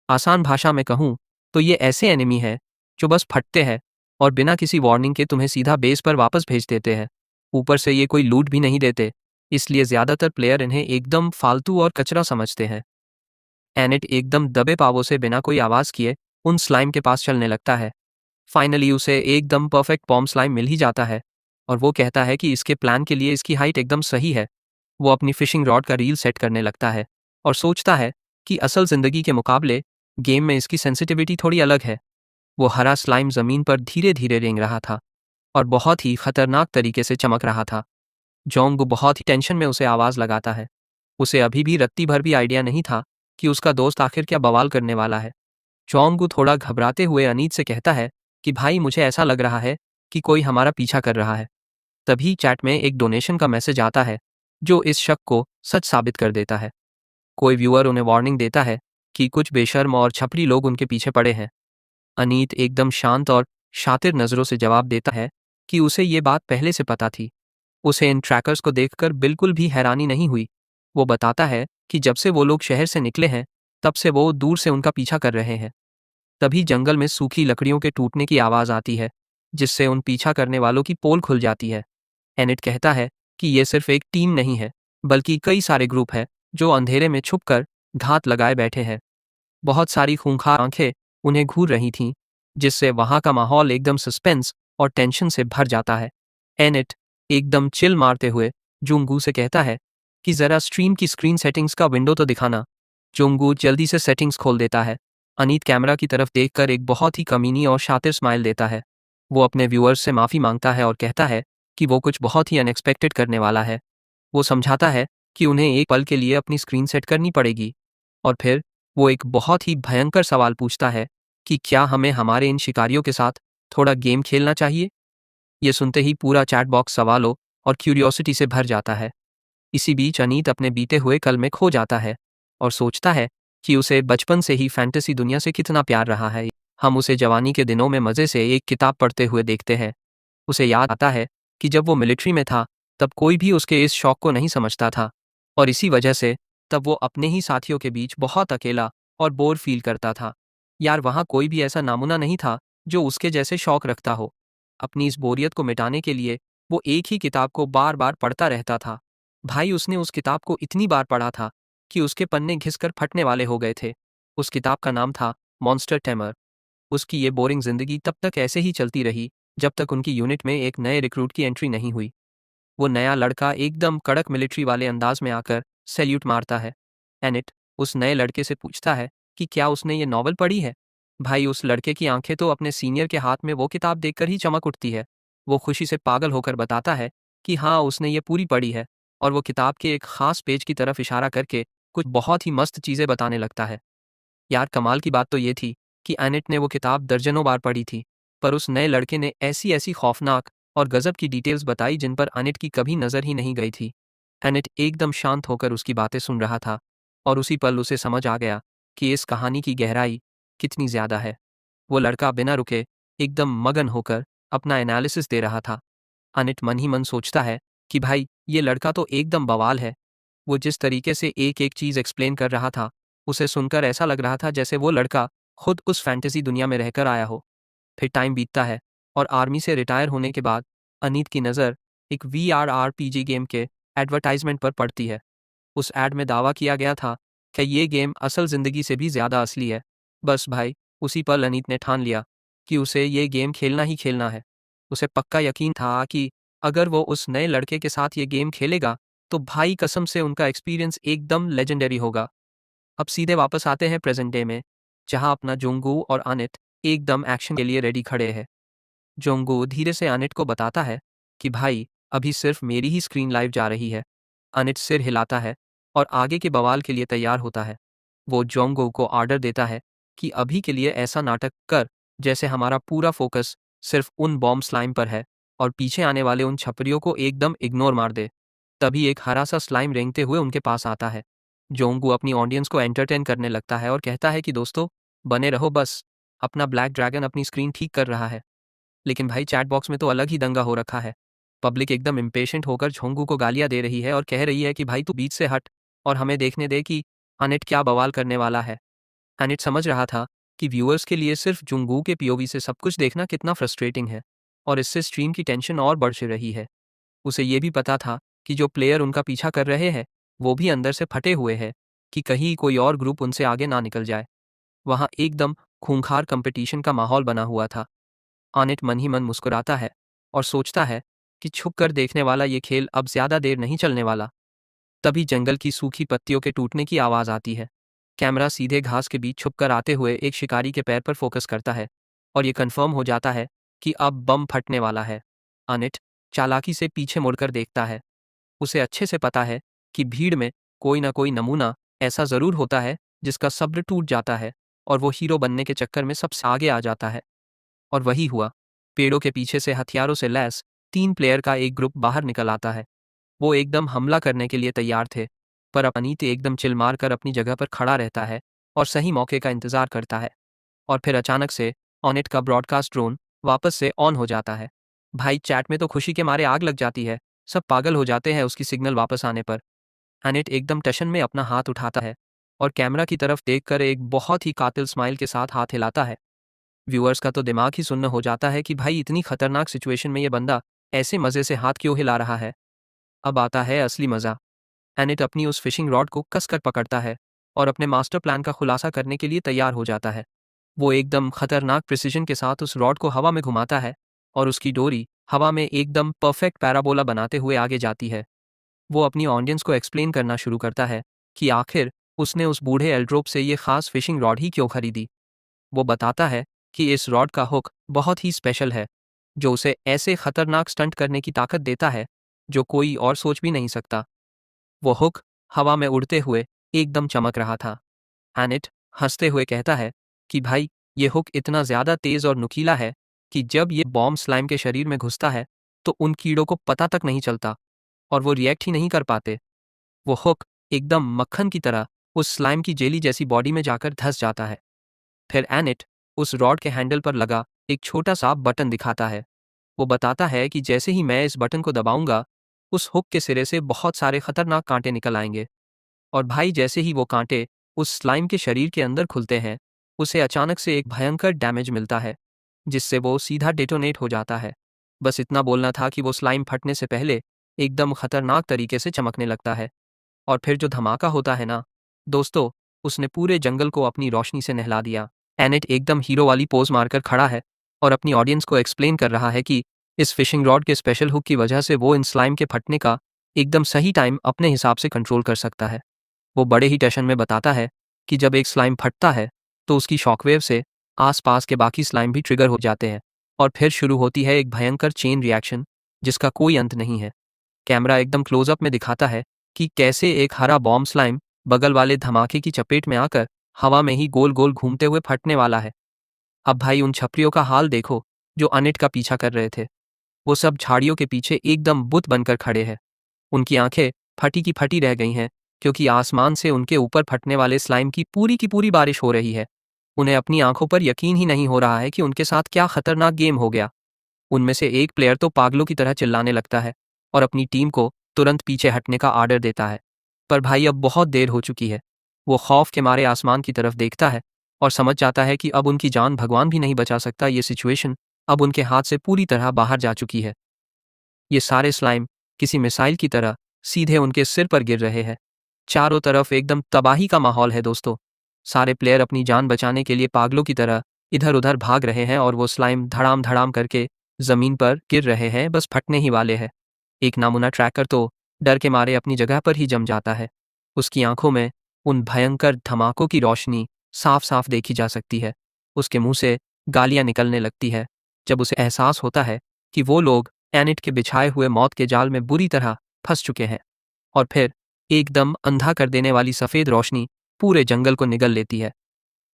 आसान भाषा में कहूँ तो ये ऐसे एनिमी है जो बस फटते हैं और बिना किसी वार्निंग के तुम्हें सीधा बेस पर वापस भेज देते हैं। ऊपर से ये कोई लूट भी नहीं देते, इसलिए ज़्यादातर प्लेयर इन्हें एकदम फालतू और कचरा समझते हैं। एनिट एकदम दबे पावों से बिना कोई आवाज़ किए उन स्लाइम के पास चलने लगता है। फाइनली उसे एकदम परफेक्ट बॉम्ब स्लाइम मिल ही जाता है और वो कहता है कि इसके प्लान के लिए इसकी हाइट एकदम सही है। वो अपनी फिशिंग रॉड का रील सेट करने लगता है और सोचता है कि असल ज़िंदगी के मुकाबले गेम में इसकी सेंसिटिविटी थोड़ी अलग है। वो हरा स्लाइम ज़मीन पर धीरे धीरे रेंग रहा था और बहुत ही खतरनाक तरीके से चमक रहा था। जोंग बहुत ही टेंशन में उसे आवाज़ लगाता है। उसे अभी भी रत्ती भर भी आइडिया नहीं था कि उसका दोस्त आखिर क्या बवाल करने वाला है। जोंग थोड़ा घबराते हुए अनीत से कहता है कि भाई मुझे ऐसा लग रहा है कि कोई हमारा पीछा कर रहा है। तभी चैट में एक डोनेशन का मैसेज आता है जो इस शक को सच साबित कर देता है। कोई व्यूअर उन्हें वार्निंग देता है कि कुछ बेशर्म और छपरी लोग उनके पीछे पड़े हैं। अनीत एकदम शांत और शातिर नज़रों से जवाब देता है कि उसे ये बात पहले से पता थी। उसे इन ट्रैकर्स को देखकर बिल्कुल भी हैरानी नहीं हुई। वो बताता है कि जब से वो लोग शहर से निकले हैं तब से वो दूर से उनका पीछा कर रहे हैं। तभी जंगल में सूखी लकड़ियों के टूटने की आवाज़ आती है जिससे उन पीछा करने वालों की पोल खुल जाती है। एनिट कहता है कि ये सिर्फ एक टीम नहीं है बल्कि कई सारे ग्रुप है जो अंधेरे में छुपकर घात लगाए बैठे हैं। बहुत सारी खूंखार आंखें उन्हें घूर रही थीं जिससे वहां का माहौल एकदम सस्पेंस और टेंशन से भर जाता है। एनिट एकदम चिल मारते हुए जुंगू से कहता है कि ज़रा स्ट्रीम की स्क्रीन सेटिंग्स का विंडो तो दिखाना। जुंगू जल्दी से सेटिंग्स खोल देता है। अनीत कैमरा की तरफ देखकर एक बहुत ही कमीनी और शातिर स्माइल देता है। वो अपने व्यूअर्स से माफ़ी मांगता है और कहता है कि वो कुछ बहुत ही अनएक्सपेक्टेड करने वाला है। वो समझाता है कि उन्हें एक पल के लिए अपनी स्क्रीन सेट करनी पड़ेगी, और फिर वो एक बहुत ही भयंकर सवाल पूछता है कि क्या हमें हमारे इन शिकारियों के साथ थोड़ा गेम खेलना चाहिए। ये सुनते ही पूरा चैट बॉक्स सवालों और क्यूरियोसिटी से भर जाता है। इसी बीच अनीत अपने बीते हुए कल में खो जाता है और सोचता है कि उसे बचपन से ही फैंटेसी दुनिया से कितना प्यार रहा है। हम उसे जवानी के दिनों में मज़े से एक किताब पढ़ते हुए देखते हैं। उसे याद आता है कि जब वो मिलिट्री में था तब कोई भी उसके इस शौक को नहीं समझता था, और इसी वजह से तब वो अपने ही साथियों के बीच बहुत अकेला और बोर फील करता था। यार, वहाँ कोई भी ऐसा नामुना नहीं था जो उसके जैसे शौक रखता हो। अपनी इस बोरियत को मिटाने के लिए वो एक ही किताब को बार बार पढ़ता रहता था। भाई, उसने उस किताब को इतनी बार पढ़ा था कि उसके पन्ने घिसकर फटने वाले हो गए थे। उस किताब का नाम था मॉन्स्टर टेमर। उसकी ये बोरिंग जिंदगी तब तक ऐसे ही चलती रही जब तक उनकी यूनिट में एक नए रिक्रूट की एंट्री नहीं हुई। वो नया लड़का एकदम कड़क मिलिट्री वाले अंदाज में आकर सैल्यूट मारता है। एनिट उस नए लड़के से पूछता है कि क्या उसने ये नॉवल पढ़ी है। भाई, उस लड़के की आंखें तो अपने सीनियर के हाथ में वो किताब देखकर ही चमक उठती है। वो खुशी से पागल होकर बताता है कि हाँ, उसने ये पूरी पढ़ी है, और वो किताब के एक खास पेज की तरफ इशारा करके कुछ बहुत ही मस्त चीज़ें बताने लगता है। यार, कमाल की बात तो ये थी कि एनिट ने वो किताब दर्जनों बार पढ़ी थी, पर उस नए लड़के ने ऐसी ऐसी खौफनाक और गजब की डिटेल्स बताई जिन पर एनिट की कभी नज़र ही नहीं गई थी। एनिट एकदम शांत होकर उसकी बातें सुन रहा था, और उसी पल उसे समझ आ गया कि इस कहानी की गहराई कितनी ज़्यादा है। वो लड़का बिना रुके एकदम मगन होकर अपना एनालिसिस दे रहा था। एनिट मन ही मन सोचता है कि भाई, ये लड़का तो एकदम बवाल है। वो जिस तरीके से एक एक चीज़ एक्सप्लेन कर रहा था, उसे सुनकर ऐसा लग रहा था जैसे वो लड़का खुद उस फैंटेसी दुनिया में रहकर आया हो। फिर टाइम बीतता है, और आर्मी से रिटायर होने के बाद अनीत की नज़र एक VRRPG गेम के एडवर्टाइजमेंट पर पड़ती है। उस एड में दावा किया गया था कि ये गेम असल ज़िंदगी से भी ज़्यादा असली है। बस भाई, उसी पल अनीत ने ठान लिया कि उसे ये गेम खेलना ही खेलना है। उसे पक्का यकीन था कि अगर वो उस नए लड़के के साथ ये गेम खेलेगा तो भाई कसम से उनका एक्सपीरियंस एकदम लेजेंडरी होगा। अब सीधे वापस आते हैं प्रेजेंट डे में, जहां अपना जोंगू और अनित एकदम एक्शन के लिए रेडी खड़े हैं। जोंगू धीरे से अनिट को बताता है कि भाई, अभी सिर्फ मेरी ही स्क्रीन लाइव जा रही है। अनिट सिर हिलाता है और आगे के बवाल के लिए तैयार होता है। वो जोंगू को ऑर्डर देता है कि अभी के लिए ऐसा नाटक कर जैसे हमारा पूरा फोकस सिर्फ उन बॉम्ब स्लाइम पर है, और पीछे आने वाले उन छपरियों को एकदम इग्नोर मार दे। तभी एक हरा सा स्लाइम रेंगते हुए उनके पास आता है। जोंगू अपनी ऑडियंस को एंटरटेन करने लगता है और कहता है कि दोस्तों, बने रहो, बस अपना ब्लैक ड्रैगन अपनी स्क्रीन ठीक कर रहा है। लेकिन भाई, चैट बॉक्स में तो अलग ही दंगा हो रखा है। पब्लिक एकदम इम्पेशेंट होकर झोंगू को गालियां दे रही है और कह रही है कि भाई, तू बीच से हट और हमें देखने दे कि अनिट क्या बवाल करने वाला है। अनिट समझ रहा था कि व्यूअर्स के लिए सिर्फ जुंगू के POV से सब कुछ देखना कितना फ्रस्ट्रेटिंग है, और इससे स्ट्रीम की टेंशन और बढ़ रही है। उसे ये भी पता था कि जो प्लेयर उनका पीछा कर रहे हैं वो भी अंदर से फटे हुए हैं कि कहीं कोई और ग्रुप उनसे आगे ना निकल जाए। वहाँ एकदम खूंखार कंपटीशन का माहौल बना हुआ था। अनिट मन ही मन मुस्कुराता है और सोचता है कि छुप कर देखने वाला ये खेल अब ज्यादा देर नहीं चलने वाला। तभी जंगल की सूखी पत्तियों के टूटने की आवाज आती है। कैमरा सीधे घास के बीच छुपकर आते हुए एक शिकारी के पैर पर फोकस करता है, और ये कंफर्म हो जाता है कि अब बम फटने वाला है। अनिट चालाकी से पीछे मुड़कर देखता है। उसे अच्छे से पता है कि भीड़ में कोई ना कोई नमूना ऐसा जरूर होता है जिसका सब्र टूट जाता है और वो हीरो बनने के चक्कर में सबसे आगे आ जाता है। और वही हुआ। पेड़ों के पीछे से हथियारों से लैस 3 प्लेयर का एक ग्रुप बाहर निकल आता है। वो एकदम हमला करने के लिए तैयार थे, पर अनीत एकदम चिल मारकर अपनी जगह पर खड़ा रहता है और सही मौके का इंतजार करता है। और फिर अचानक से ऑनेट का ब्रॉडकास्ट ड्रोन वापस से ऑन हो जाता है। भाई, चैट में तो खुशी के मारे आग लग जाती है। सब पागल हो जाते हैं उसकी सिग्नल वापस आने पर। अनिट एकदम टशन में अपना हाथ उठाता है और कैमरा की तरफ देखकर एक बहुत ही कातिल स्माइल के साथ हाथ हिलाता है। व्यूअर्स का तो दिमाग ही सुन्न हो जाता है कि भाई, इतनी खतरनाक सिचुएशन में ये बंदा ऐसे मजे से हाथ क्यों हिला रहा है। अब आता है असली मजा। एनिट अपनी उस फिशिंग रॉड को कसकर पकड़ता है और अपने मास्टर प्लान का खुलासा करने के लिए तैयार हो जाता है। वो एकदम खतरनाक प्रिसीजन के साथ उस रॉड को हवा में घुमाता है और उसकी डोरी हवा में एकदम परफेक्ट पैराबोला बनाते हुए आगे जाती है। वो अपनी ऑडियंस को एक्सप्लेन करना शुरू करता है कि आखिर उसने उस बूढ़े एल्ड्रोप से ये खास फिशिंग रॉड ही क्यों खरीदी। वो बताता है कि इस रॉड का हुक बहुत ही स्पेशल है, जो उसे ऐसे खतरनाक स्टंट करने की ताकत देता है जो कोई और सोच भी नहीं सकता। वो हुक हवा में उड़ते हुए एकदम चमक रहा था। एनिट हंसते हुए कहता है कि भाई, ये हुक इतना ज्यादा तेज और नुकीला है कि जब ये बॉम्ब स्लाइम के शरीर में घुसता है तो उन कीड़ों को पता तक नहीं चलता और वो रिएक्ट ही नहीं कर पाते। वो हुक एकदम मक्खन की तरह उस स्लाइम की जेली जैसी बॉडी में जाकर धंस जाता है। फिर एनिट उस रॉड के हैंडल पर लगा एक छोटा सा बटन दिखाता है। वो बताता है कि जैसे ही मैं इस बटन को दबाऊंगा, उस हुक के सिरे से बहुत सारे खतरनाक कांटे निकल आएंगे। और भाई, जैसे ही वो कांटे उस स्लाइम के शरीर के अंदर खुलते हैं, उसे अचानक से एक भयंकर डैमेज मिलता है, जिससे वो सीधा डेटोनेट हो जाता है। बस इतना बोलना था कि वो स्लाइम फटने से पहले एकदम खतरनाक तरीके से चमकने लगता है। और फिर जो धमाका होता है ना दोस्तों, उसने पूरे जंगल को अपनी रोशनी से नहला दिया। एनेट एकदम हीरो वाली पोज मारकर खड़ा है और अपनी ऑडियंस को एक्सप्लेन कर रहा है कि इस फिशिंग रॉड के स्पेशल हुक की वजह से वो इन स्लाइम के फटने का एकदम सही टाइम अपने हिसाब से कंट्रोल कर सकता है। वो बड़े ही टेंशन में बताता है कि जब एक स्लाइम फटता है तो उसकी शॉकवेव से आसपास के बाकी स्लाइम भी ट्रिगर हो जाते हैं और फिर शुरू होती है एक भयंकर चेन रिएक्शन जिसका कोई अंत नहीं है। कैमरा एकदम क्लोजअप में दिखाता है कि कैसे एक हरा बॉम्ब स्लाइम बगल वाले धमाके की चपेट में आकर हवा में ही गोल गोल घूमते हुए फटने वाला है। अब भाई, उन छपरियों का हाल देखो जो अनिट का पीछा कर रहे थे। वो सब झाड़ियों के पीछे एकदम बुत बनकर खड़े हैं। उनकी आंखें फटी की फटी रह गई हैं क्योंकि आसमान से उनके ऊपर फटने वाले स्लाइम की पूरी बारिश हो रही है। उन्हें अपनी आंखों पर यकीन ही नहीं हो रहा है कि उनके साथ क्या खतरनाक गेम हो गया। उनमें से एक प्लेयर तो पागलों की तरह चिल्लाने लगता है और अपनी टीम को तुरंत पीछे हटने का आर्डर देता है। पर भाई, अब बहुत देर हो चुकी है। वो खौफ के मारे आसमान की तरफ देखता है और समझ जाता है कि अब उनकी जान भगवान भी नहीं बचा सकता। ये सिचुएशन अब उनके हाथ से पूरी तरह बाहर जा चुकी है। ये सारे स्लाइम किसी मिसाइल की तरह सीधे उनके सिर पर गिर रहे हैं। चारों तरफ एकदम तबाही का माहौल है दोस्तों। सारे प्लेयर अपनी जान बचाने के लिए पागलों की तरह इधर उधर भाग रहे हैं और वो स्लाइम धड़ाम धड़ाम करके जमीन पर गिर रहे हैं, बस फटने ही वाले हैं। एक नामुना ट्रैकर तो डर के मारे अपनी जगह पर ही जम जाता है। उसकी आंखों में उन भयंकर धमाकों की रोशनी साफ साफ देखी जा सकती है। उसके मुंह से गालियां निकलने लगती है जब उसे एहसास होता है कि वो लोग एनिट के बिछाए हुए मौत के जाल में बुरी तरह फंस चुके हैं। और फिर एकदम अंधा कर देने वाली सफ़ेद रोशनी पूरे जंगल को निगल लेती है।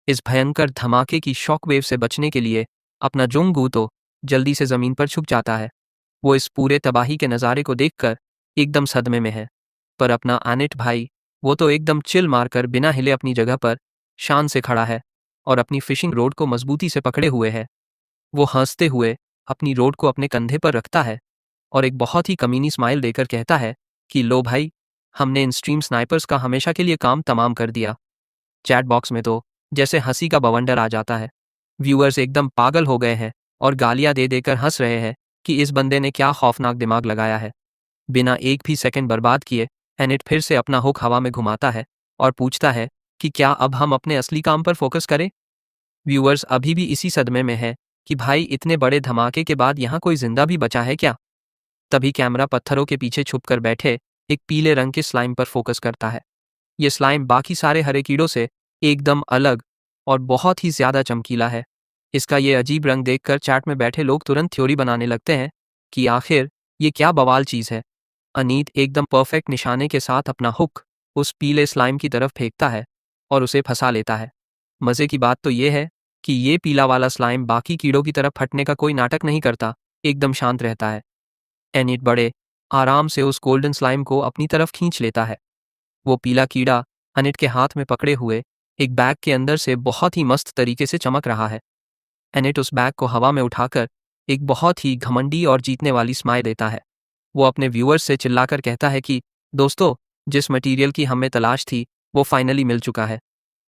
इस भयंकर धमाके की शॉकवेव से बचने के लिए अपना जोंगू तो जल्दी से ज़मीन पर छुप जाता है। वो इस पूरे तबाही के नज़ारे को देखकर एकदम सदमे में है। पर अपना एनिट भाई, वो तो एकदम चिल मारकर बिना हिले अपनी जगह पर शान से खड़ा है और अपनी फिशिंग रोड को मजबूती से पकड़े हुए है। वो हंसते हुए अपनी रोड को अपने कंधे पर रखता है और एक बहुत ही कमीनी स्माइल देकर कहता है कि लो भाई, हमने इन स्ट्रीम स्नाइपर्स का हमेशा के लिए काम तमाम कर दिया। चैट बॉक्स में तो जैसे हंसी का बवंडर आ जाता है। व्यूअर्स एकदम पागल हो गए हैं और गालियां दे देकर हंस रहे हैं कि इस बंदे ने क्या खौफनाक दिमाग लगाया है। बिना एक भी सेकंड बर्बाद किए एनिट फिर से अपना हुक हवा में घुमाता है और पूछता है कि क्या अब हम अपने असली काम पर फोकस करें। व्यूअर्स अभी भी इसी सदमे में है कि भाई, इतने बड़े धमाके के बाद यहाँ कोई जिंदा भी बचा है क्या। तभी कैमरा पत्थरों के पीछे छुपकर बैठे एक पीले रंग के स्लाइम पर फोकस करता है। ये स्लाइम बाकी सारे हरे कीड़ों से एकदम अलग और बहुत ही ज्यादा चमकीला है। इसका ये अजीब रंग देखकर चैट में बैठे लोग तुरंत थ्योरी बनाने लगते हैं कि आखिर ये क्या बवाल चीज है। अनीत एकदम परफेक्ट निशाने के साथ अपना हुक उस पीले स्लाइम की तरफ फेंकता है और उसे फंसा लेता है। मजे की बात तो ये है कि ये पीला वाला स्लाइम बाकी कीड़ों की तरफ फटने का कोई नाटक नहीं करता, एकदम शांत रहता है। एनिट बड़े आराम से उस गोल्डन स्लाइम को अपनी तरफ खींच लेता है। वो पीला कीड़ा अनिट के हाथ में पकड़े हुए एक बैग के अंदर से बहुत ही मस्त तरीके से चमक रहा है। एनिट उस बैग को हवा में उठाकर एक बहुत ही घमंडी और जीतने वाली स्माइल देता है। वो अपने व्यूअर्स से चिल्लाकर कहता है कि दोस्तों, जिस मटेरियल की हमें तलाश थी वो फाइनली मिल चुका है।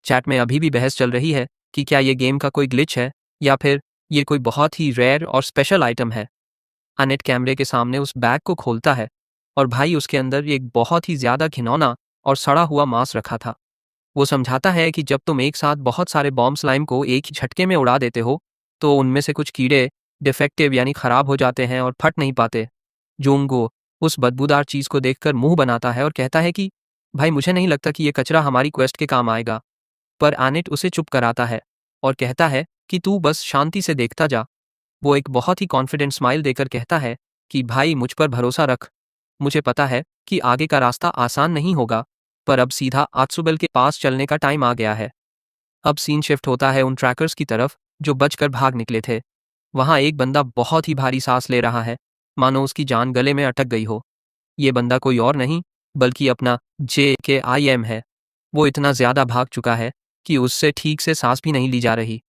चैट में अभी भी बहस चल रही है कि क्या ये गेम का कोई ग्लिच है या फिर ये कोई बहुत ही रेयर और स्पेशल आइटम है। अनिट कैमरे के सामने उस बैग को खोलता है और भाई, उसके अंदर एक बहुत ही ज्यादा घिनौना और सड़ा हुआ मांस रखा था। वो समझाता है कि जब तुम एक साथ बहुत सारे बॉम्ब स्लाइम को एक ही झटके में उड़ा देते हो तो उनमें से कुछ कीड़े डिफेक्टिव यानी खराब हो जाते हैं और फट नहीं पाते। जोंगो उस बदबूदार चीज को देखकर मुंह बनाता है और कहता है कि भाई, मुझे नहीं लगता कि ये कचरा हमारी क्वेस्ट के काम आएगा। पर एनिट उसे चुप कराता है और कहता है कि तू बस शांति से देखता जा। वो एक बहुत ही कॉन्फिडेंट स्माइल देकर कहता है कि भाई मुझ पर भरोसा रख, मुझे पता है कि आगे का रास्ता आसान नहीं होगा, पर अब सीधा आत्सुबेल के पास चलने का टाइम आ गया है। अब सीन शिफ्ट होता है उन ट्रैकर्स की तरफ जो बचकर भाग निकले थे। वहाँ एक बंदा बहुत ही भारी सांस ले रहा है, मानो उसकी जान गले में अटक गई हो। ये बंदा कोई और नहीं बल्कि अपना JKIM है। वो इतना ज़्यादा भाग चुका है कि उससे ठीक से सांस भी नहीं ली जा रही।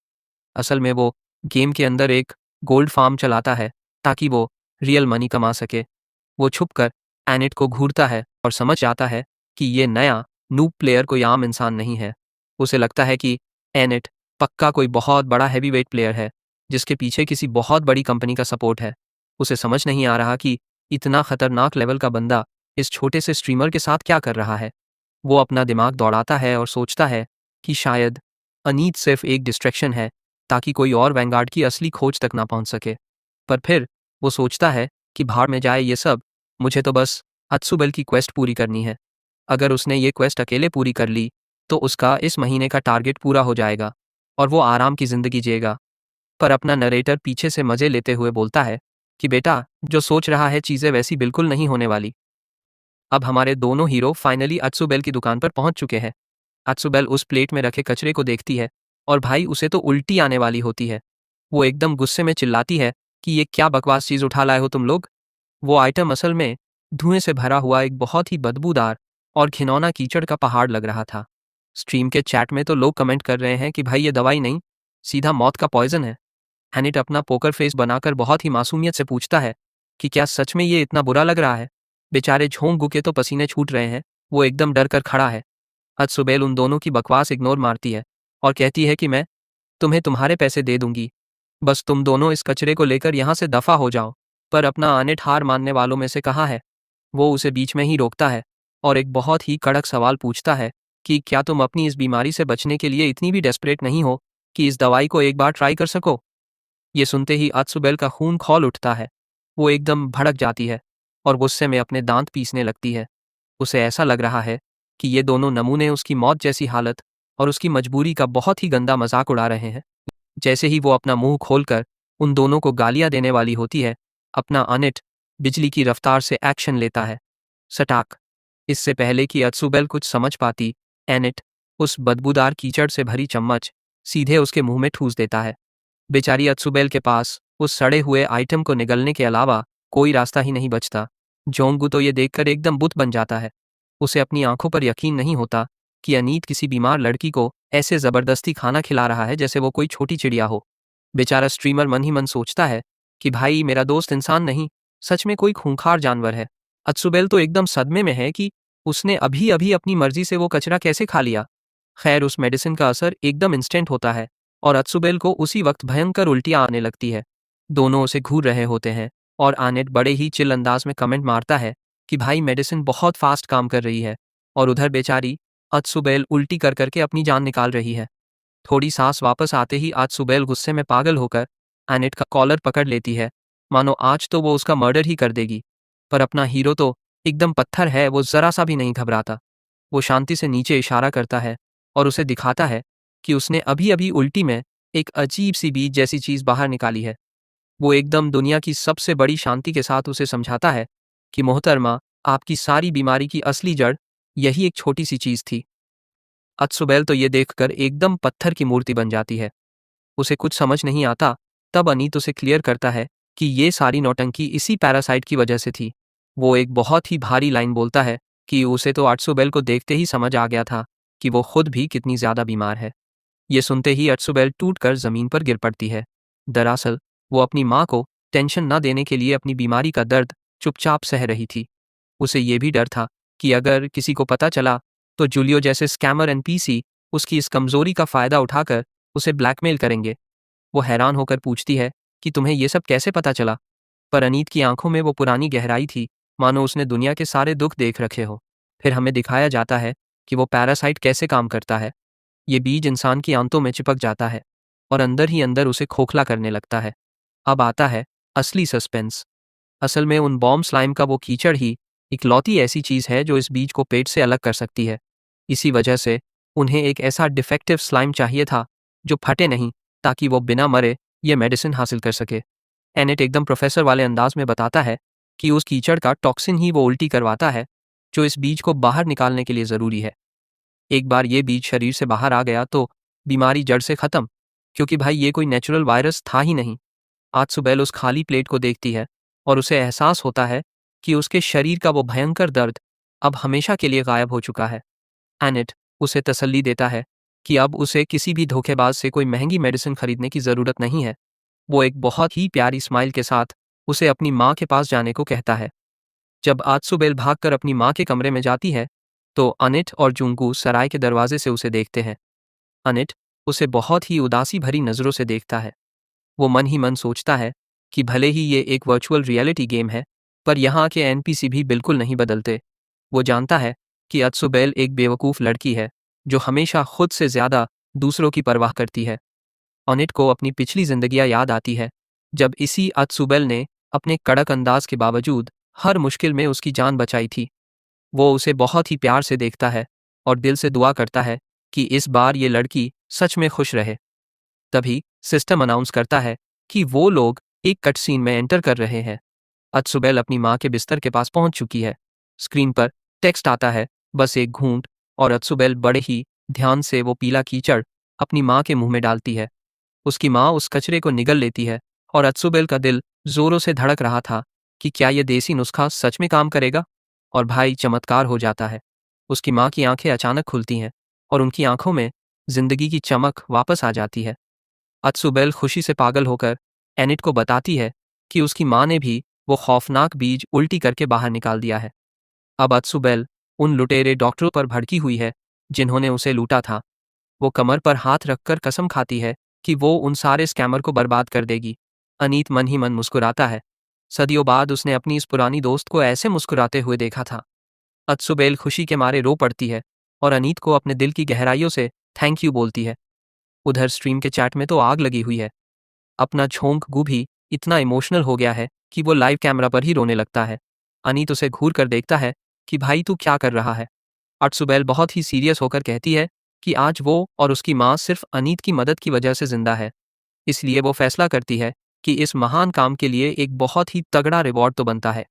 असल में वो गेम के अंदर एक गोल्ड फार्म चलाता है ताकि वो रियल मनी कमा सके। वो छुपकर एनिट को घूरता है और समझ जाता है कि ये नया नूब प्लेयर कोई आम इंसान नहीं है। उसे लगता है कि एनिट पक्का कोई बहुत बड़ा हैवीवेट प्लेयर है जिसके पीछे किसी बहुत बड़ी कंपनी का सपोर्ट है। उसे समझ नहीं आ रहा कि इतना खतरनाक लेवल का बंदा इस छोटे से स्ट्रीमर के साथ क्या कर रहा है। वो अपना दिमाग दौड़ाता है और सोचता है कि शायद अनीत सिर्फ एक डिस्ट्रैक्शन है ताकि कोई और वैंगार्ड की असली खोज तक ना पहुंच सके। पर फिर वो सोचता है कि भाड़ में जाए ये सब, मुझे तो बस अत्सुबेल की क्वेस्ट पूरी करनी है। अगर उसने ये क्वेस्ट अकेले पूरी कर ली तो उसका इस महीने का टारगेट पूरा हो जाएगा और वो आराम की ज़िंदगी जिएगा। पर अपना नरेटर पीछे से मज़े लेते हुए बोलता है कि बेटा, जो सोच रहा है चीज़ें वैसी बिल्कुल नहीं होने वाली। अब हमारे दोनों हीरो फाइनली अत्सुबेल की दुकान पर पहुंच चुके हैं। अत्सुबेल उस प्लेट में रखे कचरे को देखती है और भाई उसे तो उल्टी आने वाली होती है। वो एकदम गुस्से में चिल्लाती है कि ये क्या बकवास चीज़ उठा लाए हो तुम लोग। वो आइटम असल में धुएं से भरा हुआ एक बहुत ही बदबूदार और घिनौना कीचड़ का पहाड़ लग रहा था। स्ट्रीम के चैट में तो लोग कमेंट कर रहे हैं कि भाई ये दवाई नहीं, सीधा मौत का पॉइजन है। हैनिट अपना पोकर फेस बनाकर बहुत ही मासूमियत से पूछता है कि क्या सच में ये इतना बुरा लग रहा है। बेचारे झोंक के तो पसीने छूट रहे हैं। वो एकदम डर कर खड़ा है। अत्सुबेल उन दोनों की बकवास इग्नोर मारती है और कहती है कि मैं तुम्हें तुम्हारे पैसे दे दूंगी, बस तुम दोनों इस कचरे को लेकर यहाँ से दफा हो जाओ। पर अपना आनेट हार मानने वालों में से कहाँ है। वो उसे बीच में ही रोकता है और एक बहुत ही कड़क सवाल पूछता है कि क्या तुम अपनी इस बीमारी से बचने के लिए इतनी भी डेस्परेट नहीं हो कि इस दवाई को एक बार ट्राई कर सको। ये सुनते ही अत्सुबेल का खून खौल उठता है। वो एकदम भड़क जाती है और गुस्से में अपने दांत पीसने लगती है। उसे ऐसा लग रहा है कि ये दोनों नमूने उसकी मौत जैसी हालत और उसकी मजबूरी का बहुत ही गंदा मजाक उड़ा रहे हैं। जैसे ही वो अपना मुंह खोलकर उन दोनों को गालियां देने वाली होती है, अपना अनिट बिजली की रफ्तार से एक्शन लेता है। सटाक। इससे पहले कि अत्सुबेल कुछ समझ पाती, एनिट उस बदबूदार कीचड़ से भरी चम्मच सीधे उसके मुंह में ठूस देता है। बेचारी अत्सुबेल के पास उस सड़े हुए आइटम को निगलने के अलावा कोई रास्ता ही नहीं बचता। जोंगू तो ये देखकर एकदम बुत बन जाता है। उसे अपनी आंखों पर यकीन नहीं होता कि अनीत किसी बीमार लड़की को ऐसे जबरदस्ती खाना खिला रहा है जैसे वो कोई छोटी चिड़िया हो। बेचारा स्ट्रीमर मन ही मन सोचता है कि भाई मेरा दोस्त इंसान नहीं, सच में कोई खूंखार जानवर है। अत्सुबेल तो एकदम सदमे में है कि उसने अभी अभी अपनी मर्जी से वो कचरा कैसे खा लिया। खैर उस मेडिसिन का असर एकदम इंस्टेंट होता है और अत्सुबेल को उसी वक्त भयंकर उल्टियां आने लगती है। दोनों उसे घूर रहे होते हैं और आनेट बड़े ही चिल अंदाज में कमेंट मारता है कि भाई मेडिसिन बहुत फास्ट काम कर रही है और उधर बेचारी अत्सुबेल उल्टी कर करके अपनी जान निकाल रही है। थोड़ी सांस वापस आते ही अत्सुबेल गुस्से में पागल होकर आनेट का कॉलर पकड़ लेती है, मानो आज तो वो उसका मर्डर ही कर देगी। पर अपना हीरो तो एकदम पत्थर है, वो जरा सा भी नहीं घबराता। वो शांति से नीचे इशारा करता है और उसे दिखाता है कि उसने अभी अभी उल्टी में एक अजीब सी बीज जैसी चीज बाहर निकाली है। वो एकदम दुनिया की सबसे बड़ी शांति के साथ उसे समझाता है कि मोहतरमा, आपकी सारी बीमारी की असली जड़ यही एक छोटी सी चीज थी। अत्सुबेल तो ये देखकर एकदम पत्थर की मूर्ति बन जाती है। उसे कुछ समझ नहीं आता। तब अनीत उसे क्लियर करता है कि ये सारी नौटंकी इसी पैरासाइट की वजह से थी। वो एक बहुत ही भारी लाइन बोलता है कि उसे तो अत्सुबेल को देखते ही समझ आ गया था कि वो खुद भी कितनी ज्यादा बीमार है। ये सुनते ही अत्सुबेल टूटकर जमीन पर गिर पड़ती है। दरअसल वो अपनी माँ को टेंशन न देने के लिए अपनी बीमारी का दर्द चुपचाप सह रही थी। उसे ये भी डर था कि अगर किसी को पता चला तो जूलियो जैसे स्कैमर NPC उसकी इस कमजोरी का फायदा उठाकर उसे ब्लैकमेल करेंगे। वो हैरान होकर पूछती है कि तुम्हें ये सब कैसे पता चला। पर अनीत की आंखों में वो पुरानी गहराई थी, मानो उसने दुनिया के सारे दुख देख रखे हो। फिर हमें दिखाया जाता है कि वो पैरासाइट कैसे काम करता है। ये बीज इंसान की आंतों में चिपक जाता है और अंदर ही अंदर उसे खोखला करने लगता है। अब आता है असली सस्पेंस। असल में उन बॉम्ब स्लाइम का वो कीचड़ ही इकलौती ऐसी चीज है जो इस बीज को पेट से अलग कर सकती है। इसी वजह से उन्हें एक ऐसा डिफेक्टिव स्लाइम चाहिए था जो फटे नहीं, ताकि वो बिना मरे ये मेडिसिन हासिल कर सके। एनेट एकदम प्रोफेसर वाले अंदाज में बताता है कि उस कीचड़ का टॉक्सिन ही वो उल्टी करवाता है जो इस बीज को बाहर निकालने के लिए ज़रूरी है। एक बार ये बीज शरीर से बाहर आ गया तो बीमारी जड़ से ख़त्म, क्योंकि भाई ये कोई नेचुरल वायरस था ही नहीं। आज सुबेल उस खाली प्लेट को देखती है और उसे एहसास होता है कि उसके शरीर का वो भयंकर दर्द अब हमेशा के लिए गायब हो चुका है। एनेट उसे तसल्ली देता है कि अब उसे किसी भी धोखेबाज से कोई महंगी मेडिसिन खरीदने की ज़रूरत नहीं है। वो एक बहुत ही प्यारी स्माइल के साथ उसे अपनी माँ के पास जाने को कहता है। जब आत्सुबेल भागकर अपनी माँ के कमरे में जाती है तो अनिट और जुंगू सराय के दरवाजे से उसे देखते हैं। अनिट उसे बहुत ही उदासी भरी नज़रों से देखता है। वो मन ही मन सोचता है कि भले ही ये एक वर्चुअल रियलिटी गेम है, पर यहाँ के एनपीसी भी बिल्कुल नहीं बदलते। वो जानता है कि अत्सुबेल एक बेवकूफ़ लड़की है जो हमेशा खुद से ज़्यादा दूसरों की परवाह करती है। अनिट को अपनी पिछली जिंदगियां याद आती है, जब इसी अत्सुबेल ने अपने कड़क अंदाज के बावजूद हर मुश्किल में उसकी जान बचाई थी। वो उसे बहुत ही प्यार से देखता है और दिल से दुआ करता है कि इस बार ये लड़की सच में खुश रहे। तभी सिस्टम अनाउंस करता है कि वो लोग एक कट सीन में एंटर कर रहे हैं। अत्सुबेल अपनी माँ के बिस्तर के पास पहुंच चुकी है। स्क्रीन पर टेक्स्ट आता है, बस एक घूंट, और अत्सुबेल बड़े ही ध्यान से वो पीला कीचड़ अपनी माँ के मुंह में डालती है। उसकी माँ उस कचरे को निगल लेती है और अत्सुबेल का दिल जोरों से धड़क रहा था कि क्या यह देसी नुस्खा सच में काम करेगा। और भाई चमत्कार हो जाता है। उसकी माँ की आंखें अचानक खुलती हैं और उनकी आंखों में जिंदगी की चमक वापस आ जाती है। अत्सुबेल खुशी से पागल होकर एनिट को बताती है कि उसकी माँ ने भी वो खौफनाक बीज उल्टी करके बाहर निकाल दिया है। अब अत्सुबेल उन लुटेरे डॉक्टरों पर भड़की हुई है जिन्होंने उसे लूटा था। वो कमर पर हाथ रखकर कसम खाती है कि वो उन सारे स्कैमर को बर्बाद कर देगी। अनीत मन ही मन मुस्कुराता है। सदियों बाद उसने अपनी इस पुरानी दोस्त को ऐसे मुस्कुराते हुए देखा था। अत्सुबेल खुशी के मारे रो पड़ती है और अनीत को अपने दिल की गहराइयों से थैंक यू बोलती है। उधर स्ट्रीम के चैट में तो आग लगी हुई है। अपना झोंकगू भी इतना इमोशनल हो गया है कि वो लाइव कैमरा पर ही रोने लगता है। अनीत उसे घूर कर देखता है कि भाई तू क्या कर रहा है। अत्सुबेल बहुत ही सीरियस होकर कहती है कि आज वो और उसकी माँ सिर्फ अनीत की मदद की वजह से जिंदा है, इसलिए वो फैसला करती है कि इस महान काम के लिए एक बहुत ही तगड़ा रिवॉर्ड तो बनता है।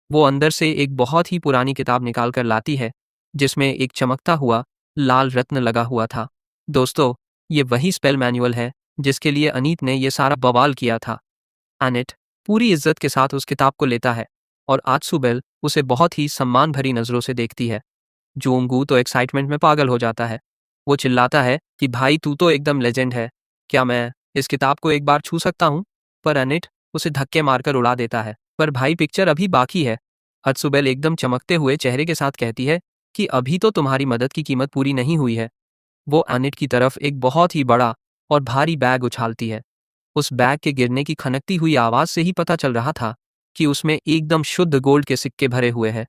वो अंदर से एक बहुत ही पुरानी किताब निकाल कर लाती है जिसमें एक चमकता हुआ लाल रत्न लगा हुआ था। दोस्तों, ये वही स्पेल मैनुअल है जिसके लिए अनीत ने ये सारा बवाल किया था। एनिट पूरी इज्जत के साथ उस किताब को लेता है और आत्सुबेल उसे बहुत ही सम्मान भरी नज़रों से देखती है। जोंगू तो एक्साइटमेंट में पागल हो जाता है। वो चिल्लाता है कि भाई तू तो एकदम लेजेंड है, क्या मैं इस किताब को एक बार छू सकता हूँ? पर अनिट उसे धक्के मारकर उड़ा देता है। पर भाई पिक्चर अभी बाकी है। अत्सुबेल एकदम चमकते हुए चेहरे के साथ कहती है कि अभी तो तुम्हारी मदद की कीमत पूरी नहीं हुई है। वो अनिट की तरफ एक बहुत ही बड़ा और भारी बैग उछालती है। उस बैग के गिरने की खनकती हुई आवाज से ही पता चल रहा था कि उसमें एकदम शुद्ध गोल्ड के सिक्के भरे हुए हैं।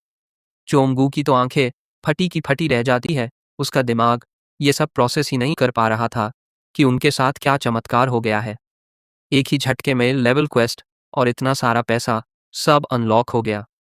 चोंगू की तो आंखें फटी की फटी रह जाती है। उसका दिमाग ये सब प्रोसेस ही नहीं कर पा रहा था कि उनके साथ क्या चमत्कार हो गया है। एक ही झटके में लेवल क्वेस्ट और इतना सारा पैसा सब अनलॉक हो गया।